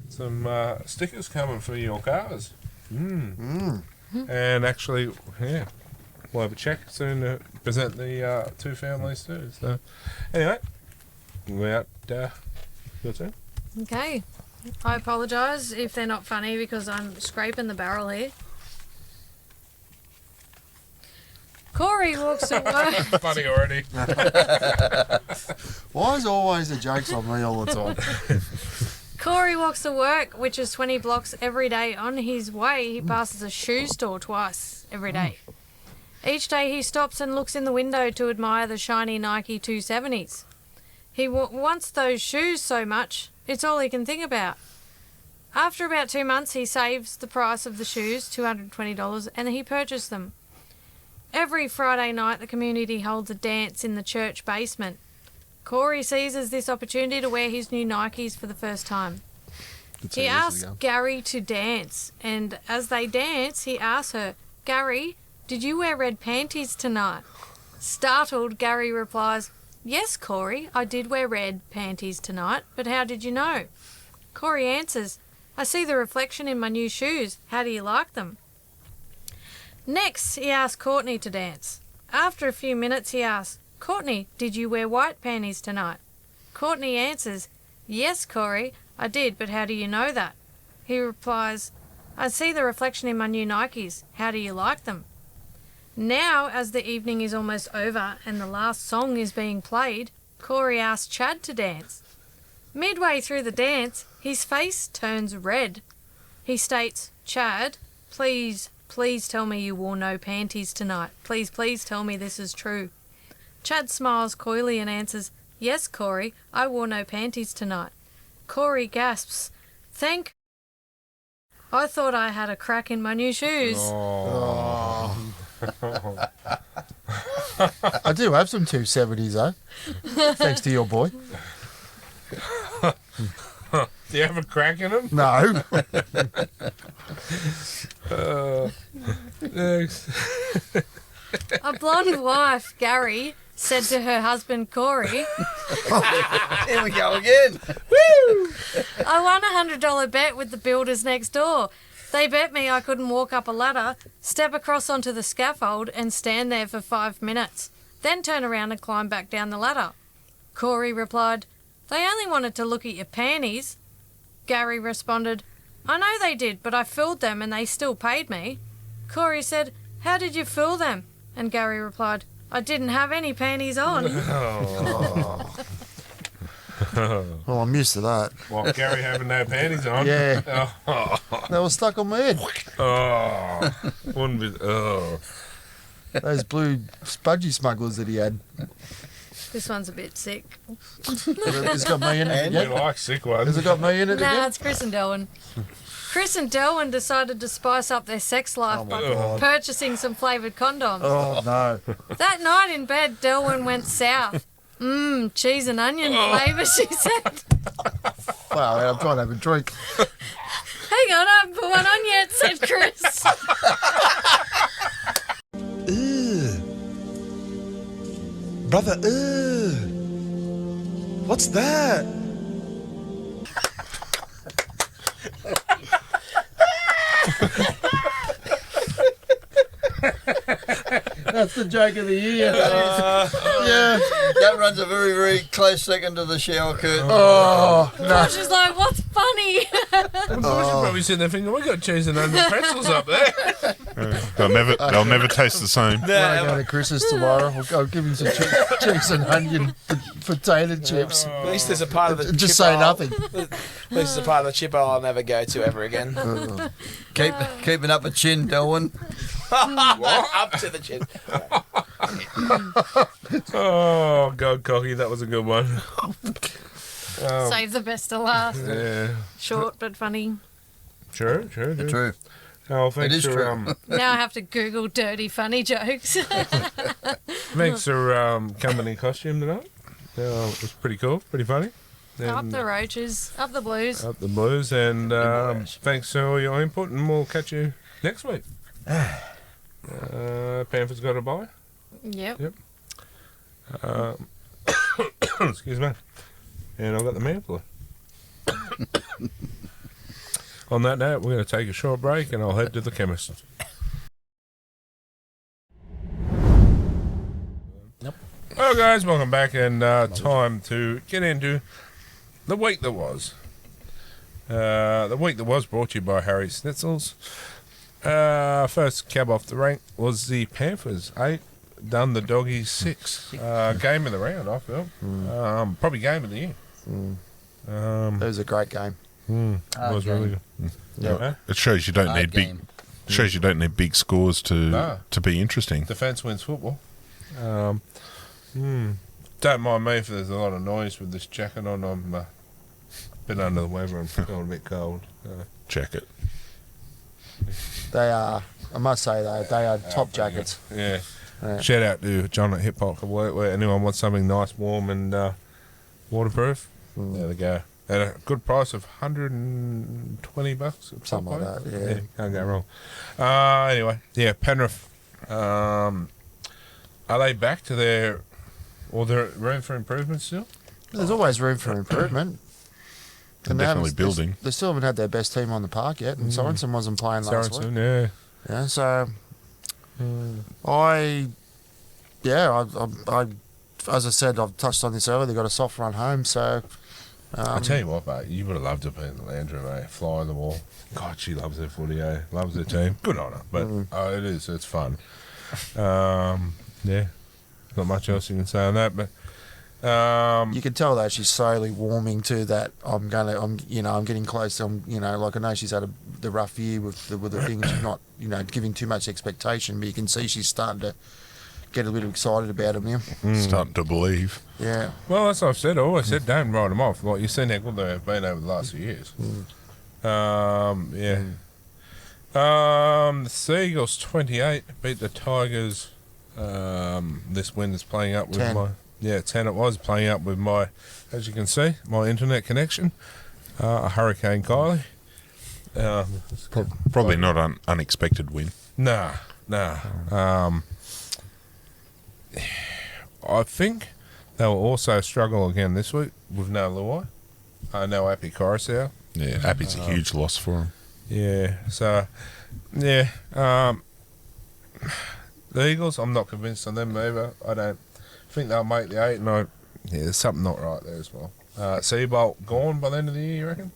Some stickers coming for your cars. And actually, we'll have a check soon to present the two families too. So, anyway, without your turn. Okay. I apologise if they're not funny because I'm scraping the barrel here. Corey walks to work. Funny already. Why is always the jokes on me all the time? Corey walks to work, which is 20 blocks every day. On his way, he passes a shoe store twice every day. Each day he stops and looks in the window to admire the shiny Nike 270s. He wants those shoes so much, it's all he can think about. After about 2 months, he saves the price of the shoes, $220, and he purchased them. Every Friday night, the community holds a dance in the church basement. Corey seizes this opportunity to wear his new Nikes for the first time. He asks Gary to dance, and as they dance, he asks her, "Gary, did you wear red panties tonight?" Startled, Gary replies, "Yes, Corey, I did wear red panties tonight, but how did you know?" Corey answers, "I see the reflection in my new shoes. How do you like them?" Next, he asks Courtney to dance. After a few minutes, he asks, "Courtney, did you wear white panties tonight?" Courtney answers, "Yes, Corey, I did, but how do you know that?" He replies, "I see the reflection in my new Nikes. How do you like them?" Now, as the evening is almost over and the last song is being played, Corey asks Chad to dance. Midway through the dance, his face turns red. He states, "Chad, please tell me you wore no panties tonight. Please tell me this is true." Chad smiles coyly and answers, "Yes, Corey, I wore no panties tonight." Corey gasps, I thought I had a crack in my new shoes." Oh. I do have some 270s though, thanks to your boy. Do you have a crack in them? No. Thanks. A blonde wife, Gary, said to her husband, Corey, Here we go again. "I won a $100 bet with the builders next door. They bet me I couldn't walk up a ladder, step across onto the scaffold and stand there for 5 minutes, then turn around and climb back down the ladder." Corey replied, "They only wanted to look at your panties." Gary responded, "I know they did, but I filled them and they still paid me." Corey said, "How did you fill them?" And Gary replied, "I didn't have any panties on." Well, I'm used to that. What, Gary having no panties on? Yeah. Oh. They were stuck on my head. Oh. Wouldn't be. Oh. Those blue spudgy smugglers that he had. This one's a bit sick. It's got me in it We again. like sick ones. Has it got me in it Nah, again? it's Chris and Delwyn. Chris and Delwyn decided to spice up their sex life by God. purchasing some flavoured condoms. Oh, no. That night in bed, Delwyn went south. Cheese and onion flavour, she said. Wow, I'm trying to have a drink. Hang on, I haven't put one on yet, said Chris. Brother, what's that? That's the joke of the year. Yeah, that runs a very, very close second to the shower curtain. Oh, no. Josh is like, what's funny? Boys are probably sitting there thinking, we got cheese and onion pretzels up there. They'll never taste the same. When I go to Chris's tomorrow, I'll give him some cheese and onion potato chips. At least there's a part of the Just chip say aisle- nothing. At least there's a part of the chip aisle I'll never go to ever again. Keeping up a chin, Darwin. Up to the chin. Oh, God, Cocky, that was a good one. Save the best to last. Yeah. Short but funny. True. True. Oh, thanks It is for, true. Now I have to Google dirty funny jokes. thanks for coming in costume tonight. It was pretty cool, pretty funny. Up And the roaches, up the blues. up the blues, and thanks for all your input, and we'll catch you next week. Panthers got a bye. Yep. Excuse me. And I've got the man flu. On that note, we're going to take a short break, and I'll head to the chemist. Well, guys, welcome back, and time to get into the week that was. The week that was brought to you by Harry Schnitzels. First cab off the rank was the Panthers 8, done the Doggies 6. Game of the round, I feel. Probably game of the year. It was a great game. It was really good. Yeah. It shows you don't need big. Shows you don't need big scores to be interesting. Defence wins football. Don't mind me if there's a lot of noise with this jacket on. I'm a bit under the weather and feeling a bit cold. Check it. They are, I must say, they are top jackets. Yeah. Yeah. Shout out to John at Hip Hop where anyone wants something nice, warm, and waterproof. There they go. At a good price of $120. Something like that, yeah. Can't go wrong. Anyway, yeah, Penrith. Are they back to their, or there room for improvement still? There's always room for improvement. They're And definitely building. They still haven't had their best team on the park yet, and Sorensen wasn't playing last week. Sorensen, yeah. Yeah, so I as I said, I've touched on this earlier. They got a soft run home, so I tell you what, mate, you would have loved to be in the lounge room, eh? Fly on the wall. God, she loves her footy, eh? Loves her team. Good on her, but it is. It's fun. Yeah, not much else you can say on that, but you can tell that she's slowly warming to that. I'm getting close. I know she's had the rough year with the thing. She's not, giving too much expectation, but you can see she's starting to get a little excited about him now. Starting to believe. Yeah. well, that's what I've said. I always said, don't write them off. Like, you've seen how good they've been over the last few years. Yeah. The Seagulls 28 beat the Tigers. This win is playing up with 10. 10 it was, playing up with my, as you can see, my internet connection. A Hurricane Kylie. Probably not an unexpected win. Nah. I think they'll also struggle again this week with no Luai. No Appy Coruscant. Yeah, Appy's a huge loss for them. Yeah, so, yeah. The Eagles, I'm not convinced on them either. I don't think they'll make the 8, and there's something not right there as well. Seabolt gone by the end of the year, you reckon?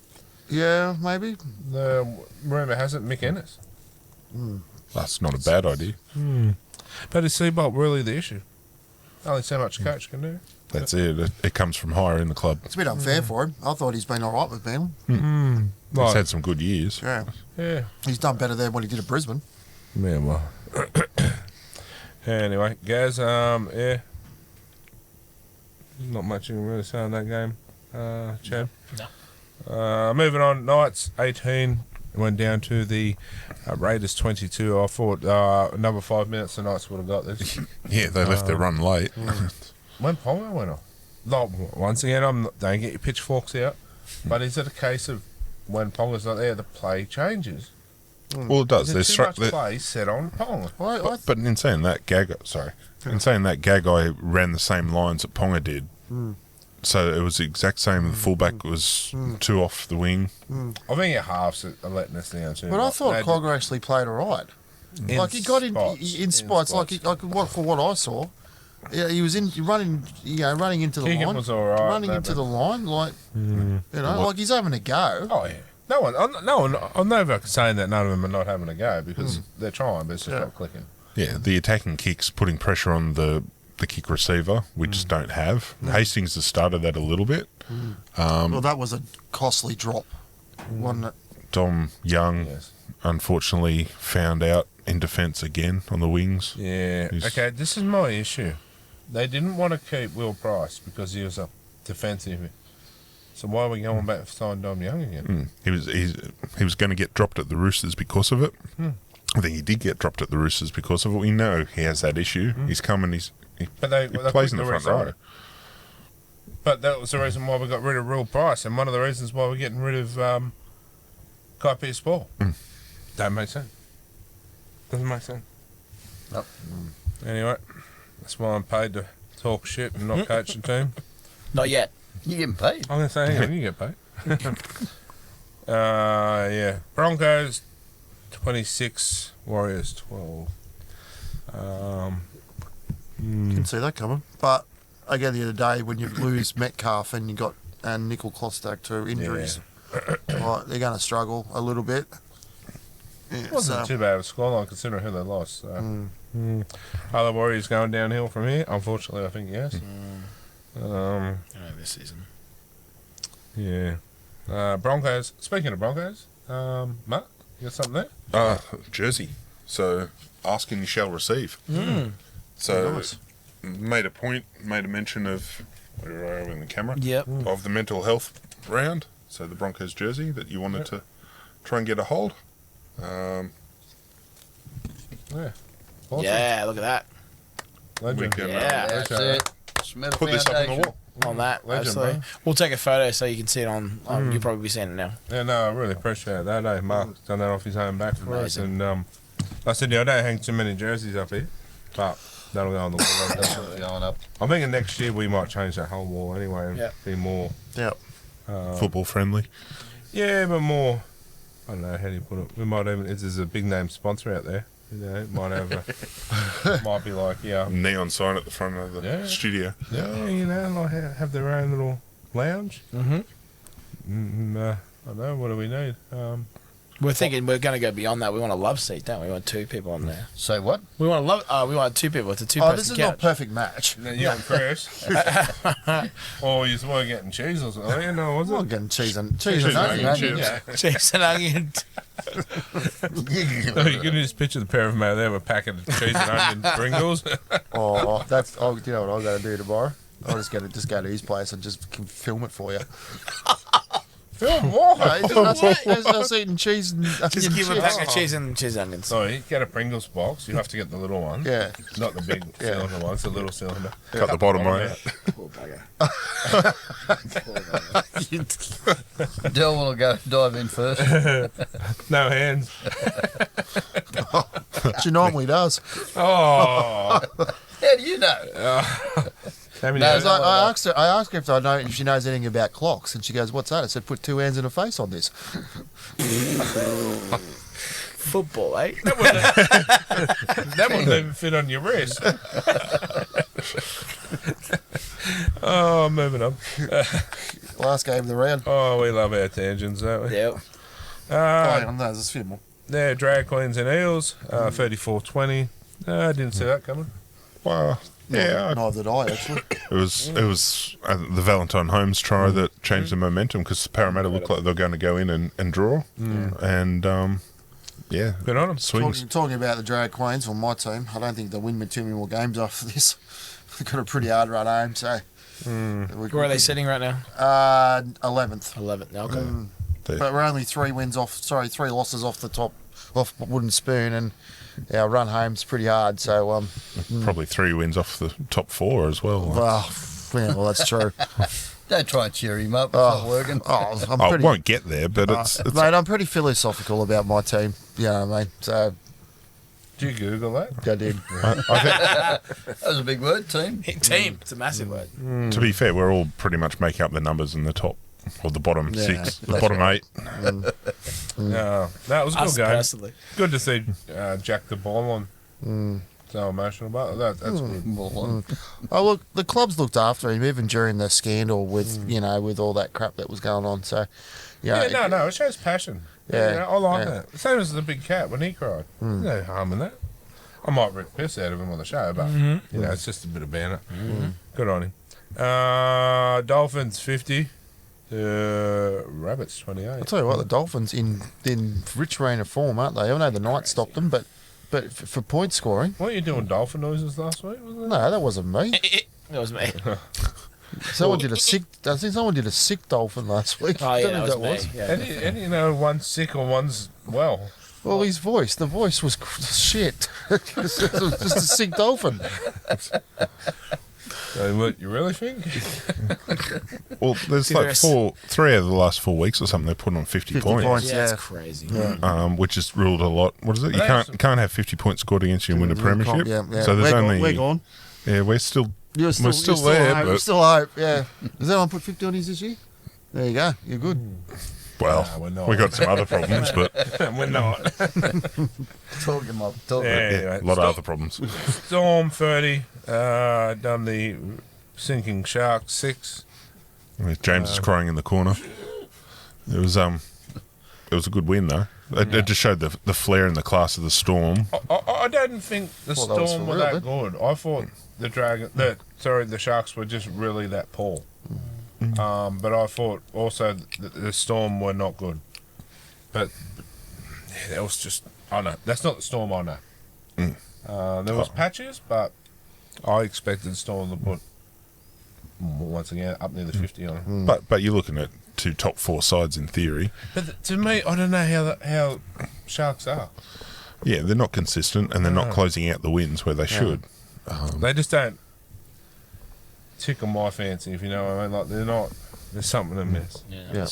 Yeah, maybe. The rumour has it, Mick Ennis. That's not a bad idea. But is Seabolt really the issue? Only so much coach can do. That's it. It comes from higher in the club. It's a bit unfair for him. I thought he's been all right with them. He's had some good years. Yeah. He's done better than what he did at Brisbane. Yeah, well. Anyway, Gaz, yeah. Not much you can really say on that game, Chad. No. Moving on, Knights 18 went down to the Raiders 22. I thought another 5 minutes the Knights would have got this. Yeah, they left their run late. When Ponga went off. Like, once again, don't get your pitchforks out, but is it a case of when Ponga's not there, the play changes? Well, it does. There's too much play set on Ponga. But in saying that, Gagai ran the same lines that Ponga did. So it was the exact same. The fullback was 2 off the wing. I think your halves are letting us down too. But I thought Cogger actually played all right. Like he got in spots. Like for what I saw, yeah, he was running into the Keegan line, was all right, running into the line, like like he's having a go. Oh yeah. I'm never saying that none of them are not having a go because they're trying, but it's just not clicking. Yeah, the attacking kicks putting pressure on the kick receiver, we just don't have. Hastings has started that a little bit. Well, that was a costly drop, wasn't it? Dom Young, unfortunately, found out in defence again on the wings. Yeah. Okay, this is my issue. They didn't want to keep Will Price because he was a defensive. So why are we going back to sign Dom Young again? He was going to get dropped at the Roosters because of it. I think he did get dropped at the Roosters because of it. We know he has that issue. He's come and he plays in the front row. But that was the reason why we got rid of Will Price, and one of the reasons why we're getting rid of KTP Sport. Don't make sense. Doesn't make sense. Nope. Anyway, that's why I'm paid to talk shit and not coach the team. Not yet. You getting paid? I'm going to say, hang on, you get paid. Yeah. Broncos, 26. Warriors, 12. Can see that coming. But again, the other day when you lose Metcalf and you got Nickel Klostak to injuries, right, they're going to struggle a little bit. Yeah, It wasn't too bad of a scoreline considering who they lost. So. Are the Warriors going downhill from here? Unfortunately, I think yes. This season. Yeah. Broncos. Speaking of Broncos, Mark, you got something there? Jersey. So, asking you shall receive. So, made a mention of, where are we in the camera? Yep. Of the mental health round. So, the Broncos jersey that you wanted to try and get a hold. Yeah. Awesome. Yeah, look at that. Legend. Yeah. That's it. Schmidt Put this up on the wall. On that, Legend, absolutely. bro. We'll take a photo so you can see it on. You'll probably be seeing it now. Yeah, no, I really appreciate that. Hey, Mark's done that off his own back for us. Amazing. And I said, I don't hang too many jerseys up here, but that'll go on the wall. Definitely going up. I'm thinking next year we might change that whole wall anyway and be more Football friendly. Yeah, but more. I don't know how do you put it. We might even. If there's a big name sponsor out there, it might have. Might be like Neon sign at the front of the studio. Yeah, like have their own little lounge. Mm-hmm. I don't know. What do we need? We're thinking we're going to go beyond that. We want a love seat, don't we? We want 2 people on there. Say what? We want we want 2 people. It's a 2-person this is couch. not perfect match. You and Chris. Or you were getting cheese or something. You know, was it? I'm getting cheese and onion onion. chips. Cheese and onion. You can just picture the pair of them out there with a packet of cheese and onion Pringles. You know what I'm going to do tomorrow? I'll just go to his place and just film it for you. Film what? I was eating cheese and onion Just give a chips. pack of cheese and onions. So you get a Pringles box. You have to get the little one. Yeah. Not the big cylinder one. It's the little cylinder. Cut the bottom out. Poor bugger. Del will go dive in first. No hands. She normally does. Oh. How do you know? I asked her if she knows anything about clocks, and she goes, "What's that?" I said, "Put 2 hands and a face on this." Football, eh? That wouldn't even fit on your wrist. Oh, moving on. Last game of the round. Oh, we love our tangents, don't we? Yep. There's a few more. Yeah, Drag Queens and Eels, 34-20. I didn't see that coming. Well, yeah. Neither did I, actually. It was the Valentine Holmes try that changed the momentum because Parramatta looked like they were going to go in and draw. And, good on them. Swings. Talking about the Drag Queens on my team, I don't think they'll win too many more games after this. They've got a pretty hard run home, so... Where are they sitting right now? 11th. 11th, okay. But we're only 3 losses off the top, off wooden spoon, and our run home's pretty hard, so... Probably 3 wins off the top 4 as well. Well, that's true. Don't try and cheer him up. It's not working. I won't get there, but it's... Mate, I'm pretty philosophical about my team, you know what I mean? So... Did you Google that? I did. That was a big word, team. Team. It's a massive word. To be fair, we're all pretty much making up the numbers in the top, or the bottom 6, the bottom 8. That was a Us good game. personally. Good to see Jack the Ball on. So emotional about that. That's good. Oh, look, the clubs looked after him even during the scandal with, with all that crap that was going on. So, Yeah, it shows passion. Yeah, I like yeah. that. Same as the big cat when he cried. There's no harm in that. I might rip piss out of him on the show, but it's just a bit of banter. Good on him. Dolphins 50. Rabbits 28. I'll tell you what, the Dolphins in rich reign of form, aren't they? I know the Knights stopped them, but for point scoring. Weren't you doing dolphin noises last week? Wasn't it? No, that wasn't me. That was me. Someone did a sick. I think someone did a sick dolphin last week. Oh, yeah, Don't know that who was me. Yeah. And you know, one's sick or one's well. Well, the voice was shit. It was just a sick dolphin. So what you really think? Well, there's like 3 of the last 4 weeks or something. They put on 50 points. Yeah, that's crazy. Which is ruled a lot. What is it? You can't have 50 points scored against you and win a premiership. Yeah. So there's we're gone. Yeah, we're still You're there. hope. But, We're still hope. Yeah. Does anyone put 50 on his this year? There you go. You're good. well, we're not. we got some other problems, but We're not. Talk him up. a lot of other problems. Storm 30. Done the sinking shark 6. James is crying in the corner. It was a good win though. It just showed the flair and the class of the Storm. I don't think the Thought that was Storm for were real, that good. I thought the Sharks were just really that poor. But I thought also the Storm were not good. But yeah, that was just that's not the Storm I know. There was patches, but I expected Storm to put once again up near the 50 on them. But you're looking at 2 top 4 sides in theory. But to me, I don't know how Sharks are. Yeah, they're not consistent and they're not closing out the wins where they should. They just don't tickle my fancy, if you know what I mean. Like they're not. There's something amiss. Yeah.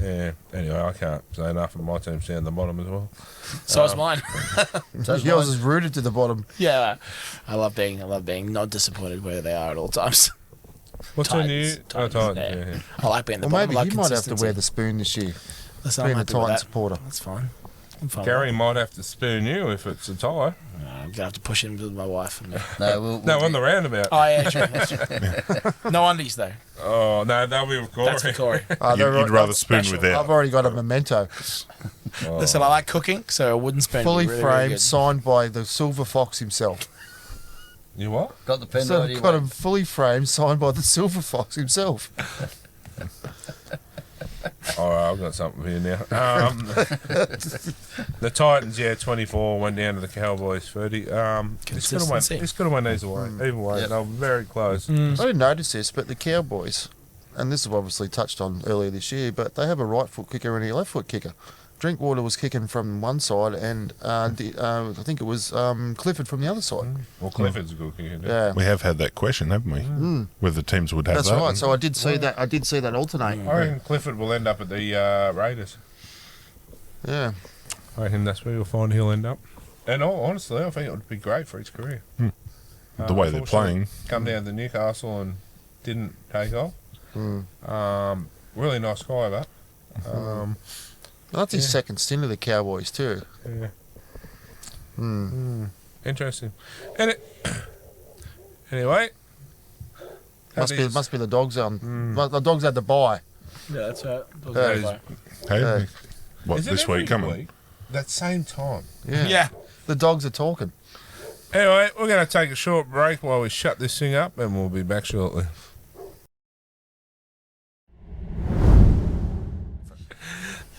Yeah. Anyway, I can't say enough. And my team's down the bottom as well. So is mine. Yours is rooted to the bottom. Yeah, I love being not disappointed where they are at all times. What's on you? Titans, Yeah. I like being the Well, bottom. maybe I like you might have to consistency. wear the spoon this year. Listen, Being I'm a happy with Titan that. supporter. That's fine. I'm fine. Gary might have to spoon you if it's a tie. I'm gonna have to push him with my wife. No, No, on the roundabout. Oh yeah, true. That's true. No undies though. Oh, no, that'll be with Corey. That's for Corey. You'd rather spoon special. without. I've already got a memento. Listen, I like cooking, so a wooden spoon. Fully really, framed, really good. signed by the Silver Fox himself. You what? got the pen So ready. I've got him fully framed, signed by the Silver Fox himself. All right, I've got something here now. The Titans, 24, went down to the Cowboys 30. This could have went either way. Either way, they were very close. I didn't notice this, but the Cowboys, and this is obviously touched on earlier this year, but they have a right foot kicker and a left foot kicker. Drinkwater was kicking from one side, and I think it was Clifford from the other side. Well, Clifford's a good kicker. Yeah, We have had that question, haven't we? Whether teams would have that's that. right. So I did see that. I did see that alternate. I reckon Clifford will end up at the Raiders. Yeah. I reckon that's where you'll find he'll end up. And honestly, I think it would be great for his career. The way they're Unfortunately, playing. Come down to Newcastle and didn't take off. Really nice guy, that. That's his second stint of the Cowboys too. Yeah. Interesting. And anyway, Must be the dogs on. The dogs had the bye. Yeah, that's right. that is- Hey, what, is it this every week coming? That same time. Yeah. The dogs are talking. Anyway, we're going to take a short break while we shut this thing up, and we'll be back shortly.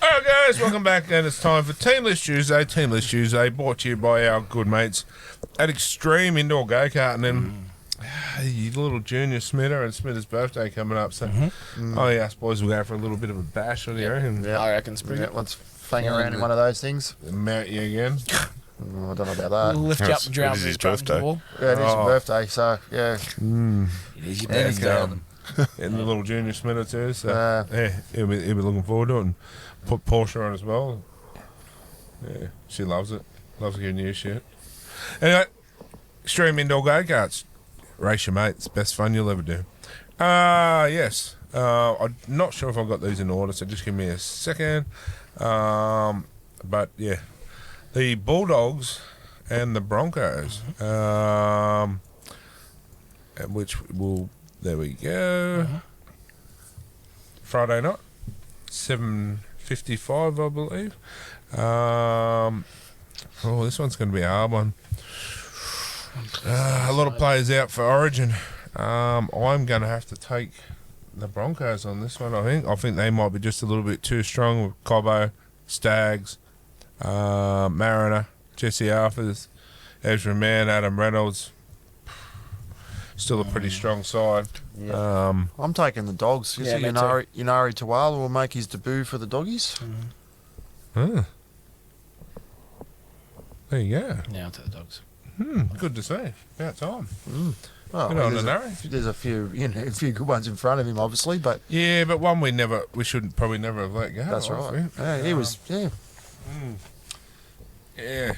Alright guys, welcome back, and it's time for Team List Tuesday. Team List Tuesday brought to you by our good mates at Extreme Indoor Go-Kart, and your little junior Smitter and Smitter's birthday coming up, so I us boys will go for a little bit of a bash on here and I reckon spring it. Let's fang around in one of those things. mount you again. I don't know about that. We'll lift you up and drown It is you his straight into the birthday. wall. Yeah, it is your birthday, so yeah. It is your And he's birthday. down. And the little junior Smitter too, so Yeah. he'll be looking forward to it, and put Porsche on as well. Yeah, she loves it. Loves getting new shit. Anyway, Extreme Indoor Go-Karts. Race your mates. Best fun you'll ever do. Yes. I'm not sure if I've got these in order, so just give me a second. But yeah, the Bulldogs and the Broncos, which will, there we go. Friday night, 7:55, I believe. This one's going to be a hard one. A lot of players out for Origin. I'm going to have to take the Broncos on this one, I think. I think they might be just a little bit too strong with Cobbo, Staggs, Mariner, Jesse Arthurs, Ezra Mann, Adam Reynolds. Still a pretty strong side. I'm taking the Dogs. Yeah, me too. Yanari Tawala will make his debut for the Doggies. There you go. Yeah, I'll take the Dogs. Good to see. About time. Well, Good on the Nari. there's a few good ones in front of him, obviously, but Yeah, but one we should probably never have let go. that's I right. think. Yeah, he was. Yeah, Yeah.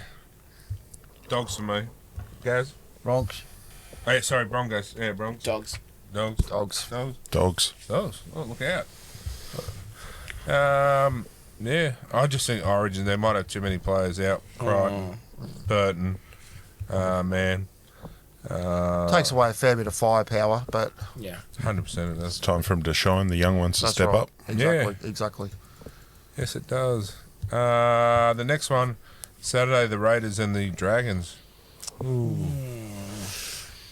Dogs for me. Gaz? Bronx. Hey, sorry, Broncos. Yeah, Broncos. Dogs. Dogs. Dogs. Dogs. Dogs. Dogs. Oh, look out. Yeah, I just think Origin, they might have too many players out. Crichton, Burton, man. takes away a fair bit of firepower, but Yeah. 100% it It's does. time for them to shine, the young ones to that's step right. up. Exactly. Yes, it does. The next one, Saturday, the Raiders and the Dragons.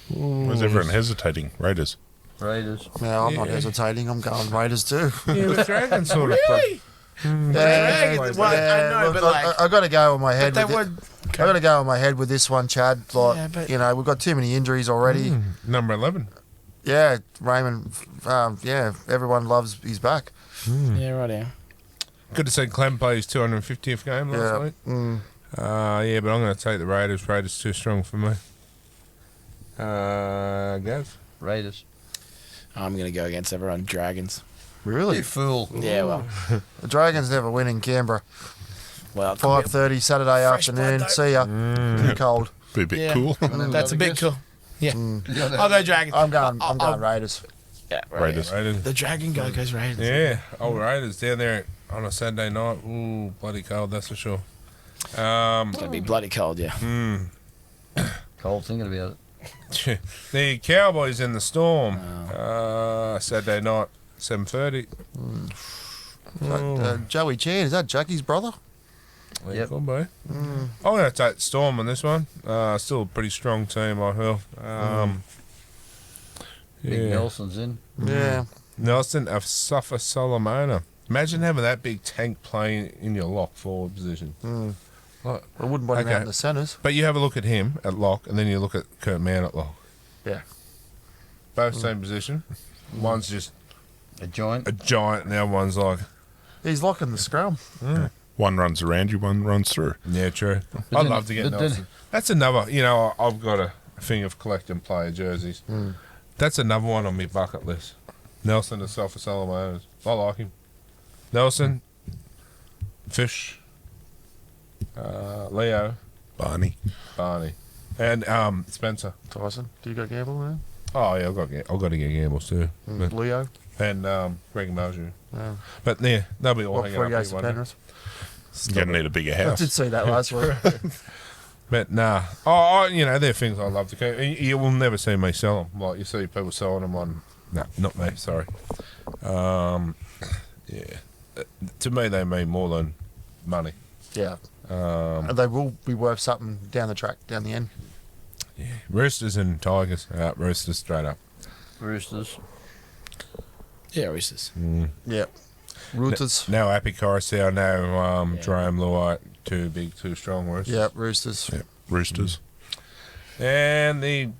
Where's everyone hesitating? Raiders. Raiders. Now I'm not Yeah. hesitating. I'm going Raiders too. Yeah, the Dragons sort of. Really? Yeah, Well, I know, but like- I got to go with my head. But With they it. would. I got to go with my head with this one, Chad. Like, Yeah, but- we've got too many injuries already. Number 11. Yeah, Raymond. Everyone loves his back. Yeah, right here. Good to see Clem play his 250th game last Yeah. week. Mm. Yeah, but I'm going to take the Raiders. Raiders too strong for me. Gav? Raiders. I'm going to go against everyone. Dragons. Really? You fool. Yeah, well. The Dragons never win in Canberra. Well, it could be 5:30 Saturday fresh afternoon. blood, See ya. Too cold. Be a bit Yeah. cool. That's a bit cool. Yeah. I'll go Dragons. I'm going Raiders. Yeah, Raiders. Raiders. The Dragon guy goes Raiders. Yeah, old Raiders down there on a Saturday night. Ooh, bloody cold, that's for sure. It's going to be bloody cold, yeah. Cold thinking about it. The Cowboys in the Storm. Saturday night, 7:30. Joey Chan, is that Jackie's brother? Yep. Could be. I'm going to take the Storm on this one. Still a pretty strong team, I feel. Big Yeah. Nelson's in. Yeah. Nelson of Safa Solomona. Imagine having that big tank playing in your lock forward position. Like, I wouldn't want him Okay. out in the centres. but you have a look at him at lock, and then you look at Kurt Mann at lock. Yeah. Both same position. One's just A giant. a giant, and the other one's like, He's locking the scrum. One runs around you, one runs through. yeah, true. But I'd then- love to get but then- Nelson. That's another, I've got a thing of collecting player jerseys. That's another one on my bucket list. Nelson of Safa Solomona. I like him. Nelson, Fish, Leo, Barney. Barney, and Spencer. Tyson, do you got Gamble now? Oh yeah, I've got to get Gambles too, but, Leo? and Greg Marju. Yeah. But yeah, they'll be all What, hanging before up he goes here to one day. Penrith? You're going to need a bigger I house. did see that last week. But nah, they're things I love to keep. You will never see me sell them. Like you see people selling them on. No, not me. Sorry. Yeah. To me, they mean more than money. Yeah. They will be worth something down the track, down the end. Yeah. Roosters and Tigers. Roosters straight up. Roosters. Yeah, Roosters. Yeah. Roosters. No Appy Coruscant, no Jerome Luai. Too big, too strong Roosters. Yeah, Roosters. Yep. Roosters. And the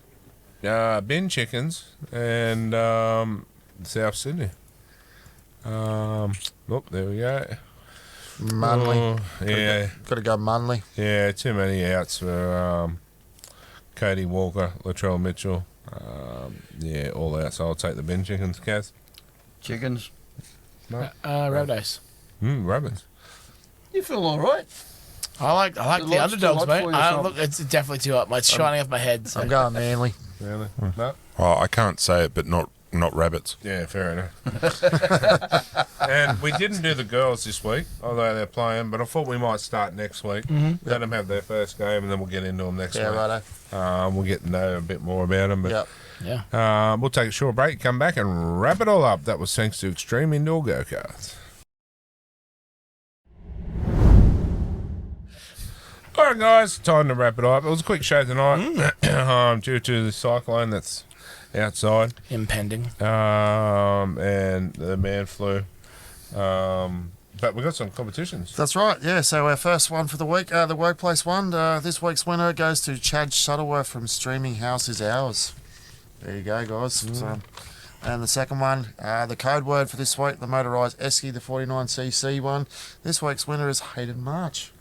bin chickens and South Sydney. There we go. Manly. Yeah, Got to go Manly. yeah. Too many outs for Cody Walker, Latrell Mitchell. Yeah, all out. So I'll take the bin chickens, Kath. Chickens. Rabbitohs. Rabbits. You feel all right. I like The the lodge underdogs, too hot mate. for you or Look, it's definitely too hot. It's shining off my head. So. I'm going Manly. Really? No. Oh, I can't say it, but not not rabbits. Yeah, fair enough. And we didn't do the girls this week, although they're playing, but I thought we might start next week. Let them have their first game, and then we'll get into them next week. Yeah, righto. We'll get to know a bit more about them. But Yeah. we'll take a short break, come back, and wrap it all up. That was thanks to Extreme Indoor Go-Karts. All right, guys, time to wrap it up. It was a quick show tonight due to the cyclone that's outside. Impending. And the man flu. But we got some competitions. That's right, yeah. So our first one for the week, the workplace one, this week's winner goes to Chad Shuttleworth from Streaming House is Ours. There you go, guys. So, and the second one, the code word for this week, the motorised Esky, the 49cc one. This week's winner is Hayden March.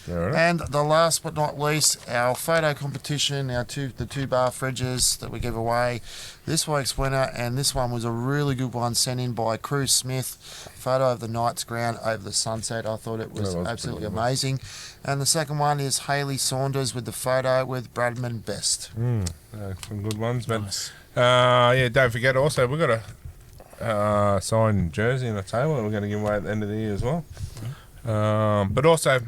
Right. And the last but not least, our photo competition, the 2-bar fridges that we give away. This week's winner, and this one was a really good one, sent in by Cruz Smith. Photo of the Knights ground over the sunset. I thought it was absolutely amazing. And the second one is Hayley Saunders with the photo with Bradman Best. Some good ones. But yeah, don't forget also, we've got a signed jersey and a table that we're going to give away at the end of the year as well. But also,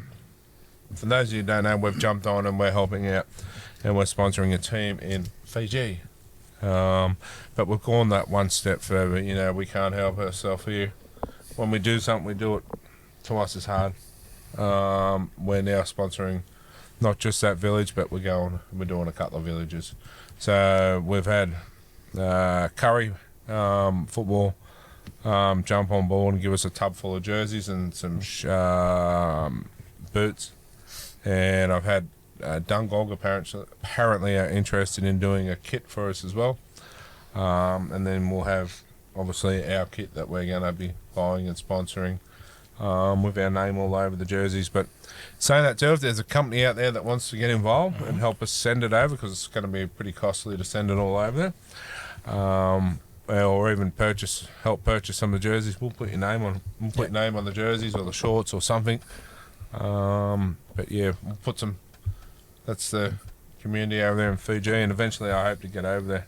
for those of you who don't know, we've jumped on and we're helping out and we're sponsoring a team in Fiji. But we've gone that one step further. You know, we can't help ourselves here. When we do something, we do it twice as hard. We're now sponsoring not just that village, but we're doing a couple of villages. So we've had Curry football jump on board and give us a tub full of jerseys and some boots. And I've had Dungog apparently are interested in doing a kit for us as well. And then we'll have obviously our kit that we're going to be buying and sponsoring with our name all over the jerseys. But saying that too, if there's a company out there that wants to get involved and help us send it over, because it's going to be pretty costly to send it all over there, or even help purchase some of the jerseys, we'll put your name on. We'll put your name on the jerseys or the shorts or something. But yeah, we'll put some. That's the community over there in Fiji, and eventually I hope to get over there.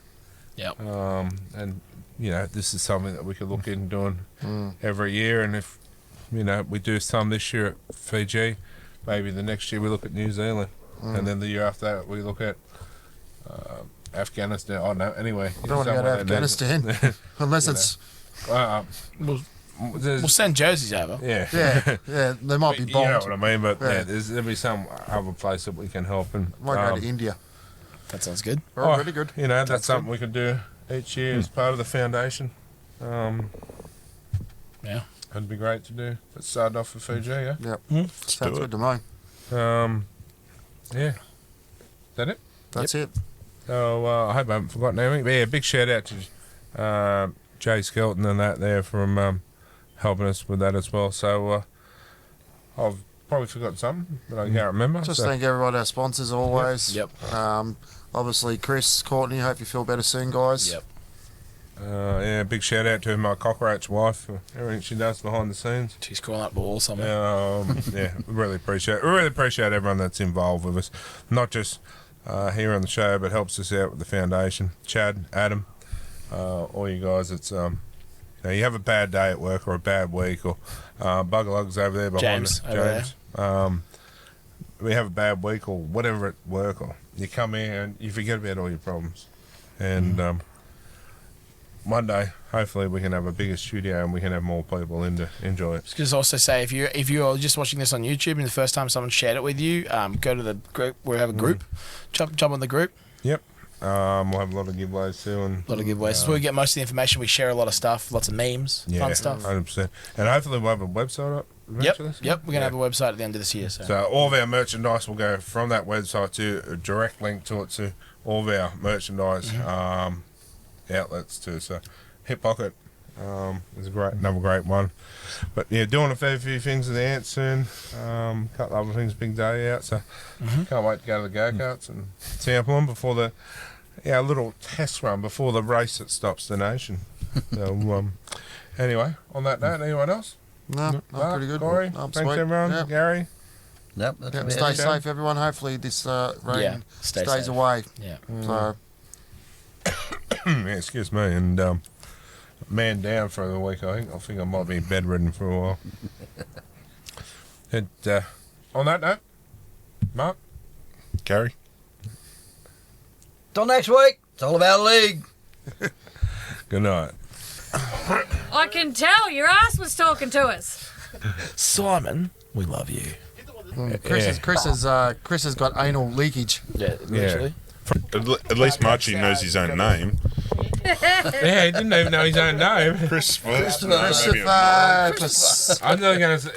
Yep. And you know, this is something that we could look into doing every year. And if you know we do some this year at Fiji, maybe the next year we look at New Zealand, and then the year after that we look at Afghanistan. Oh no, anyway. I don't want to go to Afghanistan unless it's. We'll send jerseys over. Yeah. Yeah, they might be bombed. You know what I mean? But yeah, there'll be some other place that we can help. And might go to India. That sounds good. Really good. You know, that's something we could do each year as part of the foundation. Yeah. It'd be great to do. Let's start off with Fiji, yeah? Yep. Sounds good to me. Yeah. Is that it? That's it. So I hope I haven't forgotten anything. But yeah, big shout out to Jay Skelton and that there from helping us with that as well. So I've probably forgotten something, but I can't remember. Just thank everybody, our sponsors always. Yep. Obviously, Chris, Courtney, hope you feel better soon, guys. Yep. Yeah, big shout out to my cockroach wife for everything she does behind the scenes. She's calling up the wall somewhere. Yeah, we really appreciate everyone that's involved with us, not just here on the show, but helps us out with the foundation. Chad, Adam, all you guys. It's you have a bad day at work or a bad week, or Buggerlugs over there behind James, us. James. We have a bad week or whatever at work, or you come here and you forget about all your problems. And one day, hopefully, we can have a bigger studio and we can have more people in to enjoy it. Just also say, if you're just watching this on YouTube and the first time someone shared it with you, go to the group. We have a group. Jump on the group. Yep. We'll have a lot of giveaways too, and a lot of giveaways. So we get most of the information. We share a lot of stuff, lots of memes, fun stuff. 100%. And hopefully we'll have a website up eventually. Yep. We're gonna have a website at the end of this year. So all of our merchandise will go from that website to a direct link to it to all of our merchandise outlets too. So Hip Pocket is another great one. But yeah, doing a fair few things with the ants soon. A couple other things, big day out. So can't wait to go to the go-karts and sample them before the little test run before the race that stops the nation. So anyway, on that note, anyone else? No, pretty good. Corey, thanks everyone. Yep. Gary. Yep, stay safe, everyone. Hopefully this rain stays away. Yeah. So excuse me, and man down for the week. I think I might be bedridden for a while. And on that note, Mark, Gary. Till next week. It's all about league. Good night. I can tell your ass was talking to us. Simon, we love you. Chris has got anal leakage. Yeah, literally. At least Marchie knows his own name. Yeah, he didn't even know his own name. Christopher. Christopher. I'm not going to.